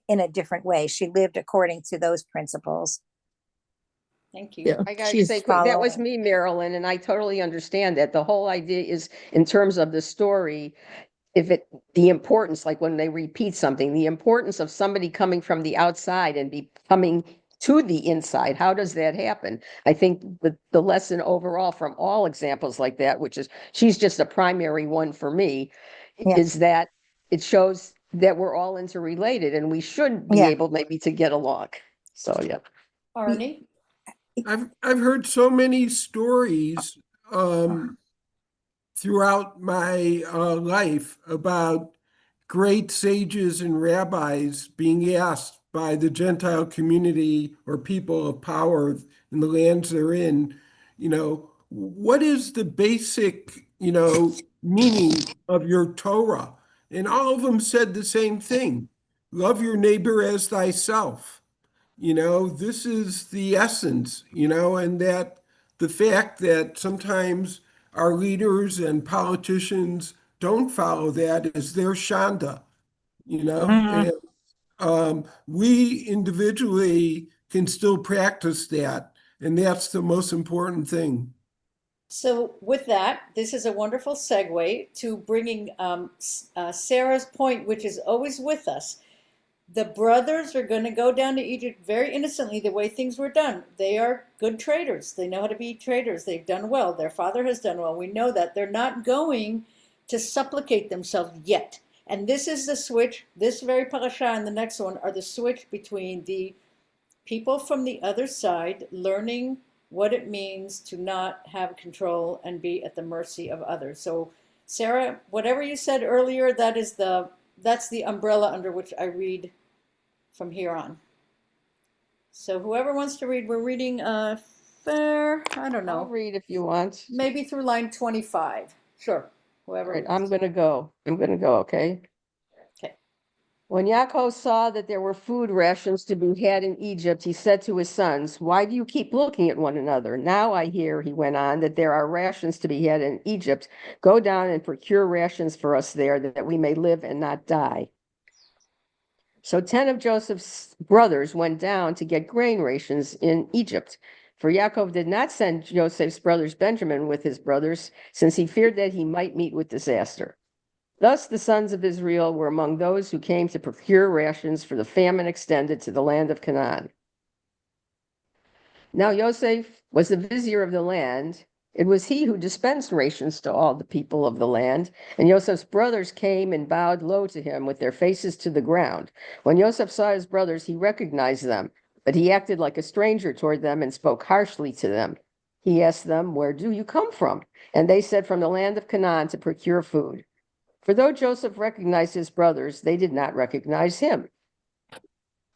in a different way. She lived according to those principles. Thank you. Yeah, I gotta say, that was me, Marilyn, and I totally understand that. The whole idea is in terms of the story, the importance, like when they repeat something, the importance of somebody coming from the outside and becoming to the inside. How does that happen? I think the lesson overall from all examples like that, which is she's just a primary one for me, is that it shows that we're all interrelated and we should be able maybe to get along. So yeah. Arnie? I've heard so many stories throughout my life about great sages and rabbis being asked by the Gentile community or people of power in the lands they're in, you know, what is the basic, you know, meaning of your Torah? And all of them said the same thing: love your neighbor as thyself. You know, this is the essence, you know, and that the fact that sometimes our leaders and politicians don't follow that is their shanda, you know, and we individually can still practice that. And that's the most important thing. So with that, this is a wonderful segue to bringing Sarah's point, which is always with us. The brothers are going to go down to Egypt very innocently, the way things were done. They are good traders. They know how to be traders. They've done well. Their father has done well. We know that. They're not going to supplicate themselves yet. And this is the switch. This very parashah and the next one are the switch between the people from the other side learning what it means to not have control and be at the mercy of others. So Sarah, whatever you said earlier, that's the umbrella under which I read from here on. So whoever wants to read, we're reading I don't know. I'll read if you want. Maybe through line 25. Sure. Whoever. All right, I'm gonna go, okay? Okay. When Yaakov saw that there were food rations to be had in Egypt, he said to his sons, "Why do you keep looking at one another? Now I hear," he went on, "that there are rations to be had in Egypt. Go down and procure rations for us there, that we may live and not die." So 10 of Joseph's brothers went down to get grain rations in Egypt. For Yaakov did not send Joseph's brothers Benjamin with his brothers, since he feared that he might meet with disaster. Thus the sons of Israel were among those who came to procure rations, for the famine extended to the land of Canaan. Now Joseph was the vizier of the land. It was he who dispensed rations to all the people of the land. And Joseph's brothers came and bowed low to him with their faces to the ground. When Joseph saw his brothers, he recognized them, but he acted like a stranger toward them and spoke harshly to them. He asked them, "Where do you come from?" And they said, "From the land of Canaan to procure food." For though Joseph recognized his brothers, they did not recognize him.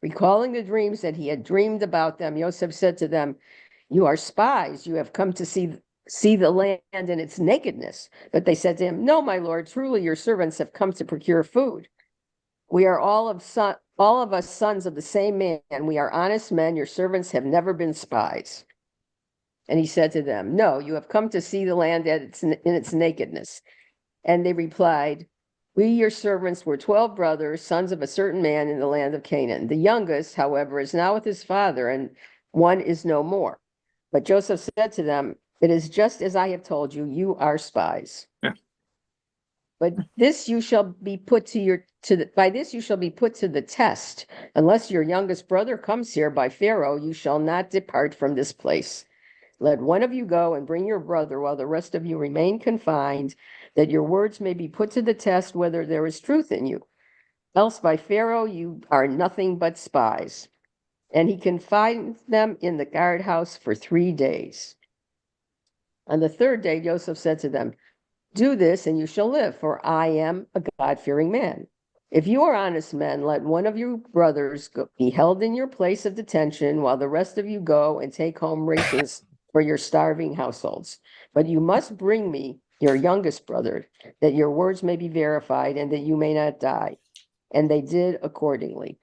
Recalling the dreams that he had dreamed about them, Joseph said to them, "You are spies. You have come to see the land in its nakedness." But they said to him, "No, my lord, truly your servants have come to procure food. We are all of us sons of the same man. We are honest men. Your servants have never been spies." And he said to them, "No, you have come to see the land in its nakedness." And they replied, "We, your servants, were 12 brothers, sons of a certain man in the land of Canaan. The youngest, however, is now with his father, and one is no more." But Joseph said to them, "It is just as I have told you, you are spies. Yeah. But this you shall be put by this you shall be put to the test. Unless your youngest brother comes here by Pharaoh, you shall not depart from this place. Let one of you go and bring your brother while the rest of you remain confined, that your words may be put to the test whether there is truth in you. Else by Pharaoh you are nothing but spies." And he confined them in the guardhouse for 3 days. On the third day, Joseph said to them, "Do this and you shall live, for I am a God-fearing man. If you are honest men, let one of your brothers be held in your place of detention while the rest of you go and take home rations for your starving households. But you must bring me your youngest brother, that your words may be verified and that you may not die." And they did accordingly.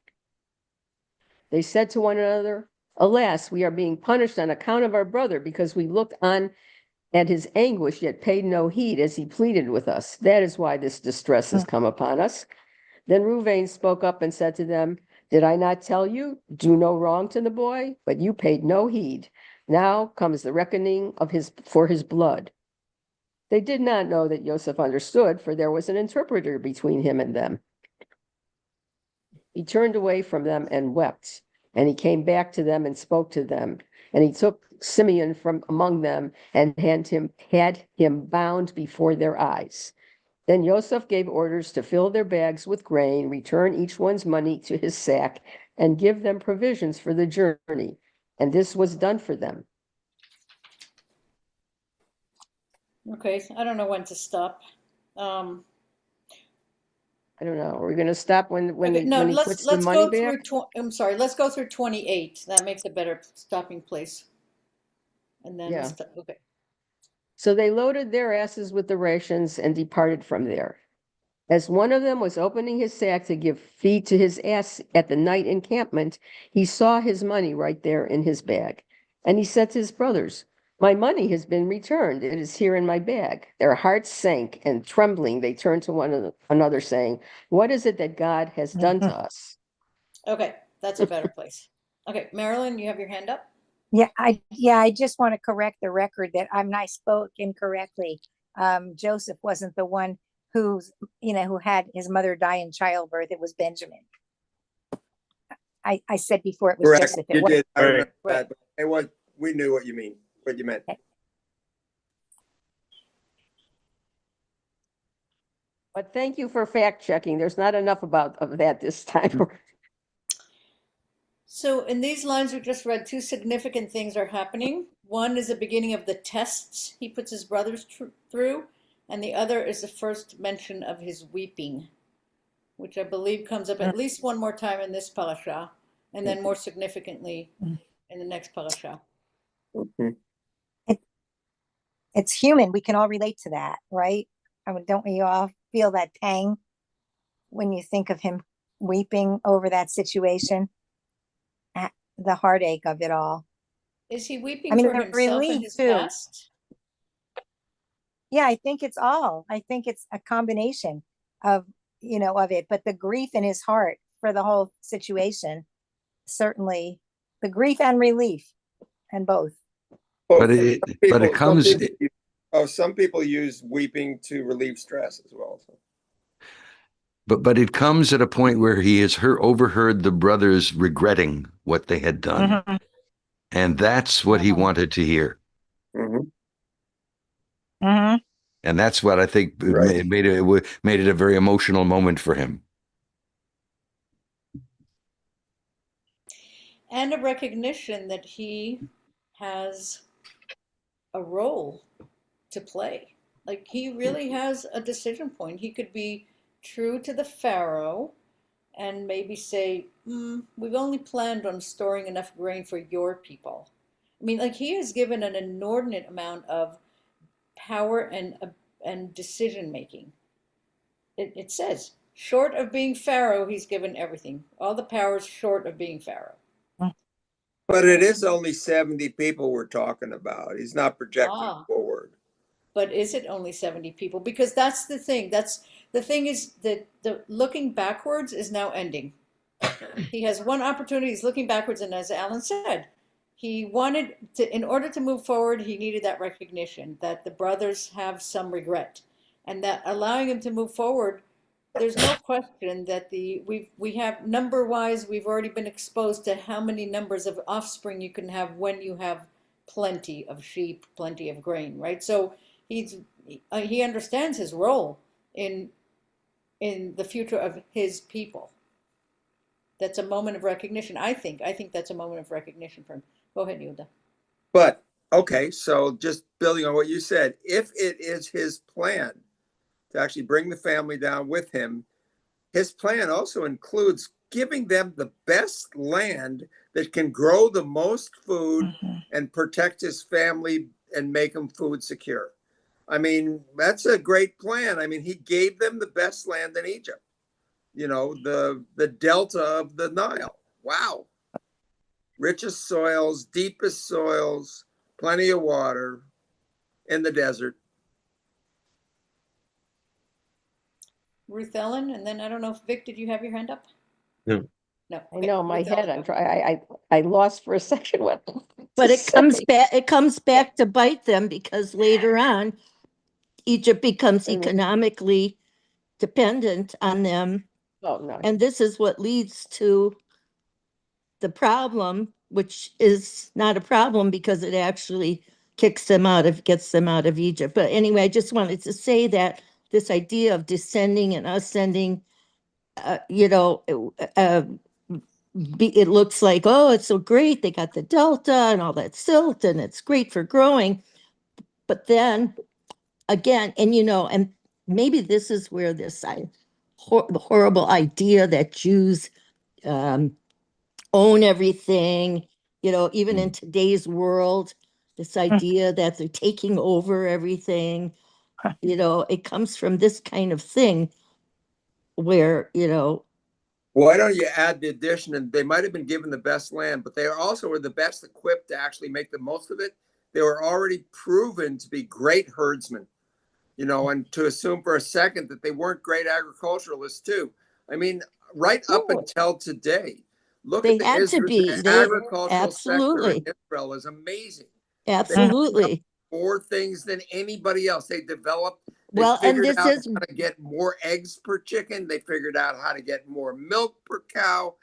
They said to one another, "Alas, we are being punished on account of our brother, because we looked on at his anguish, yet paid no heed as he pleaded with us. That is why this distress has come upon us." Then Reuben spoke up and said to them, "Did I not tell you, do no wrong to the boy? But you paid no heed. Now comes the reckoning for his blood." They did not know that Joseph understood, for there was an interpreter between him and them. He turned away from them and wept. And he came back to them and spoke to them. And he took Simeon from among them and had him bound before their eyes. Then Joseph gave orders to fill their bags with grain, return each one's money to his sack, and give them provisions for the journey. And this was done for them. Okay, I don't know when to stop. I don't know. Are we going to stop when Okay, no, he puts the money back? I'm sorry, let's go through 28. That makes a better stopping place. And then, Yeah. okay. So they loaded their asses with the rations and departed from there. As one of them was opening his sack to give feed to his ass at the night encampment, he saw his money right there in his bag. And he said to his brothers, "My money has been returned. It is here in my bag." Their hearts sank, and trembling, they turned to one another, saying, "What is it that God has done to us?" Okay, that's a better place. Okay, Marilyn, you have your hand up? Yeah, I just want to correct the record that I spoke incorrectly. Joseph wasn't the one who had his mother die in childbirth. It was Benjamin. I said before it was Correct. Joseph. You did. I remember Right. that. We knew what you meant. Okay. But thank you for fact checking. There's not enough of that this time. So in these lines we just read, two significant things are happening. One is the beginning of the tests he puts his brothers through, and the other is the first mention of his weeping, which I believe comes up at least one more time in this parashah, and then more significantly in the next parashah. It's human. We can all relate to that, right? I mean, don't we all feel that pang when you think of him weeping over that situation? The heartache of it all. Is he weeping for himself and his past? Yeah, I think it's all. I think it's a combination of it, but the grief in his heart for the whole situation, certainly the grief and relief, and both. But it comes. Some people use weeping to relieve stress as well. So. But it comes at a point where he has overheard the brothers regretting what they had done. Mm-hmm. And that's what he wanted to hear. Mm-hmm. Mm-hmm. And that's what I think made it a very emotional moment for him. And a recognition that he has a role to play. Like, he really has a decision point. He could be true to the Pharaoh and maybe say, we've only planned on storing enough grain for your people. I mean, like, he is given an inordinate amount of power and decision making. It says, short of being Pharaoh, he's given everything. All the powers short of being Pharaoh. But it is only 70 people we're talking about. He's not projecting Ah, forward. but is it only 70 people? Because that's the thing. That's the thing is that the looking backwards is now ending. He has one opportunity. He's looking backwards, and as Alan said, he wanted to, in order to move forward, he needed that recognition that the brothers have some regret, and that allowing him to move forward, there's no question that we have number wise, we've already been exposed to how many numbers of offspring you can have when you have plenty of sheep, plenty of grain, right? So he's he understands his role in the future of his people. That's a moment of recognition. I think that's a moment of recognition for him. Go ahead, Yuda. But okay, so just building on what you said, if it is his plan to actually bring the family down with him, his plan also includes giving them the best land that can grow the most food and protect his family and make them food secure. I mean, that's a great plan. I mean, he gave them the best land in Egypt, you know, the delta of the Nile. Wow. Richest soils, deepest soils, plenty of water in the desert. Ruth Ellen, and then I don't know if Vic, did you have your hand up? No. No. I Okay. know my Ruth head, Ellen, I'm trying, I lost for a second what. But to it comes say. back, it comes back to bite them because later on, Egypt becomes Mhm. economically dependent on them. Oh, no. And this is what leads to the problem, which is not a problem because it actually gets them out of Egypt. But anyway, I just wanted to say that this idea of descending and ascending, you know, it looks like, oh, it's so great. They got the delta and all that silt and it's great for growing. But then again, and you know, and maybe this is where the horrible idea that Jews own everything, you know, even in today's world, this idea that they're taking over everything, you know, it comes from this kind of thing where, you know, Why don't you add the addition? And they might have been given the best land, but they also were the best equipped to actually make the most of it. They were already proven to be great herdsmen, you know, and to assume for a second that they weren't great agriculturalists too. I mean, right up until today, look at they the had to be. They agricultural sector in absolutely, Israel is amazing. They absolutely. more things than anybody else. They developed, they Well, and figured this out is how to get more eggs per chicken. They figured out how to get more milk per cow.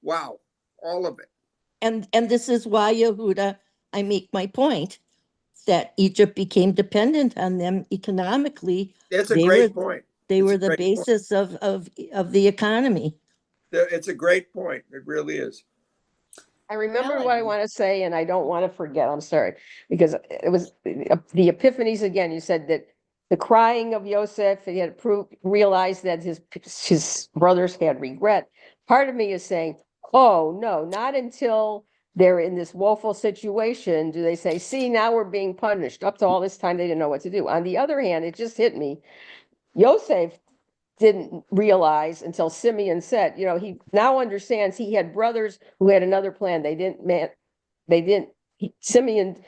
Wow, all of it. and this is why, Yehuda, I make my point that Egypt became dependent on them economically. It's a They were great point. they It's were a the great point. basis of the economy. It's a great point. It really is. I remember Ellen. what I want to say, and I don't want to forget. I'm sorry, because it was the epiphanies again. You said that the crying of Yosef, he had realized that his brothers had regret. Part of me is saying, oh no, not until they're in this woeful situation do they say, see, now we're being punished. Up to all this time, they didn't know what to do. On the other hand, it just hit me. Yosef didn't realize until Simeon said, you know, he now understands he had brothers who had another plan. Simeon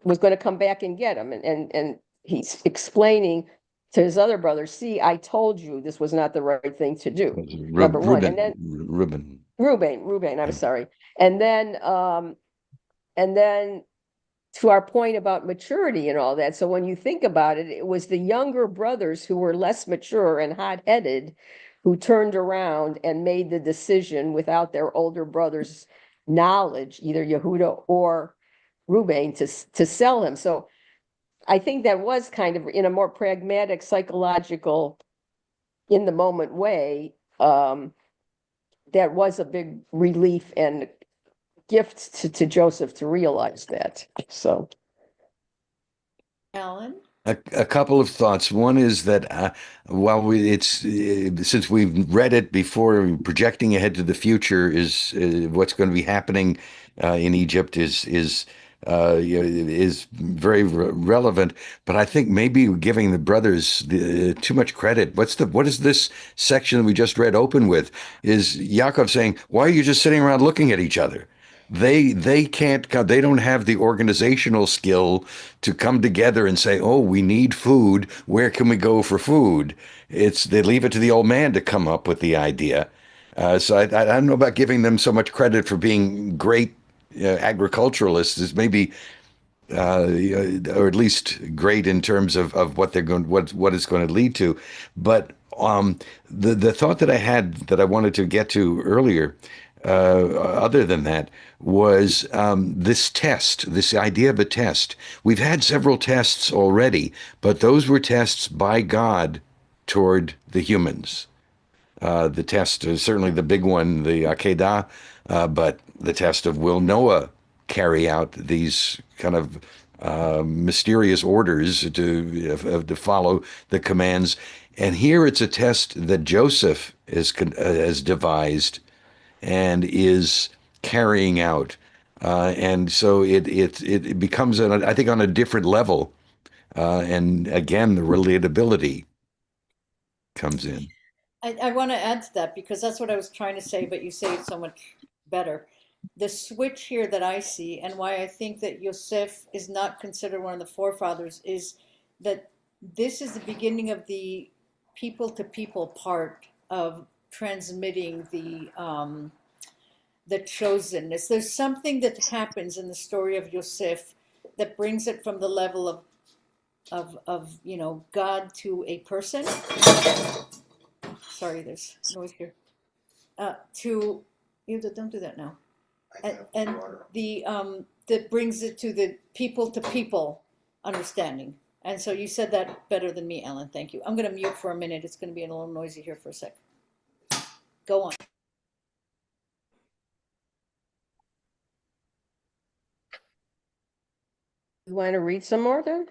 was going to come back and get him. And he's explaining to his other brothers, see, I told you this was not the right thing to do. Number one. And then Reuben, I'm sorry. And then to our point about maturity and all that. So when you think about it, it was the younger brothers who were less mature and hot-headed who turned around and made the decision without their older brother's knowledge, either Yehuda or Reuben, to sell him. So I think that was kind of in a more pragmatic, psychological, in the moment way. That was a big relief and gift to Joseph to realize that. So. Alan. A couple of thoughts. One is that while since we've read it before, projecting ahead to the future is what's going to be happening in Egypt is very relevant. But I think maybe giving the brothers too much credit. What is this section that we just read open with? Is Yaakov saying, "Why are you just sitting around looking at each other? they can't they don't have the organizational skill to come together and say, oh, we need food, where can we go for food? It's they leave it to the old man to come up with the idea. So I don't know about giving them so much credit for being great agriculturalists. Is maybe or at least great in terms of what they're going, what it's going to lead to. But the thought that I had that I wanted to get to earlier, other than that, was this test, this idea of a test. We've had several tests already, but those were tests by God toward the humans. The test is certainly the big one, the Akedah, but the test of will Noah carry out these kind of mysterious orders to follow the commands. And here it's a test that Joseph has devised and is carrying out. And so it becomes, I think, on a different level. And again, the relatability comes in. I want to add to that because that's what I was trying to say, but you say it so much better. The switch here that I see and why I think that Yosef is not considered one of the forefathers is that this is the beginning of the people to people part of transmitting the chosenness. There's something that happens in the story of Yosef that brings it from the level of God to a person. Sorry, there's noise here. To you don't do that now. And the that brings it to the people to people understanding. And so you said that better than me, Ellen. Thank you. I'm going to mute for a minute. It's going to be a little noisy here for a sec. Go on. You want to read some more then?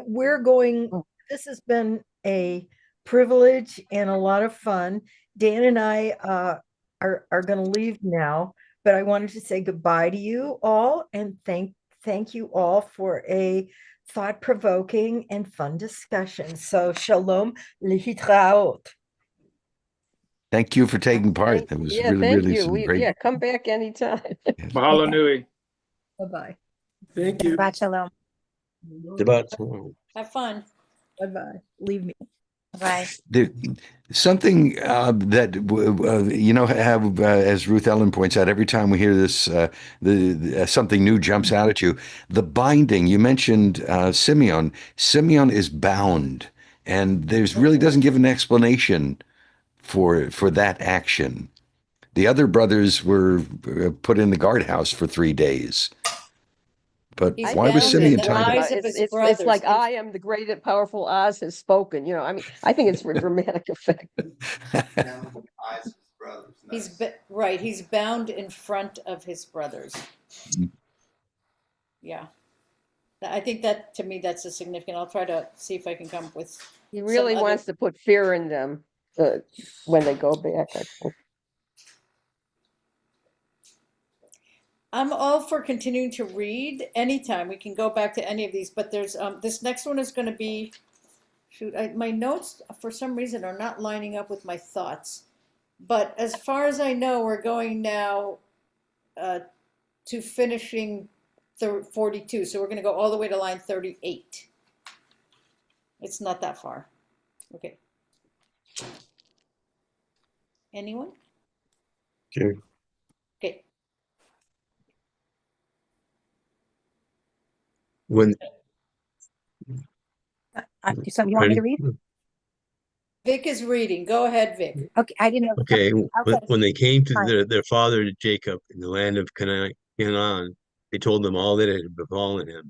We're going, this has been a privilege and a lot of fun. Dan and I are going to leave now, but I wanted to say goodbye to you all and thank you all for a thought-provoking and fun discussion. So shalom lihitraot. Thank you for taking part. That was really some great. Come back anytime. Mahalo nui. Bye-bye. Thank you. Shabbat shalom. Shabbat shalom. Have fun. Bye-bye. Leave me. Bye. Something that have as Ruth Ellen points out, every time we hear this, something new jumps out at you. The binding you mentioned, Simeon. Simeon is bound, and there's really doesn't give an explanation for that action. The other brothers were put in the guardhouse for 3 days. But why was Simeon tied? It's like I am the great and powerful Oz has spoken. I think it's for dramatic effect. Right. He's bound in front of his brothers. Yeah. I think that to me that's a significant. I'll try to see if I can come up with. He really wants to put fear in them when they go back. I think. I'm all for continuing to read anytime. We can go back to any of these, but there's this next one is going to be, my notes for some reason are not lining up with my thoughts. But as far as I know, we're going now to finishing 42. So we're going to go all the way to line 38. It's not that far. Okay. Anyone? Sure. Okay. Do something you want me to read? Vic is reading. Go ahead, Vic. Okay, I didn't know. Okay, when they came to Fine. their father Jacob in the land of Canaan, they told them all that had befallen him,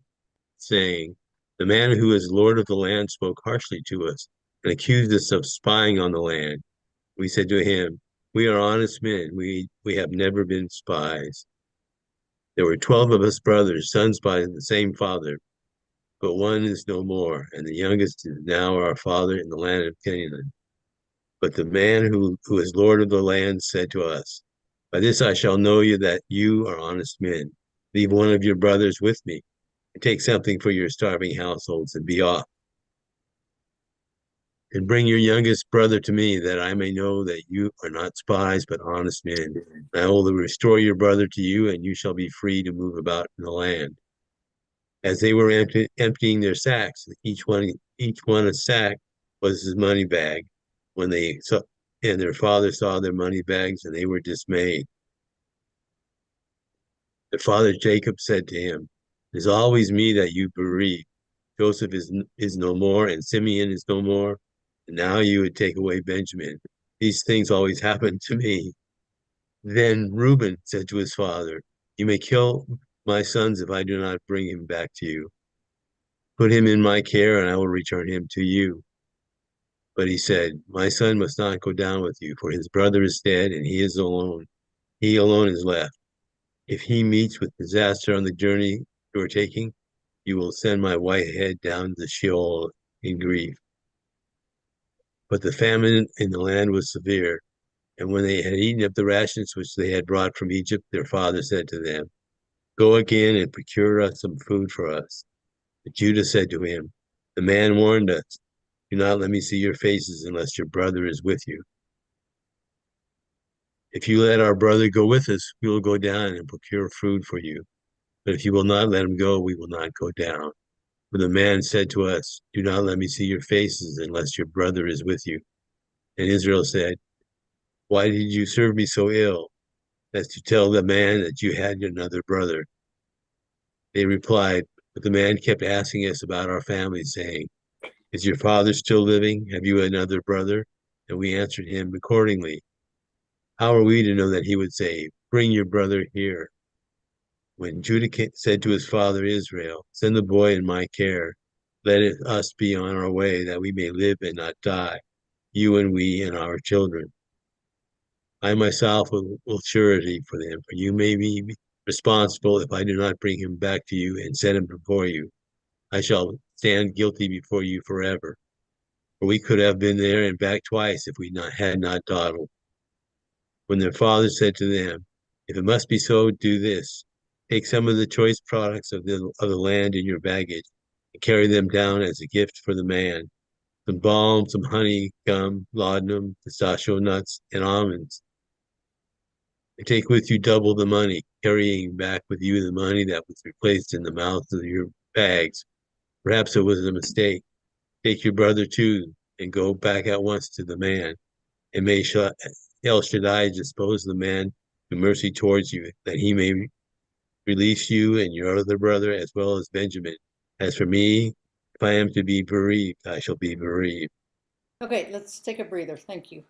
saying, "The man who is Lord of the land spoke harshly to us and accused us of spying on the land. We said to him, 'We are honest men. We have never been spies.' There were 12 of us brothers, sons by the same father, but one is no more, and the youngest is now our father in the land of Canaan. But the man who is Lord of the land said to us, 'By this I shall know you that you are honest men. Leave one of your brothers with me, and take something for your starving households, and be off.' And bring your youngest brother to me, that I may know that you are not spies, but honest men. I will restore your brother to you, and you shall be free to move about in the land. As they were emptying their sacks, each one a sack was his money bag. When they saw, and their father saw their money bags, and they were dismayed. Their father Jacob said to him, "It is always me that you bereave. Joseph is no more, and Simeon is no more, and now you would take away Benjamin. These things always happen to me." Then Reuben said to his father, "You may kill my sons if I do not bring him back to you. Put him in my care, and I will return him to you." But he said, "My son must not go down with you, for his brother is dead, and he is alone. He alone is left. If he meets with disaster on the journey you are taking, you will send my white head down the Sheol in grief." But the famine in the land was severe, and when they had eaten up the rations which they had brought from Egypt, their father said to them, "Go again and procure us some food for us." But Judah said to him, "The man warned us, 'Do not let me see your faces unless your brother is with you.' If you let our brother go with us, we will go down and procure food for you. But if you will not let him go, we will not go down. For the man said to us, 'Do not let me see your faces unless your brother is with you.' And Israel said, 'Why did you serve me so ill, as to tell the man that you had another brother?' They replied, 'But the man kept asking us about our family, saying, Is your father still living? Have you another brother?' And we answered him accordingly. How are we to know that he would say, 'Bring your brother here'?" When Judah said to his father Israel, "Send the boy in my care. Let us be on our way, that we may live and not die, you and we and our children. I myself will surety for them, for you may be responsible if I do not bring him back to you and set him before you. I shall stand guilty before you forever. For we could have been there and back twice if we had not dawdled." When their father said to them, "If it must be so, do this. Take some of the choice products of the land in your baggage and carry them down as a gift for the man. Some balm, some honey, gum, laudanum, pistachio nuts, and almonds. And take with you double the money, carrying back with you the money that was replaced in the mouths of your bags. Perhaps it was a mistake. Take your brother too, and go back at once to the man. And may El Shaddai dispose the man to mercy towards you, that he may release you and your other brother, as well as Benjamin. As for me, if I am to be bereaved, I shall be bereaved." Okay, let's take a breather. Thank you.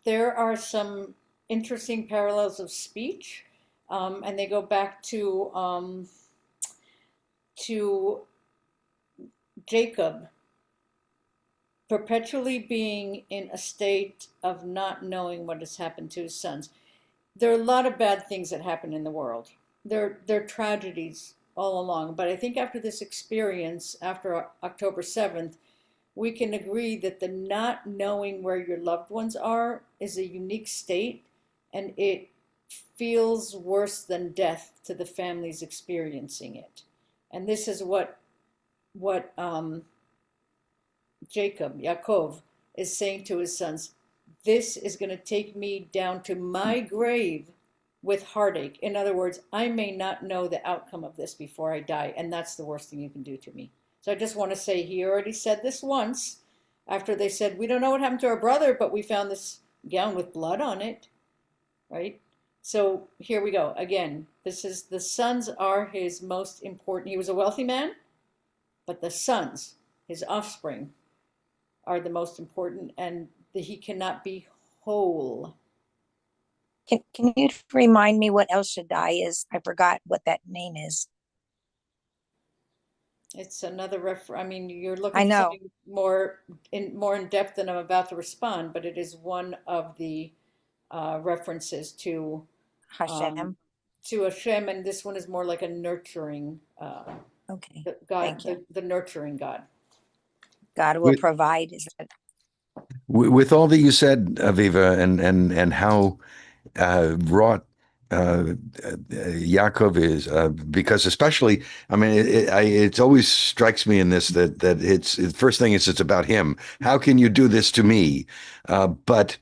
There are some interesting parallels of speech, and they go back to Jacob perpetually being in a state of not knowing what has happened to his sons. There are a lot of bad things that happen in the world. There are tragedies all along. But I think after this experience, after October 7th, we can agree that the not knowing where your loved ones are is a unique state, and it feels worse than death to the families experiencing it. And this is what Yaakov, is saying to his sons. This is going to take me down to my grave with heartache. In other words, I may not know the outcome of this before I die, and that's the worst thing you can do to me. So I just want to say he already said this once, after they said, "We don't know what happened to our brother, but we found this gown with blood on it," right? So here we go again. The sons are his most important. He was a wealthy man, but the sons, his offspring, are the most important, and he cannot be whole. Can you remind me what El Shaddai is? I forgot what that name is. It's another I mean, you're looking for something more in depth than I'm about to respond, but it is one of the references to Hashem. To Hashem, and this one is more like a nurturing okay. God, the nurturing God. God will provide. Is it? With all that you said, Aviva, and how wrought Yaakov is, because especially, I mean, it always strikes me in this that it's the first thing is it's about him. How can you do this to me? But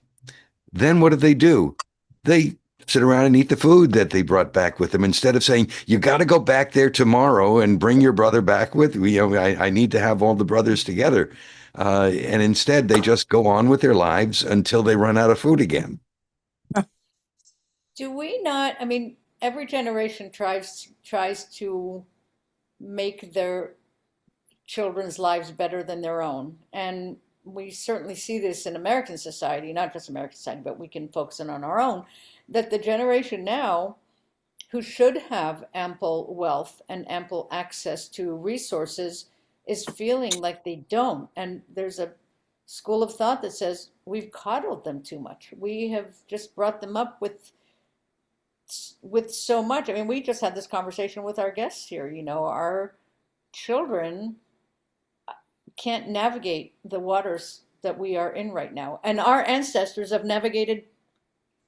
then what do? They sit around and eat the food that they brought back with them instead of saying, you got to go back there tomorrow and bring your brother back with you. You know, I need to have all the brothers together. And instead, they just go on with their lives until they run out of food again. Do we not, I mean, every generation tries to make their children's lives better than their own. And we certainly see this in American society, not just American society, but we can focus in on our own, that the generation now who should have ample wealth and ample access to resources is feeling like they don't. And there's a school of thought that says we've coddled them too much. We have just brought them up with so much. I mean, we just had this conversation with our guests here. You know, our children can't navigate the waters that we are in right now. And our ancestors have navigated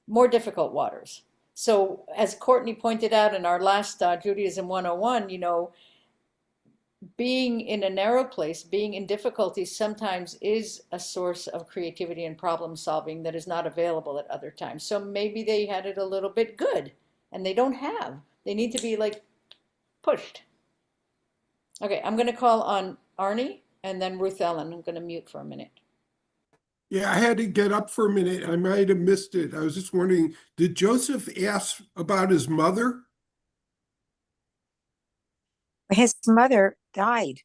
more difficult waters. So as Courtney pointed out in our last Judaism 101, you know, being in a narrow place, being in difficulty sometimes is a source of creativity and problem solving that is not available at other times. So maybe they had it a little bit good and they don't have. They need to be like pushed. Okay, I'm going to call on Arnie and then Ruth Ellen. I'm going to mute for a minute. Yeah, I had to get up for a minute. I might have missed it. I was just wondering, did Joseph ask about his mother? His mother died.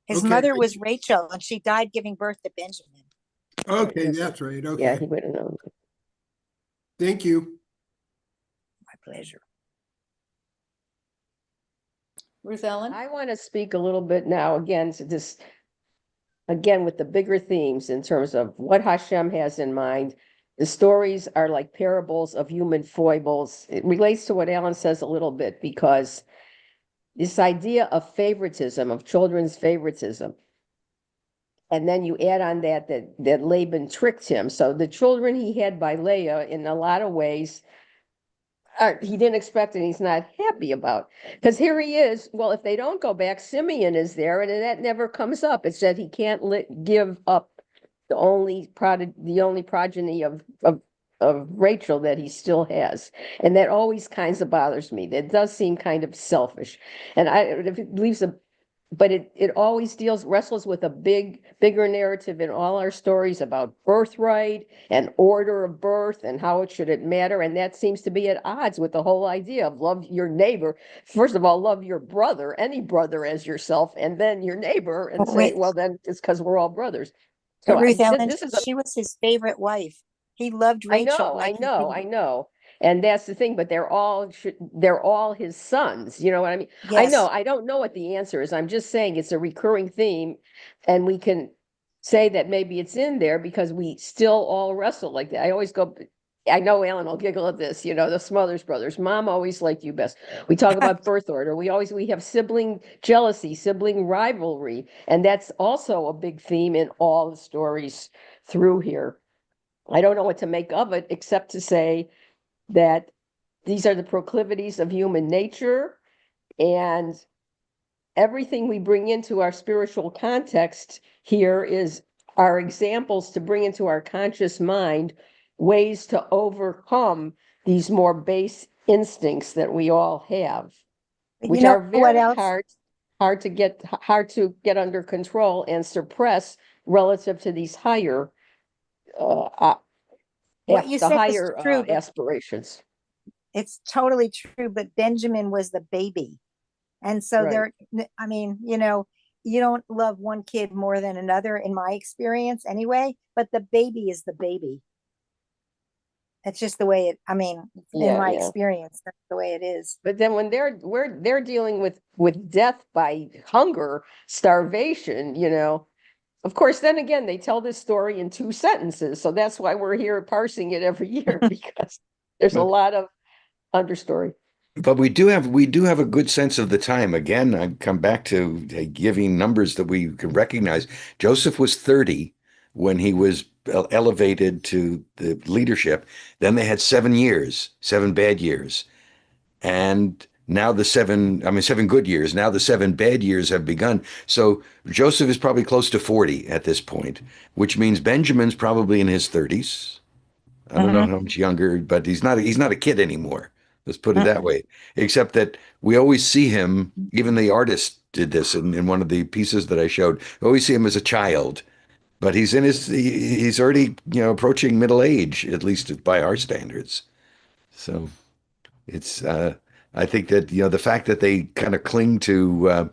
His mother was Rachel, and she died giving birth to Benjamin. Okay, that's right. Okay. Yeah, he would have known. Thank you. My pleasure. Ruth Ellen? I want to speak a little bit now again to this, again, with the bigger themes in terms of what Hashem has in mind. The stories are like parables of human foibles. It relates to what Alan says a little bit, because this idea of favoritism, of children's favoritism, and then you add on that Laban tricked him. So the children he had by Leah, in a lot of ways, he didn't expect and he's not happy about. Because here he is. Well, if they don't go back, Simeon is there, and that never comes up. It's that he can't give up the only progeny of Rachel that he still has. And that always kind of bothers me. That does seem kind of selfish. And if it leaves but it always wrestles with a bigger narrative in all our stories about birthright and order of birth and how it should matter. And that seems to be at odds with the whole idea of love your neighbor. First of all, love your brother, any brother, as yourself, and then your neighbor, and say, well, then it's because we're all brothers. So Ruth Ellen, she was his favorite wife. He loved Rachel. I know. And that's the thing, but they're all his sons. You know what I mean? Yes. I know. I don't know what the answer is. I'm just saying it's a recurring theme, and we can say that maybe it's in there because we still all wrestle like that. I know Alan will giggle at this, you know, the Smothers Brothers. Mom always liked you best. We talk about birth order. We have sibling jealousy, sibling rivalry. And that's also a big theme in all the stories through here. I don't know what to make of it, except to say that these are the proclivities of human nature, and everything we bring into our spiritual context here are examples to bring into our conscious mind ways to overcome these more base instincts that we all have, which are very hard to get under control and suppress relative to these higher what you said is true, aspirations. It's totally true, but Benjamin was the baby. And so I mean, you know, you don't love one kid more than another in my experience anyway, but the baby is the baby. It's just the way in my experience, that's the way it is. But then when they're dealing with death by hunger, starvation, you know, of course, then again, they tell this story in 2 sentences. So that's why we're here parsing it every year, because there's a lot of understory. But we do have a good sense of the time. Again, I come back to giving numbers that we can recognize. Joseph was 30 when he was elevated to the leadership. Then they had 7 years, 7 bad years. And now seven good years. Now the 7 bad years have begun. So Joseph is probably close to 40 at this point, which means Benjamin's probably in his 30s. I don't know how much younger, but he's not a kid anymore. Let's put it that way. Except that we always see him, even the artist did this in one of the pieces that I showed. We always see him as a child, but he's already, approaching middle age, at least by our standards. So it's I think that the fact that they kind of cling to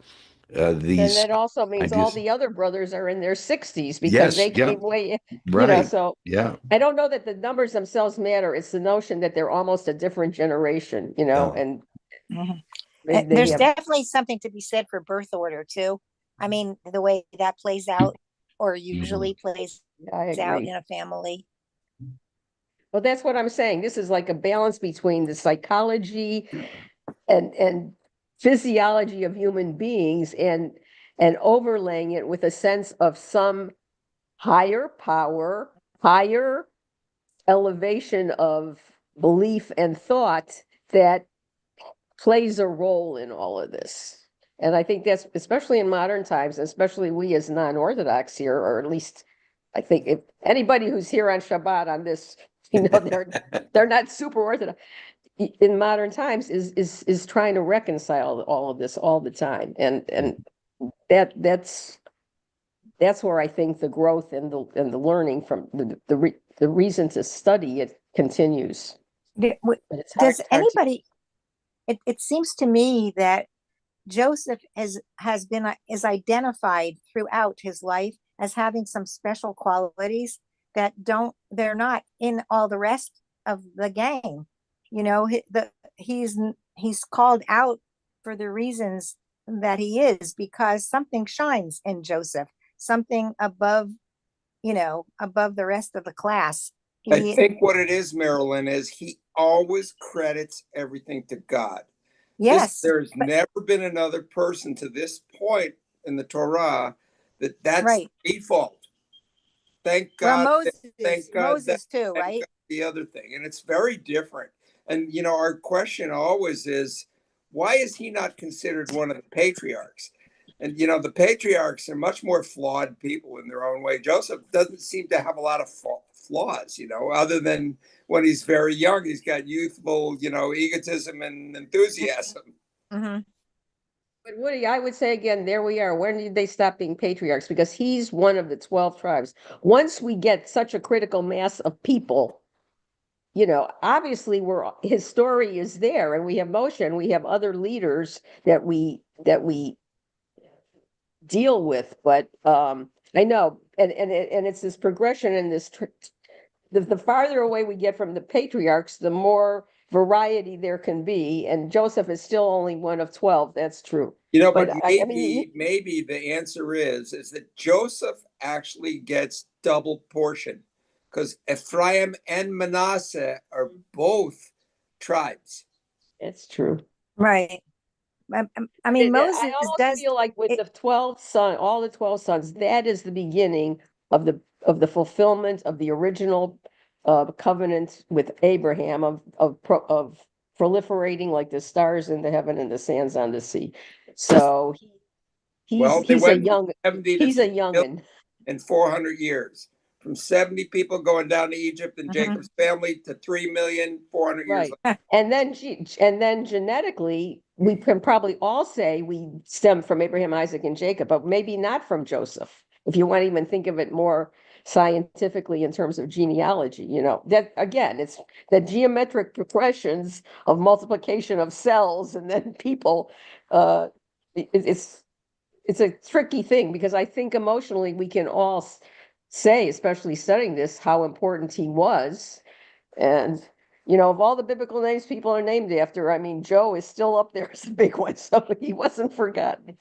And these that also means all ideas. the other brothers are in their 60s because Yes, they yeah, came way, right, so yeah. I don't know that the numbers themselves matter. It's the notion that they're almost a different generation, and they There's have. definitely something to be said for birth order too. I mean, the way that plays out or usually plays I out agree. in a family. Well, that's what I'm saying. This is like a balance between the psychology and physiology of human beings and overlaying it with a sense of some higher power, higher elevation of belief and thought that plays a role in all of this. And I think that's especially in modern times, especially we as non-Orthodox here, or at least I think if anybody who's here on Shabbat on this, they're not super Orthodox in modern times is trying to reconcile all of this all the time. And that's where I think the growth and the learning from the reason to study it continues. But it's hard, Does anybody, it seems to me that Joseph is identified throughout his life as having some special qualities that they're not in all the rest of the gang. He's called out for the reasons that he is, because something shines in Joseph, something above the rest of the class. I think what it is, Marilyn, is he always credits everything to God. Yes. There's never been another person to this point in the Torah that's right. default. Thank God. Well, thank God. Moses too, right? The other thing. And it's very different. And, our question always is, why is he not considered one of the patriarchs? And, the patriarchs are much more flawed people in their own way. Joseph doesn't seem to have a lot of flaws, other than when he's very young, he's got youthful, egotism and enthusiasm. Mm-hmm. But Woody, I would say again, there we are. When did they stop being patriarchs? Because he's one of the 12 tribes. Once we get such a critical mass of people, obviously his story is there, and we have Moshe, and we have other leaders that we deal with. But I know, and it's this progression and this. The farther away we get from the patriarchs, the more variety there can be. And Joseph is still only one of 12. That's true. But maybe the answer is that Joseph actually gets double portion, because Ephraim and Manasseh are both tribes. It's true. Right. I mean, Moses I almost feel like with all the 12 sons, that is the beginning of the fulfillment of the original covenant with Abraham of proliferating like the stars in the heaven and the sands on the sea. So he's a youngin. In 400 years, from 70 people going down to Egypt and Jacob's family to 3 million 400 years later. And then genetically, we can probably all say we stem from Abraham, Isaac, and Jacob, but maybe not from Joseph. If you want to even think of it more scientifically in terms of genealogy, that again, it's the geometric progressions of multiplication of cells and then people. It's a tricky thing, because I think emotionally we can all say, especially studying this, how important he was. And of all the biblical names people are named after, I mean, Joe is still up there as a big one, so he wasn't forgotten.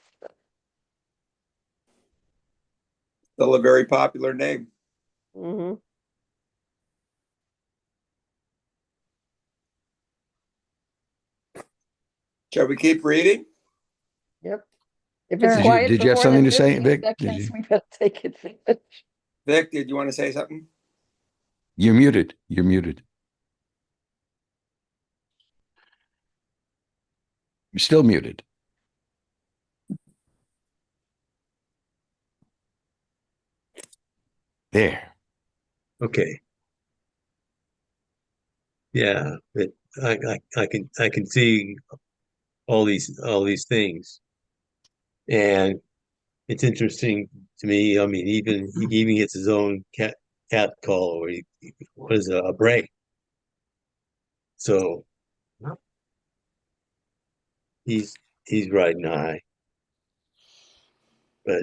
Still a very popular name. Mm-hmm. Shall we keep reading? Yep. If it's quiet, did you have something to say, Vic? We better take advantage. Vic, did you want to say something? You're muted. You're muted. You're still muted. There. Okay. Yeah, but I can see all these things, and it's interesting to me. I mean, he even gets his own cat call, or he was a break. So he's riding high, but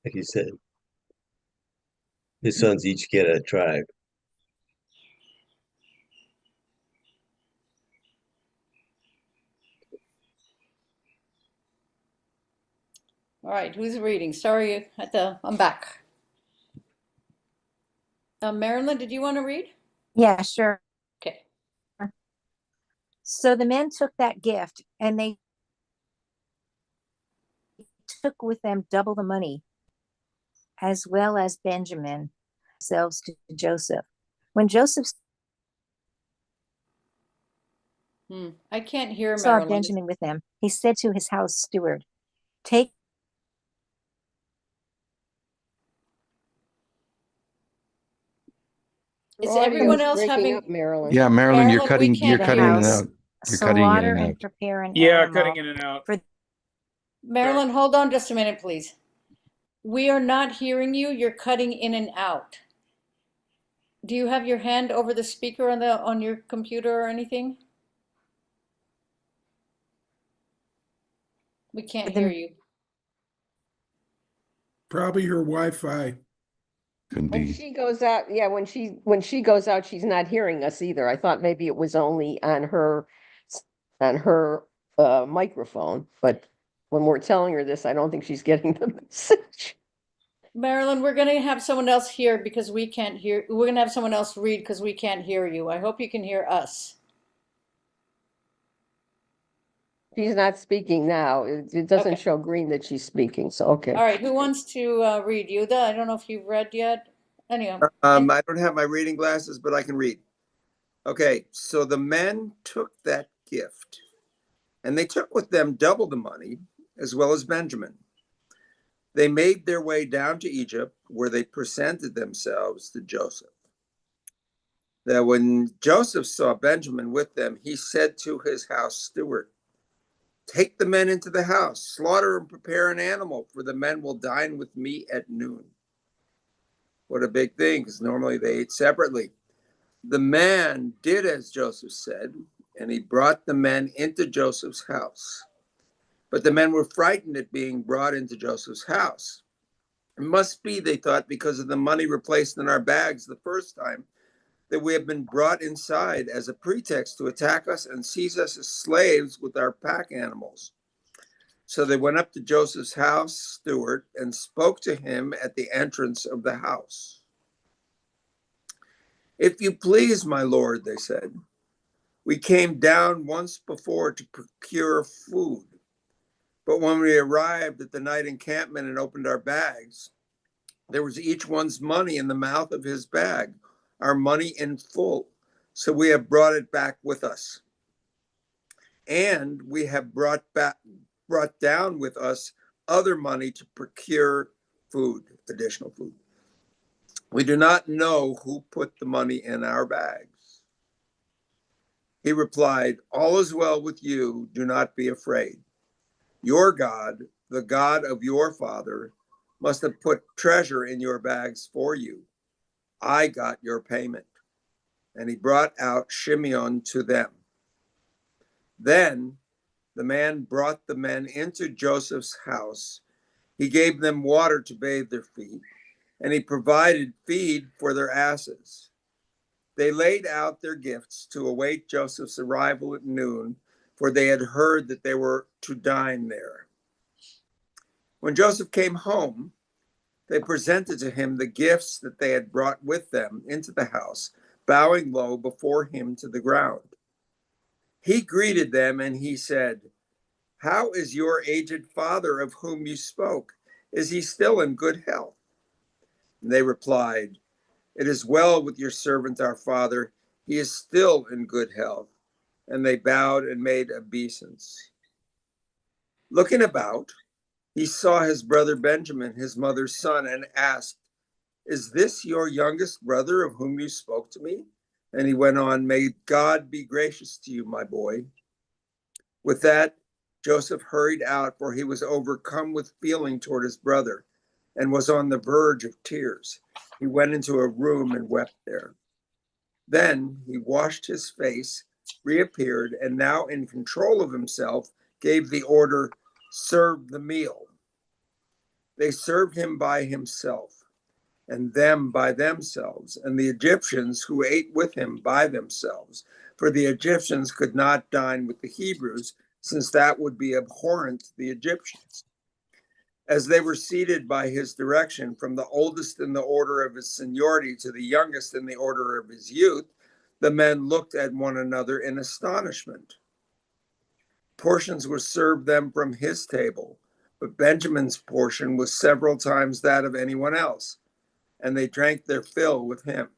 like you said, his sons each get a tribe. All right, who's reading? Sorry, I'm back. Marilyn, did you want to read? Yeah, sure. Okay. So the men took that gift and they took with them double the money, as well as Benjamin, themselves to Joseph. When Joseph I can't hear saw Marilyn. Benjamin with them, he said to his house steward, "Take Is Your everyone audio's else breaking having? up, Marilyn. Yeah, Marilyn, you're Marilyn, we cutting can't in hear and you. out. You're cutting in slaughter and and out. prepare an Yeah, animal cutting in and out. for Marilyn, hold on just a minute, please. We are not hearing you. You're cutting in and out. Do you have your hand over the speaker on your computer or anything? We can't hear you. Probably her Wi-Fi. Could When be. she goes out, yeah, when she goes out, she's not hearing us either. I thought maybe it was only on her microphone, but when we're telling her this, I don't think she's getting the message. Marilyn, we're going to have someone else here because we can't hear. We're going to have someone else read because we can't hear you. I hope you can hear us. She's not speaking now. It doesn't Okay. show green that she's speaking, so okay. All right, who wants to read? Yuda, I don't know if you've read yet. Anyway. I don't have my reading glasses, but I can read. Okay, so the men took that gift, and they took with them double the money, as well as Benjamin. They made their way down to Egypt, where they presented themselves to Joseph. Now, when Joseph saw Benjamin with them, he said to his house steward, "Take the men into the house, slaughter and prepare an animal, for the men will dine with me at noon." What a big thing, because normally they ate separately. The man did as Joseph said, and he brought the men into Joseph's house. But the men were frightened at being brought into Joseph's house. It must be, they thought, because of the money replaced in our bags the first time, that we have been brought inside as a pretext to attack us and seize us as slaves with our pack animals. So they went up to Joseph's house steward and spoke to him at the entrance of the house. "If you please, my lord," they said, "we came down once before to procure food. But when we arrived at the night encampment and opened our bags, there was each one's money in the mouth of his bag, our money in full. So we have brought it back with us. And we have brought down with us other money to procure food, additional food. We do not know who put the money in our bags." He replied, "All is well with you. Do not be afraid. Your God, the God of your father, must have put treasure in your bags for you. I got your payment." And he brought out Shimeon to them. Then the man brought the men into Joseph's house. He gave them water to bathe their feet, and he provided feed for their asses. They laid out their gifts to await Joseph's arrival at noon, for they had heard that they were to dine there. When Joseph came home, they presented to him the gifts that they had brought with them into the house, bowing low before him to the ground. He greeted them and he said, "How is your aged father of whom you spoke? Is he still in good health?" And they replied, "It is well with your servant, our father. He is still in good health." And they bowed and made obeisance. Looking about, he saw his brother Benjamin, his mother's son, and asked, "Is this your youngest brother of whom you spoke to me?" And he went on, "May God be gracious to you, my boy." With that, Joseph hurried out, for he was overcome with feeling toward his brother and was on the verge of tears. He went into a room and wept there. Then he washed his face, reappeared, and now in control of himself, gave the order, "Serve the meal." They served him by himself, and them by themselves, and the Egyptians who ate with him by themselves, for the Egyptians could not dine with the Hebrews, since that would be abhorrent to the Egyptians. As they were seated by his direction, from the oldest in the order of his seniority to the youngest in the order of his youth, the men looked at one another in astonishment. Portions were served them from his table, but Benjamin's portion was several times that of anyone else, and they drank their fill with him.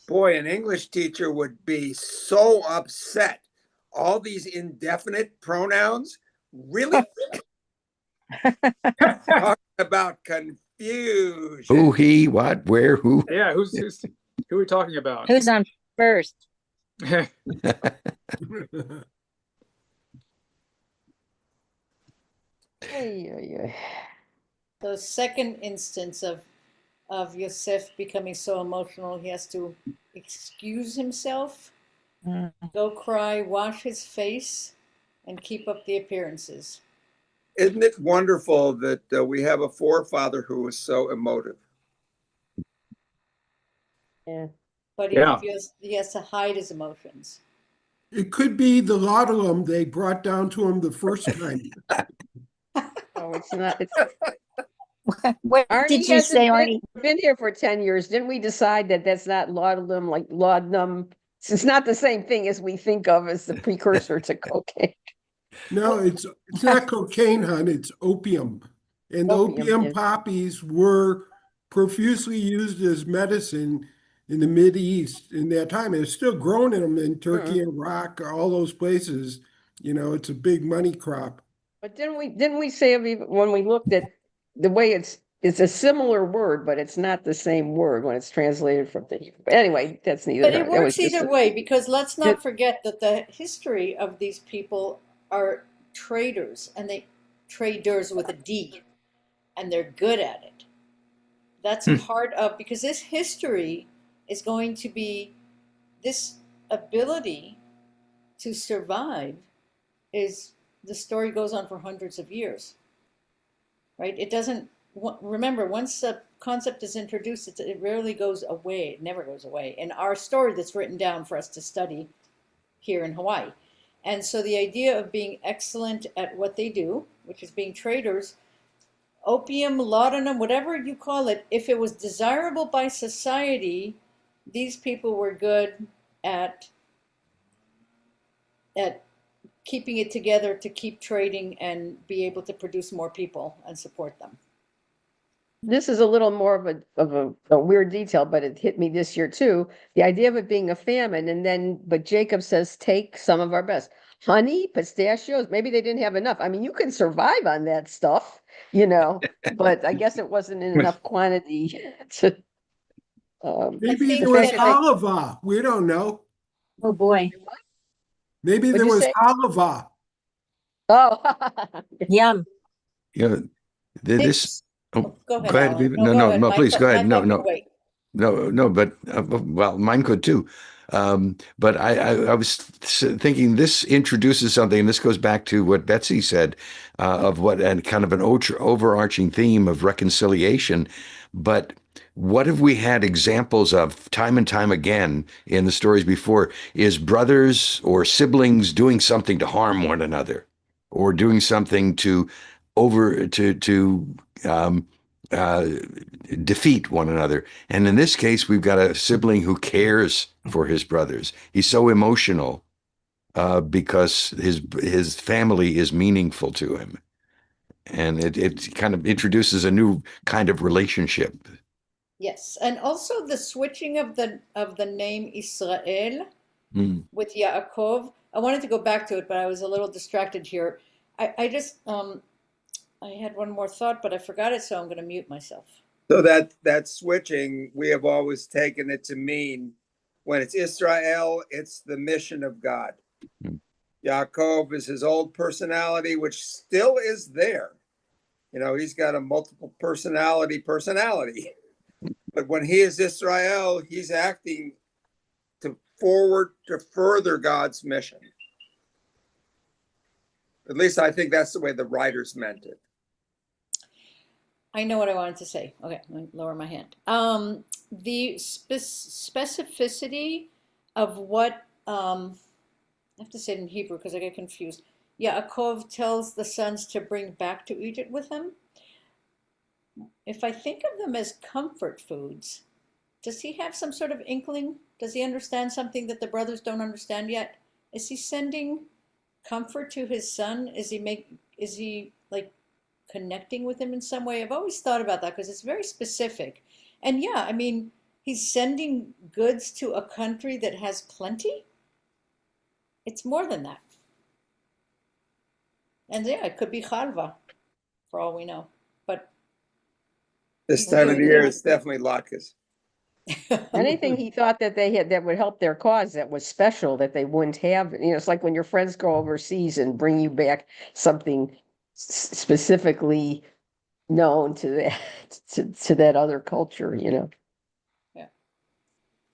Boy, an English teacher would be so upset. All these indefinite pronouns, really? Talking about confusion. Who, he, what, where, who? Yeah, who are we talking about? Who's on first? Ay, ay, ay. The second instance of Yosef becoming so emotional, he has to excuse himself, go cry, wash his face, and keep up the appearances. Isn't it wonderful that we have a forefather who was so emotive? Yeah. But he has to hide his emotions. It could be the laudanum they brought down to him the first time. Oh, it's not. It's, What Arnie did you hasn't say, Arnie? been here for 10 years. Didn't we decide that that's not laudanum, like laudanum? It's not the same thing as we think of as the precursor to cocaine. No, it's not cocaine, hon, it's opium. And opium yeah. poppies were profusely used as medicine in the Mideast in that time. It's still grown in them in Turkey, Iraq, all those places. You know, it's a big money crop. But didn't we say when we looked at the way it's a similar word, but it's not the same word when it's translated from the Hebrew. But anyway, that's neither. But it works either way, because let's not forget that the history of these people are traders, and they traders with a D, and they're good at it. That's part of, because this history is going to be, this ability to survive is, the story goes on for hundreds of years, right? It doesn't, remember, once a concept is introduced, it rarely goes away. It never goes away. In our story that's written down for us to study here in Hawaii. And so the idea of being excellent at what they do, which is being traders, opium, laudanum, whatever you call it, if it was desirable by society, these people were good at keeping it together to keep trading and be able to produce more people and support them. This is a little more of a weird detail, but it hit me this year too. The idea of it being a famine, and then but Jacob says, take some of our best. Honey, pistachios, maybe they didn't have enough. I mean, you can survive on that stuff, you know, but I guess it wasn't in enough quantity to maybe there was halava. We don't know. Oh boy. Maybe there was halava. Oh, yum. Yeah, this. Oh, go ahead. Go ahead. No, please go ahead. No, but well, mine could too. But I was thinking this introduces something, and this goes back to what Betsy said of what, and kind of an overarching theme of reconciliation. But what have we had examples of time and time again in the stories before is brothers or siblings doing something to harm one another or doing something to defeat one another. And in this case, we've got a sibling who cares for his brothers. He's so emotional because his family is meaningful to him. And it kind of introduces a new kind of relationship. Yes, and also the switching of the name Israel Mm. with Yaakov. I wanted to go back to it, but I was a little distracted here. I just I had one more thought, but I forgot it, so I'm going to mute myself. So that switching, we have always taken it to mean when it's Israel, it's the mission of God. Mm. Yaakov is his old personality, which still is there. You know, he's got a multiple personality. But when he is Israel, he's acting to further God's mission. At least I think that's the way the writers meant it. I know what I wanted to say. Okay, let me lower my hand. The specificity of what I have to say it in Hebrew because I get confused. Yaakov tells the sons to bring back to Egypt with him. If I think of them as comfort foods, does he have some sort of inkling? Does he understand something that the brothers don't understand yet? Is he sending comfort to his son? Is he like connecting with him in some way? I've always thought about that because it's very specific. And yeah, I mean, he's sending goods to a country that has plenty. It's more than that. And yeah, it could be chalva, for all we know. But this time of the year, it's definitely latkes. Anything he thought that they had that would help their cause that was special that they wouldn't have. You know, it's like when your friends go overseas and bring you back something specifically known to that to that other culture. You know. Yeah.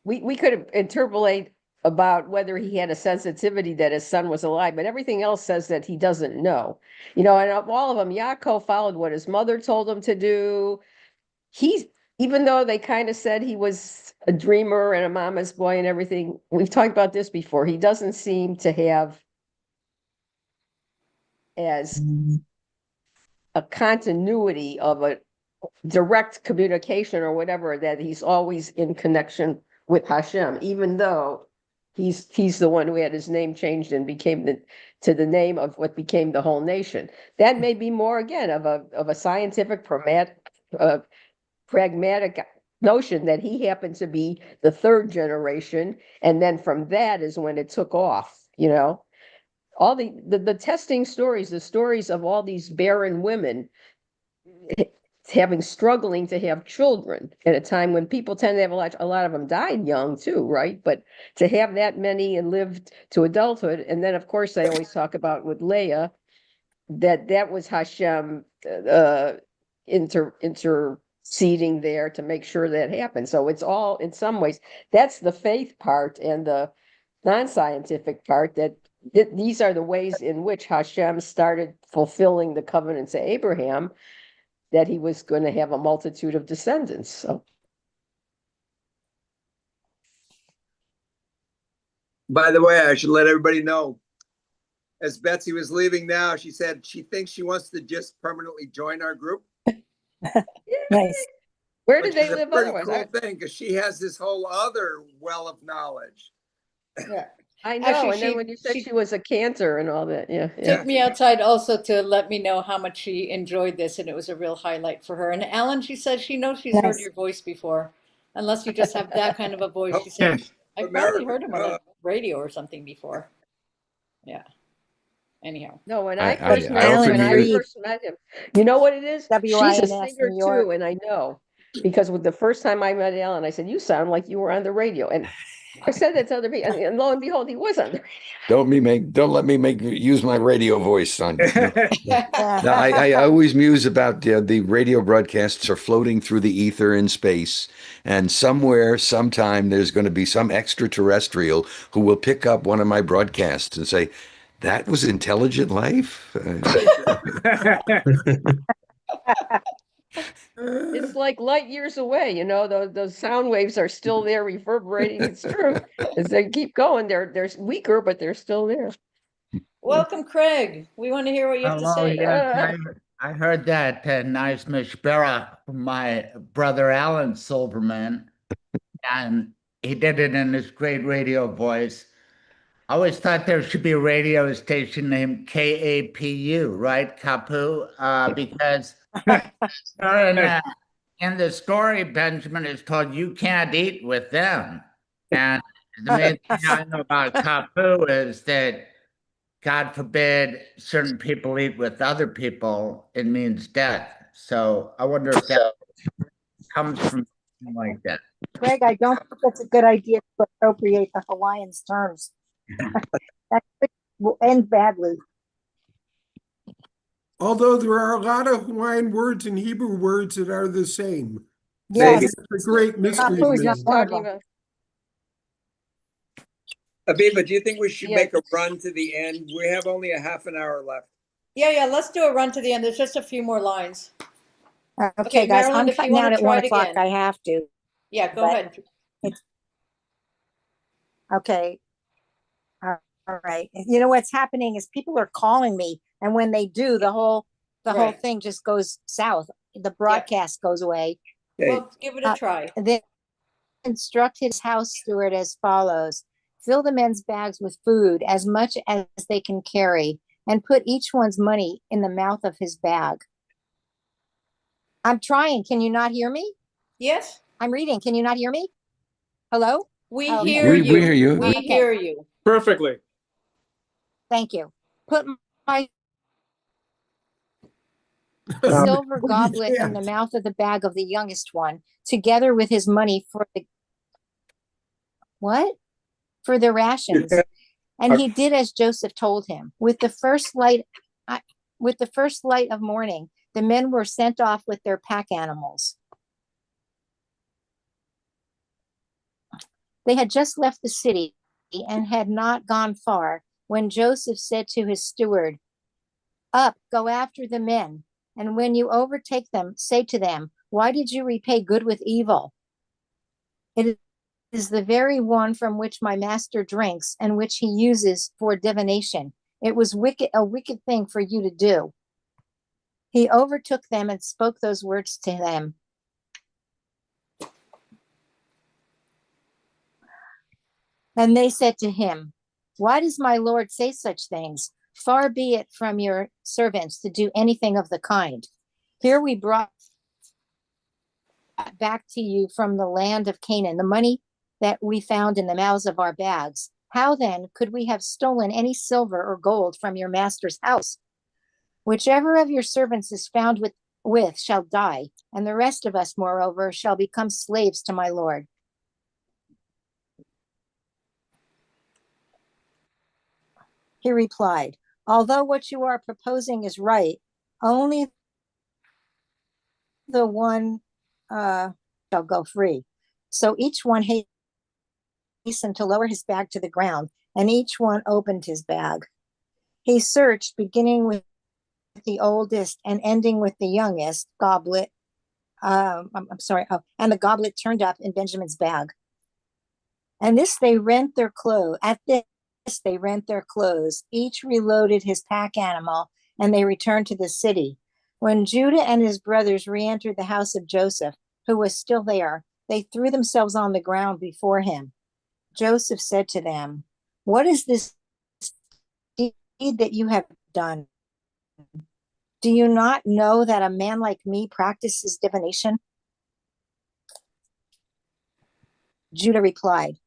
We could interpolate about whether he had a sensitivity that his son was alive, but everything else says that he doesn't know. You know, and of all of them, Yaakov followed what his mother told him to do. Even though they kind of said he was a dreamer and a mama's boy and everything, we've talked about this before. He doesn't seem to have as a continuity of a direct communication or whatever, that he's always in connection with Hashem, even though he's the one who had his name changed and became to the name of what became the whole nation. That may be more again of a scientific pragmatic notion that he happened to be the third generation, and then from that is when it took off. You know, all the testing stories, the stories of all these barren women struggling to have children at a time when people tend to have a lot of them died young too, right? But to have that many and lived to adulthood, and then of course they always talk about with Leah that was Hashem interceding there to make sure that happened. So it's all, in some ways, that's the faith part and the non-scientific part, that these are the ways in which Hashem started fulfilling the covenant to Abraham, that he was going to have a multitude of descendants. So, by the way, I should let everybody know, as Betsy was leaving now, she said she thinks she wants to just permanently join our group. Nice. Where did they live pretty otherwise? cool thing, because she has this whole other well of knowledge. Yeah. I know. Actually, and then when you said she was a cantor and all that, yeah. Took me outside also to let me know how much she enjoyed this, and it was a real highlight for her. And Alan, she says she knows she's heard your voice before, unless you just have that kind of a voice. She said, I've probably heard him on the radio or something before. Yeah. Anyhow. No, when I I first met him, you know what it is? She's a WINS singer New York. too, and I know, because with the first time I met Alan, I said, "You sound like you were on the radio," and I said that to other people, and lo and behold, he was on the radio. Don't let me use my radio voice on you. No, I always muse about the radio broadcasts are floating through the ether in space, and somewhere, sometime, there's going to be some extraterrestrial who will pick up one of my broadcasts and say, "That was intelligent life." It's like light years away, you know, those sound waves are still there reverberating. It's true. As they keep going, they're weaker, but they're still there. Welcome, Craig. We want to hear what you have to say. Yes, I heard that nice mishpera from my brother Alan Silverman, and he did it in his great radio voice. I always thought there should be a radio station named KAPU, right? Kapu, because in the story, Benjamin is told you can't eat with them. And the main thing I know about Kapu is that, God forbid, certain people eat with other people, it means death. So I wonder if that comes from something like that. Greg, I don't think that's a good idea to appropriate the Hawaiians' terms. That will end badly. Although there are a lot of Hawaiian words and Hebrew words that are the same. Yes. It's a great mystery. Kapu is not one of Talking them. about Abiba, do you think we should Yeah. make a run to the end? We have only a half an hour left. Yeah, let's do a run to the end. There's just a few more lines. Okay, guys, Marilyn, I'm if you cutting want out to at try 1 it o'clock. again. I have to. Yeah, go But ahead. Okay. All right. You know what's happening is people are calling me, and when they do, the whole Right. thing just goes south. The broadcast goes away. Well, give it a try. Then instruct his house steward as follows: fill the men's bags with food, as much as they can carry, and put each one's money in the mouth of his bag. I'm trying. Can you not hear me? Yes. I'm reading. Can you not hear me? Hello? We Okay. hear you. We hear you. We Okay. hear you. Perfectly. Thank you. Put my Um, silver well, you goblet in the can't. mouth of the bag of the youngest one, together with his money for the what? For the rations. And he did as Joseph told him. With the first light of morning, the men were sent off with their pack animals. They had just left the city and had not gone far when Joseph said to his steward, "Up, go after the men, and when you overtake them, say to them, 'Why did you repay good with evil?' It is the very one from which my master drinks and which he uses for divination. It was a wicked thing for you to do." He overtook them and spoke those words to them. And they said to him, "Why does my Lord say such things? Far be it from your servants to do anything of the kind. Here we brought back to you from the land of Canaan the money that we found in the mouths of our bags. How then could we have stolen any silver or gold from your master's house? Whichever of your servants is found with shall die, and the rest of us, moreover, shall become slaves to my Lord." He replied, "Although what you are proposing is right, only the one shall go free." So each one hastened to lower his bag to the ground, and each one opened his bag. He searched, beginning with the oldest and ending with the youngest goblet. And the goblet turned up in Benjamin's bag. And this they rent their clothes. At this they rent their clothes. Each reloaded his pack animal, and they returned to the city. When Judah and his brothers re-entered the house of Joseph, who was still there, they threw themselves on the ground before him. Joseph said to them, "What is this deed that you have done? Do you not know that a man like me practices divination?" Judah replied,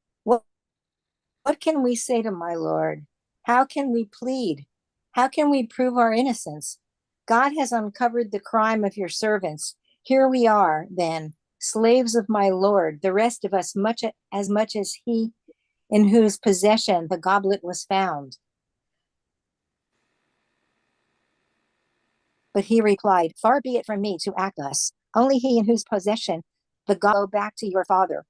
What can we say to my Lord? How can we plead? How can we prove our innocence? God has uncovered the crime of your servants. Here we are, then, slaves of my Lord, the rest of us much as he in whose possession the goblet was found. But he replied, "Far be it from me to act thus. Only he in whose possession the goblet go back to your father."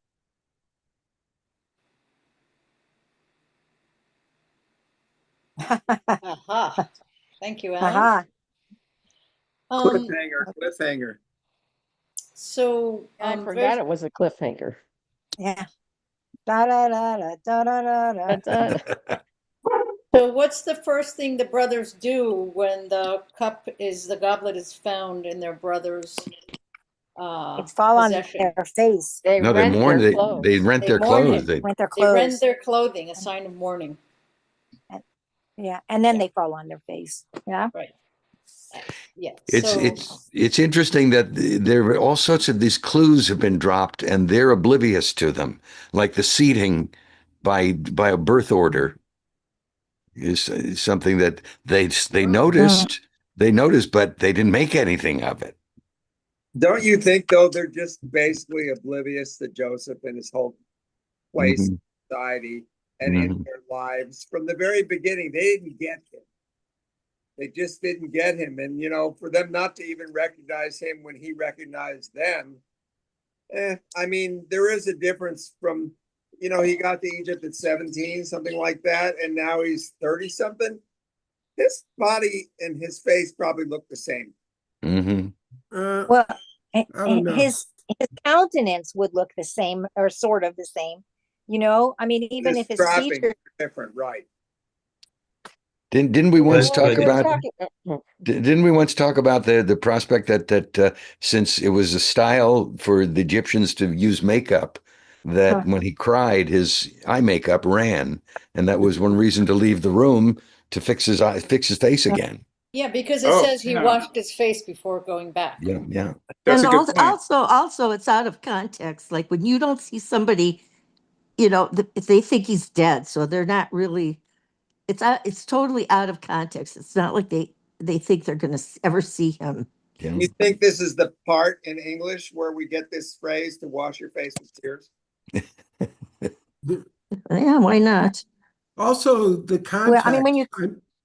Aha. Thank you, Alan. Aha. Cliffhanger. So I forgot it was a cliffhanger. Yeah. Da da da da da da da da. So what's the first thing the brothers do when the goblet is found in their brother's It's fall on possession? their face. No, they mourn. They rent their mourn clothes. him. They Rent their They rend clothes. their clothing, a sign of mourning. Yeah, and then they fall on their face. Yeah. Right. Yeah. It's interesting that there are all sorts of these clues have been dropped and they're oblivious to them, like the seating by a birth order is something that they noticed, but they didn't make anything of it. Don't you think, though, they're just basically oblivious to Joseph and his whole place in society and in their lives from the very beginning? They didn't get him. They just didn't get him. And, you know, for them not to even recognize him when he recognized them, I mean, there is a difference from, you know, he got to Egypt at 17, something like that, and now he's 30 something. His body and his face probably look the same. Well, his countenance would look the same or sort of the same. You know, I mean, even if his features different, right? Didn't we once talk about? Didn't we once talk about the prospect that since it was a style for the Egyptians to use makeup, that when he cried, his eye makeup ran, and that was one reason to leave the room to fix his face again. Yeah, because it says he washed his face before going back. Yeah. That's and also, it's out of context. Like when you don't see somebody, you know, they think he's dead, so they're not really. It's totally out of context. It's not like they think they're going to ever see him. Yeah. You think this is the part in English where we get this phrase to wash your face with tears? Yeah, why not? Also, the context. Well, I mean, when you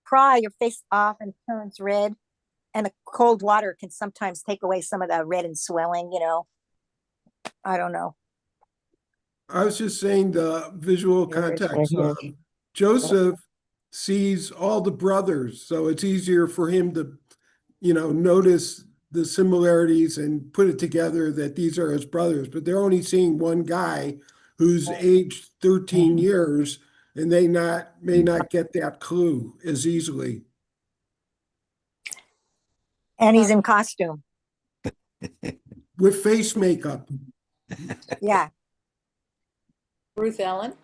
cry, your face often turns red, and the cold water can sometimes take away some of the red and swelling, you know. I don't know. I was just saying the visual context. Joseph sees all the brothers, so it's easier for him to, you know, notice the similarities and put it together that these are his brothers, but they're only seeing one guy who's aged 13 years, and they may not get that clue as easily. And he's in costume. With face makeup. Yeah. Ruth Ellen?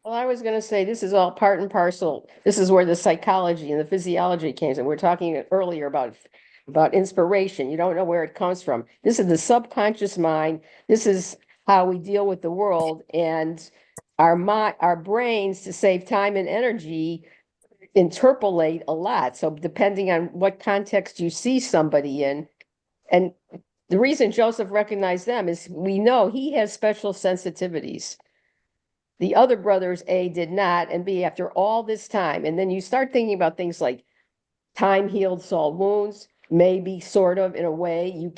Well, I was going to say this is all part and parcel. This is where the psychology and the physiology came in. We're talking earlier about inspiration. You don't know where it comes from. This is the subconscious mind. This is how we deal with the world, and our brains, to save time and energy, interpolate a lot. So depending on what context you see somebody in, and the reason Joseph recognized them is we know he has special sensitivities. The other brothers, A, did not, and B, after all this time. And then you start thinking about things like time heals all wounds, maybe sort of in a way. You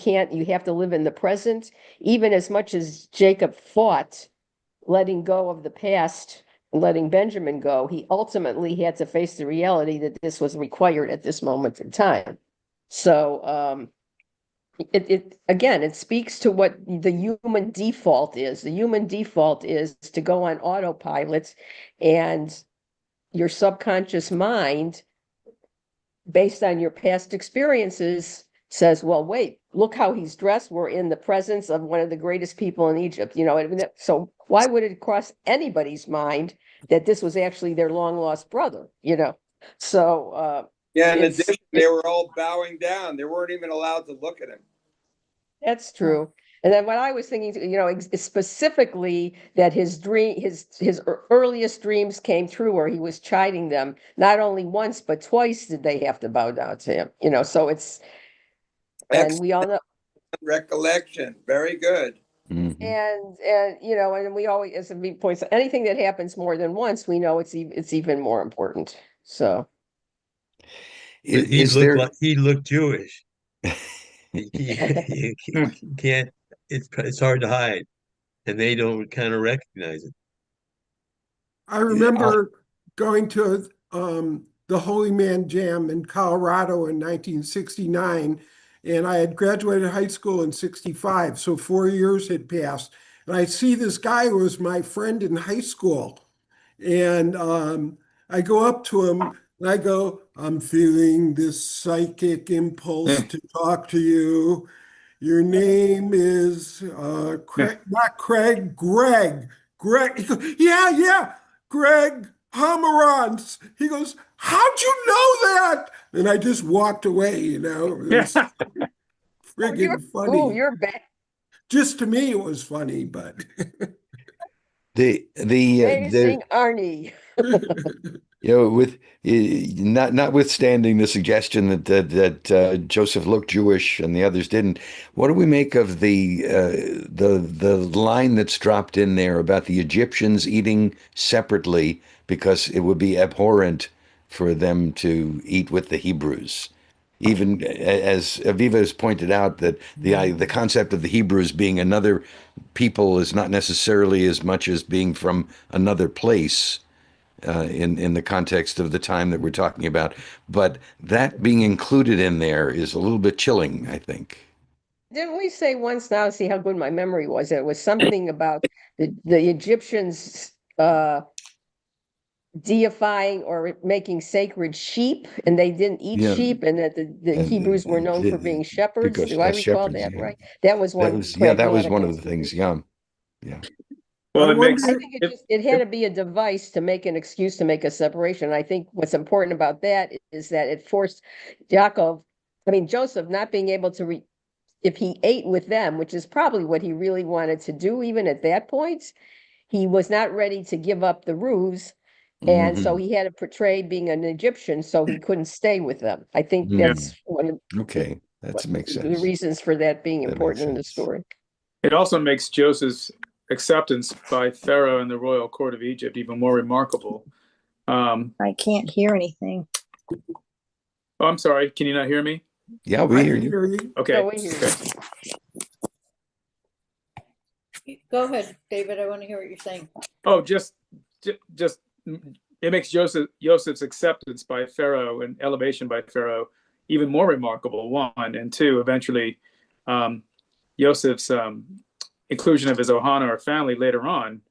have to live in the present. Even as much as Jacob fought letting go of the past, letting Benjamin go, he ultimately had to face the reality that this was required at this moment in time. So it speaks to what the human default is. The human default is to go on autopilot, and your subconscious mind, based on your past experiences, says, well, wait, look how he's dressed. We're in the presence of one of the greatest people in Egypt. You know, so why would it cross anybody's mind that this was actually their long lost brother, you know? So yeah, in addition, they were all bowing down. They weren't even allowed to look at him. That's true. And then what I was thinking, you know, specifically that his earliest dreams came true, where he was chiding them. Not only once, but twice did they have to bow down to him. You know, so it's, and we all know. Recollection, very good. Mm-hmm. And you know, and we always, as a point, anything that happens more than once, we know it's even more important. So he looked Jewish. You can't. It's hard to hide, and they don't kind of recognize it. I remember going to the Holy Man Jam in Colorado in 1969, and I had graduated high school in 65, so 4 years had passed. And I see this guy who was my friend in high school, and I go up to him and I go, I'm feeling this psychic impulse to talk to you. Your name is Craig, not Craig, Greg. Greg. He goes, yeah, Greg. Pomeranz. He goes, how'd you know that? And I just walked away, you know. It was friggin' funny. You're back. Just to me, it was funny, but Amazing Arnie. with notwithstanding the suggestion that Joseph looked Jewish and the others didn't, what do we make of the line that's dropped in there about the Egyptians eating separately because it would be abhorrent for them to eat with the Hebrews? Even as Aviva has pointed out, that the concept of the Hebrews being another people is not necessarily as much as being from another place. In the context of the time that we're talking about, but that being included in there is a little bit chilling, I think. Didn't we say once, now see how good my memory was, it was something about the Egyptians deifying or making sacred sheep, and they didn't eat sheep, and that the Hebrews were known for being shepherds? Because Do I recall shepherds, that yeah. right? That was one that was one of the pragmatic things. Yeah. Well, I think it had to be a device to make an excuse to make a separation. I think what's important about that is that it forced Joseph not being able to if he ate with them, which is probably what he really wanted to do, even at that point, he was not ready to give up the ruse. And so he had to portray being an Egyptian, so he couldn't stay with them. I think that's one of that makes the sense. reasons for that being important in the story. It also makes Joseph's acceptance by Pharaoh and the royal court of Egypt even more remarkable. I can't hear anything. Oh, I'm sorry. Can you not hear me? Yeah, we hear you. Okay. No, we hear you. Go ahead, David. I want to hear what you're saying. Oh, just it makes Joseph's acceptance by Pharaoh and elevation by Pharaoh even more remarkable. One, and two, eventually, Joseph's inclusion of his Ohana or family later on,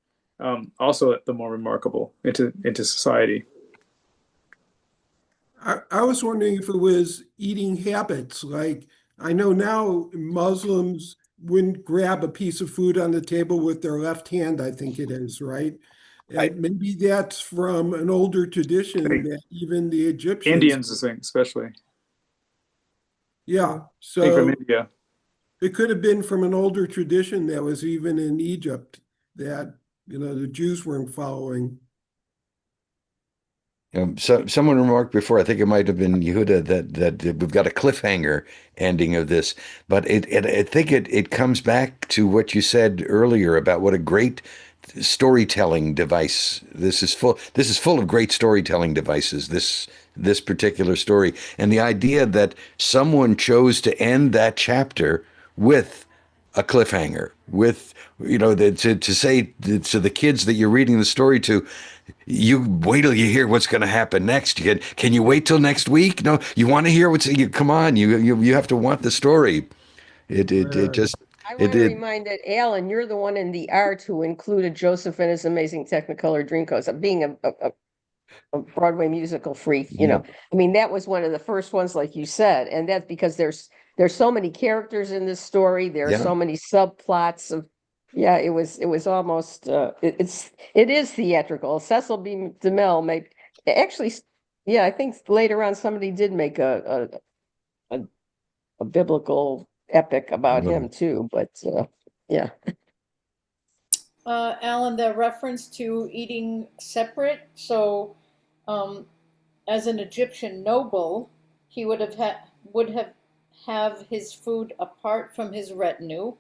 also the more remarkable into society. I was wondering if it was eating habits. Like, I know now Muslims wouldn't grab a piece of food on the table with their left hand, I think it is, right? And maybe that's from an older tradition that even the Egyptians. Indians, I think, especially. Yeah. So from India. It could have been from an older tradition that was even in Egypt that, the Jews weren't following. So someone remarked before, I think it might have been Yehuda, that we've got a cliffhanger ending of this, but I think it comes back to what you said earlier about what a great storytelling device this is full. This is full of great storytelling devices. This particular story, and the idea that someone chose to end that chapter with a cliffhanger, with to say to the kids that you're reading the story to, you wait till you hear what's going to happen next. Can you wait till next week? No, you want to hear come on, you have to want the story. I want to remind that, Alan, you're the one in the art who included Joseph and his amazing Technicolor Dreamcoat. Being a Broadway musical freak, that was one of the first ones, like you said, and that's because there's so many characters in this story. There are so many subplots of. Yeah, it was almost it is theatrical. Cecil B. DeMille actually, I think later on somebody did make a biblical epic about him too, but yeah. Alan, the reference to eating separate. So, as an Egyptian noble, he would have his food apart from his retinue,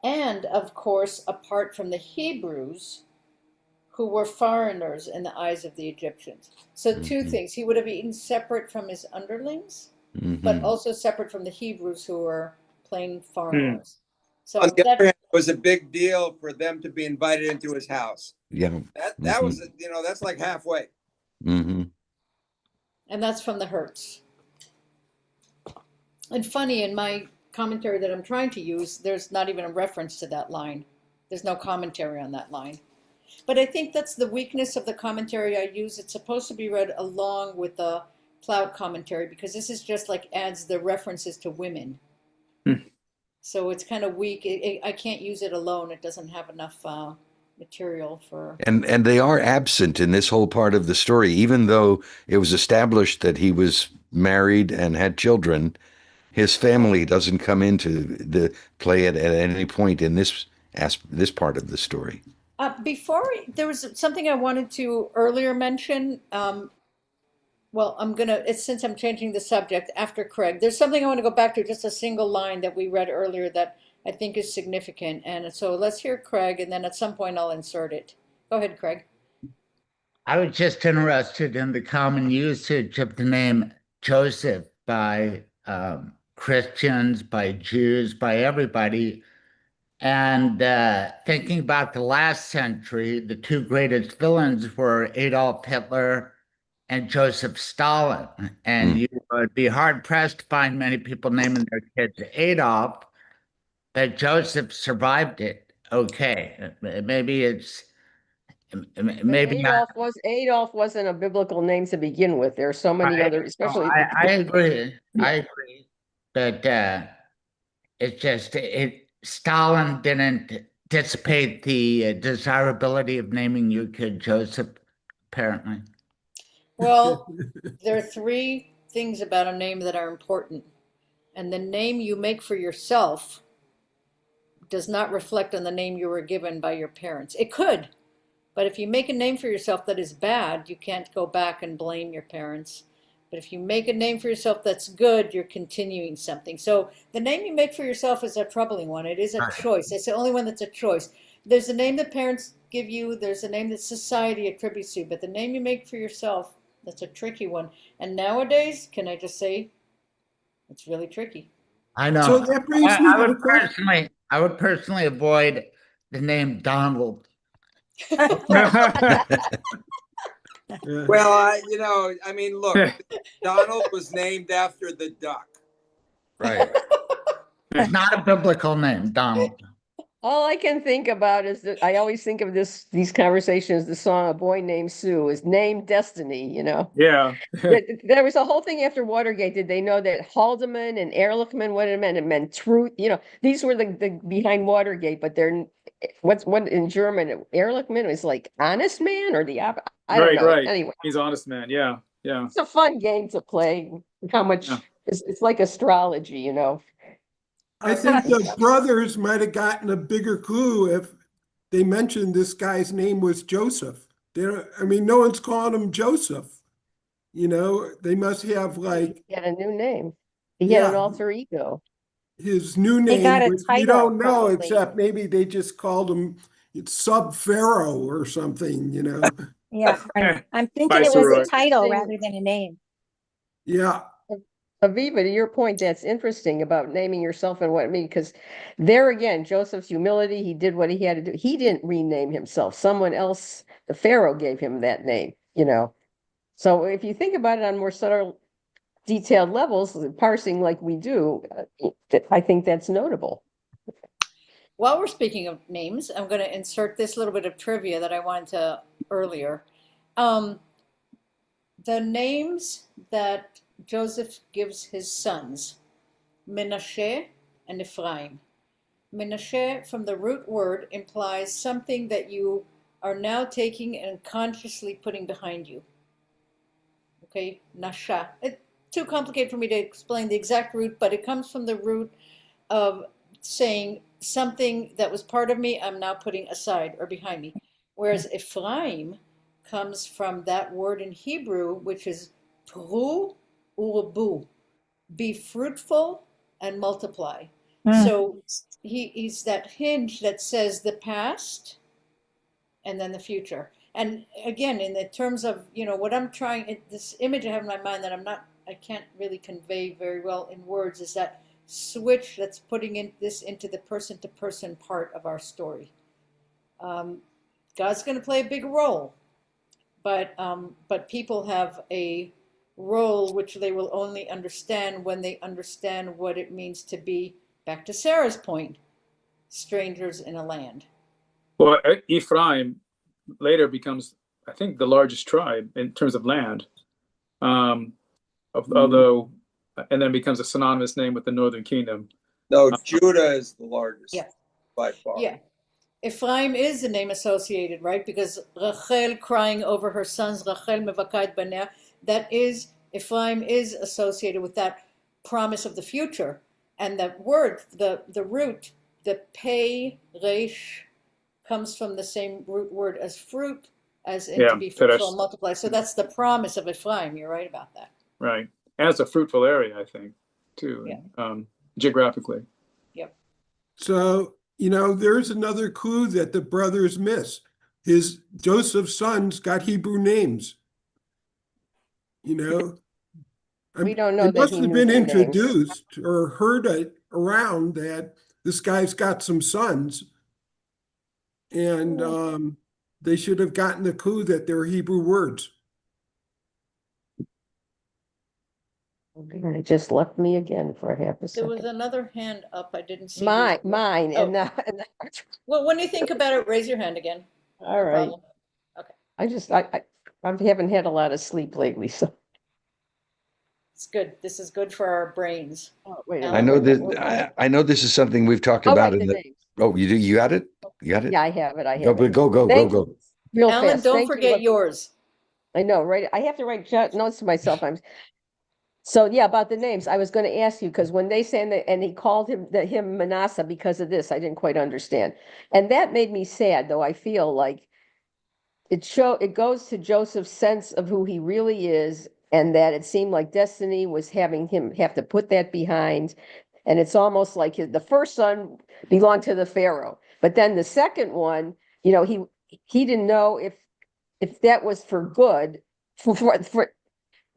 and of course apart from the Hebrews, who were foreigners in the eyes of the Egyptians. So two things: he would have eaten separate from his underlings, but also separate from the Hebrews, who were plain foreigners. So on the other hand, it was a big deal for them to be invited into his house. Yeah, that was that's like halfway. And that's from the Hertz. And funny, in my commentary that I'm trying to use, there's not even a reference to that line. There's no commentary on that line. But I think that's the weakness of the commentary I use. It's supposed to be read along with the Cloud commentary, because this is just like adds the references to women. So it's kind of weak. I can't use it alone. It doesn't have enough material for. And they are absent in this whole part of the story, even though it was established that he was married and had children. His family doesn't come into the play at any point in this part of the story. Before there was something I wanted to earlier mention. Well, since I'm changing the subject after Craig, there's something I want to go back to, just a single line that we read earlier that I think is significant. And so let's hear Craig, and then at some point I'll insert it. Go ahead, Craig. I was just interested in the common usage of the name Joseph by Christians, by Jews, by everybody. And thinking about the last century, the two greatest villains were Adolf Hitler and Joseph Stalin. And you would be hard pressed to find many people naming their kids Adolf, but Joseph survived it. Okay, maybe Adolf wasn't a biblical name to begin with. There are so many other, especially. I agree. I agree. But it's just Stalin didn't dissipate the desirability of naming your kid Joseph, apparently. Well, there are three things about a name that are important. And the name you make for yourself does not reflect on the name you were given by your parents. It could, but if you make a name for yourself that is bad, you can't go back and blame your parents. But if you make a name for yourself that's good, you're continuing something. So the name you make for yourself is a troubling one. It is a choice. It's the only one that's a choice. There's a name that parents give you. There's a name that society attributes to you. But the name you make for yourself, that's a tricky one. And nowadays, can I just say, it's really tricky. I know. So that brings me to the question. I would personally avoid the name Donald. Well, I mean, look, Donald was named after the duck. Right. It's not a biblical name, Donald. All I can think about is that I always think of these conversations, the song "A Boy Named Sue" is named Destiny, Yeah. There was a whole thing after Watergate. Did they know that Haldeman and Ehrlichman, what it meant? It meant truth. These were the behind Watergate, but they're what in German, Ehrlichman was like honest man or I don't know. Right. Anyway, He's honest man. Yeah. it's a fun game to play. How much it's like astrology, I think the brothers might have gotten a bigger clue if they mentioned this guy's name was Joseph. No one's calling him Joseph. They must have he had a new name. He had an alter ego. His new name, which we don't know, except maybe they just called him Sub-Pharaoh or something, Yeah, I'm thinking it was a title rather than a name. Yeah. Aviva, to your point, that's interesting about naming yourself and what it means, because there again, Joseph's humility, he did what he had to do. He didn't rename himself. Someone else, the Pharaoh, gave him that name, So if you think about it on more subtle, detailed levels, parsing like we do, I think that's notable. While we're speaking of names, I'm going to insert this little bit of trivia that I wanted to earlier. The names that Joseph gives his sons, Menashe and Ephraim. Menashe, from the root word, implies something that you are now taking and consciously putting behind you. Okay, Nasha. It's too complicated for me to explain the exact root, but it comes from the root of saying something that was part of me, I'm now putting aside or behind me. Whereas Ephraim comes from that word in Hebrew, which is pru urubu, be fruitful and multiply. So he's that hinge that says the past and then the future. And again, in the terms of, what I'm trying, this image I have in my mind that I can't really convey very well in words is that switch that's putting this into the person-to-person part of our story. God's going to play a big role, but people have a role which they will only understand when they understand what it means to be, back to Sarah's point, strangers in a land. Well, Ephraim later becomes, I think, the largest tribe in terms of land, although, and then becomes a synonymous name with the northern kingdom. No, Judah is the largest by far. Yeah. Ephraim is the name associated, right? Because Rachel crying over her sons, Rachel mevakat banea, that is, Ephraim is associated with that promise of the future. And that word, the root, the pei, resh, comes from the same root word as fruit, as in to be fruitful and multiply. So that's the promise of Ephraim. You're right about that. Right. And it's a fruitful area, I think, too, geographically. Yep. So, there's another clue that the brothers miss. Joseph's sons got Hebrew names. We don't know it that must he have knew been their names. introduced or heard it around that this guy's got some sons, and they should have gotten the clue that they're Hebrew words. It just left me again for half a There second. was another hand up. I didn't see. Mine. Oh. Well, when you think about it, raise your hand again. All right. Problem. Okay. I haven't had a lot of sleep lately, so. It's good. This is good for our brains. Oh, wait. I know that I know this is something we've talked about in the names. Oh, you do? You got it? You got it? Yeah, I have it. Go. Real Alan, fast. don't forget yours. I know, right? I have to write notes to myself. So yeah, about the names. I was going to ask you because when they say that, and he called him Manasseh because of this, I didn't quite understand, and that made me sad. Though I feel like it goes to Joseph's sense of who he really is, and that it seemed like destiny was having him have to put that behind, and it's almost like the first son belonged to the Pharaoh, but then the second one, he didn't know if that was for good for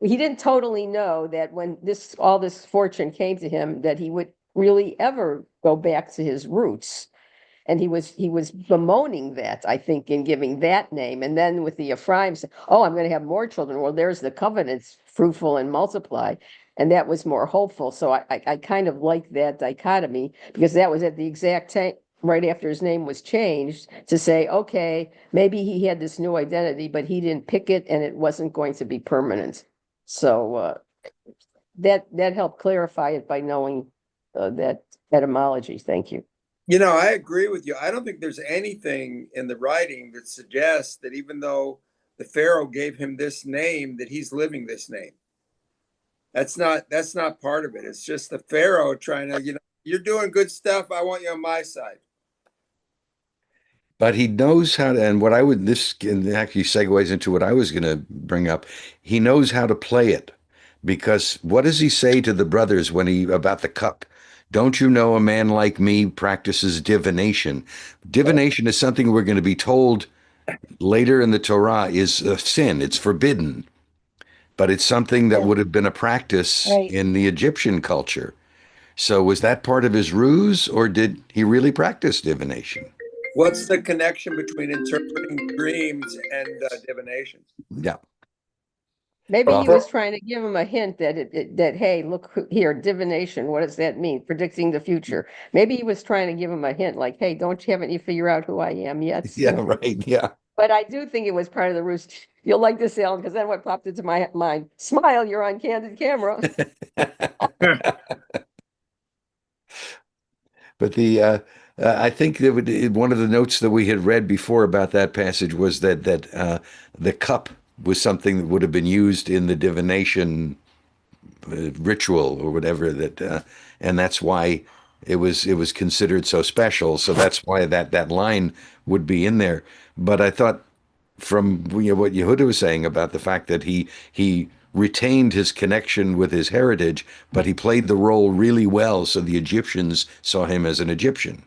he didn't totally know that when all this fortune came to him that he would really ever go back to his roots. And he was bemoaning that, I think, in giving that name. And then with the Ephraim, I'm going to have more children. Well, there's the covenants, fruitful and multiply. And that was more hopeful. So I kind of like that dichotomy because that was at the exact time, right after his name was changed, to say, okay, maybe he had this new identity, but he didn't pick it and it wasn't going to be permanent. So that helped clarify it by knowing that etymology. Thank you. I agree with you. I don't think there's anything in the writing that suggests that even though the Pharaoh gave him this name, that he's living this name. That's not part of it. It's just the Pharaoh trying to, you're doing good stuff. I want you on my side. But he knows how to, and this actually segues into what I was going to bring up. He knows how to play it, because what does he say to the brothers about the cup? Don't you know a man like me practices divination? Divination is something we're going to be told later in the Torah is a sin. It's forbidden, but it's something that would have been a practice in the Egyptian culture. So was that part of his ruse, or did he really practice divination? What's the connection between interpreting dreams and divination? Yeah. Maybe he was trying to give him a hint that hey, look here, divination. What does that mean? Predicting the future. Maybe he was trying to give him a hint, like, hey, haven't you figured out who I am yet? Yeah, right. Yeah. But I do think it was part of the ruse. You'll like this, Alan, because then what popped into my mind? Smile, you're on candid camera. But I think that one of the notes that we had read before about that passage was that the cup was something that would have been used in the divination ritual or whatever and that's why it was considered so special. So that's why that line would be in there. But I thought from what Yehuda was saying about the fact that he retained his connection with his heritage, but he played the role really well, so the Egyptians saw him as an Egyptian.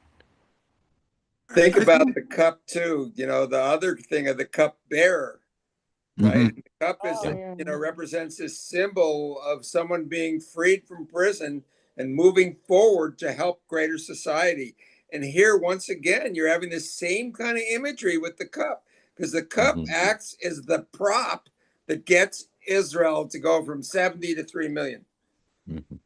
Think about the cup too. The other thing of the cup bearer, right? Mm-hmm. The cup is, represents this symbol of someone being freed from prison and moving forward to help greater society. And here, once again, you're having the same kind of imagery with the cup, because the cup acts as the prop that gets Israel to go from 70 to 3 million. Mm-hmm.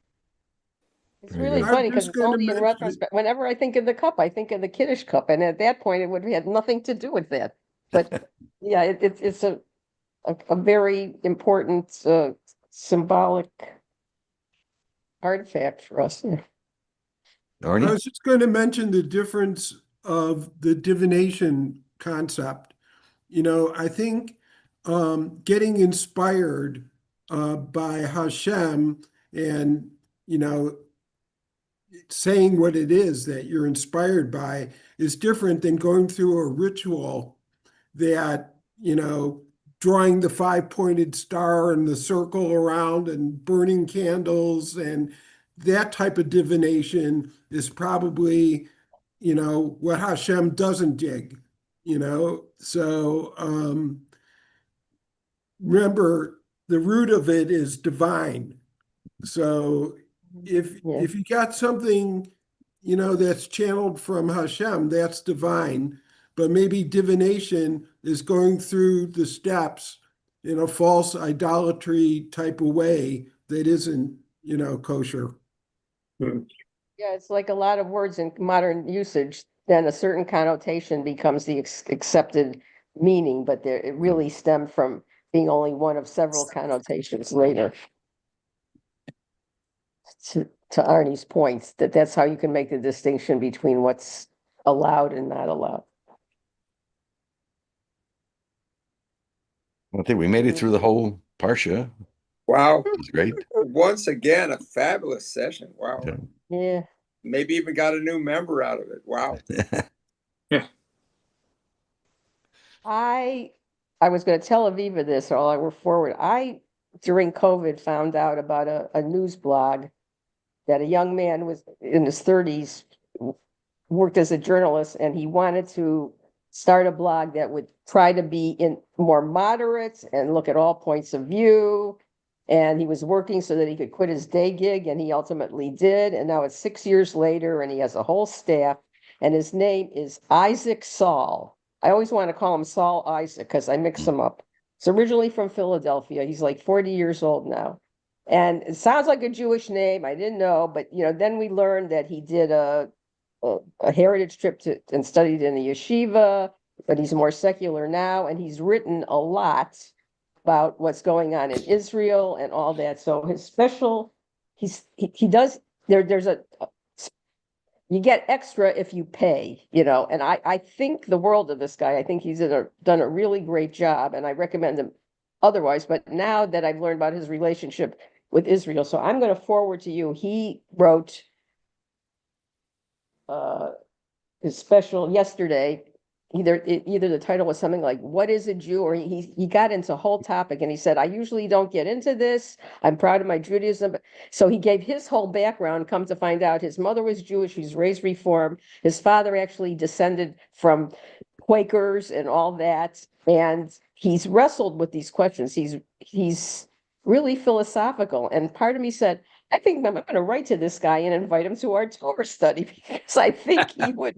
It's really funny because it's only in retrospect. Whenever I think of the cup, I think of the Kiddush cup, and at that point, it would have had nothing to do with that. But yeah, it's a very important symbolic artifact for us. Yeah. I was just going to mention the difference of the divination concept. I think getting inspired by Hashem and, saying what it is that you're inspired by is different than going through a ritual that, drawing the 5-pointed star and the circle around and burning candles, and that type of divination is probably, what Hashem doesn't dig, So remember, the root of it is divine. So if you got something, that's channeled from Hashem, that's divine. But maybe divination is going through the steps in a false idolatry type of way that isn't, kosher. Yeah, it's like a lot of words in modern usage, then a certain connotation becomes the accepted meaning, but it really stemmed from being only one of several connotations later. To Arnie's points, that's how you can make the distinction between what's allowed and not allowed. I think we made it through the whole parashah. Wow. It's great. Once again, a fabulous session. Wow. Yeah. Maybe even got a new member out of it. Wow. Yeah. I was going to tell Aviva this, or I were forward. During COVID, found out about a news blog that a young man was in his 30s, worked as a journalist, and he wanted to start a blog that would try to be more moderate and look at all points of view. And he was working so that he could quit his day gig, and he ultimately did. And now it's 6 years later, and he has a whole staff, and his name is Isaac Saul. I always want to call him Saul Isaac because I mix him up. He's originally from Philadelphia. He's like 40 years old now. And it sounds like a Jewish name. I didn't know, but then we learned that he did a heritage trip and studied in a yeshiva, but he's more secular now, and he's written a lot about what's going on in Israel and all that. So his special, he does, there's you get extra if you pay, and I think the world of this guy. I think he's done a really great job, and I recommend him otherwise. But now that I've learned about his relationship with Israel, so I'm going to forward to you. He wrote his special yesterday. Either the title was something like "What is a Jew?" or he got into a whole topic, and he said, "I usually don't get into this. I'm proud of my Judaism." So he gave his whole background. Come to find out, his mother was Jewish. He's raised Reform. His father actually descended from Quakers and all that, and he's wrestled with these questions. He's really philosophical, and part of me said, I think I'm going to write to this guy and invite him to our Torah study because I think he would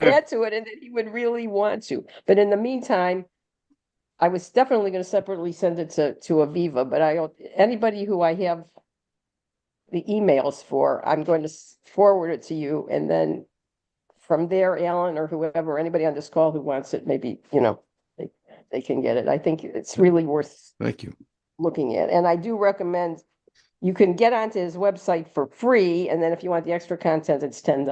add to it and that he would really want to. But in the meantime, I was definitely going to separately send it to Aviva, but anybody who I have the emails for, I'm going to forward it to you. And then from there, Alan or whoever, anybody on this call who wants it, maybe, they can get it. I think it's really worth Thank you. looking at. And I do recommend you can get onto his website for free. And then if you want the extra content, it's $10.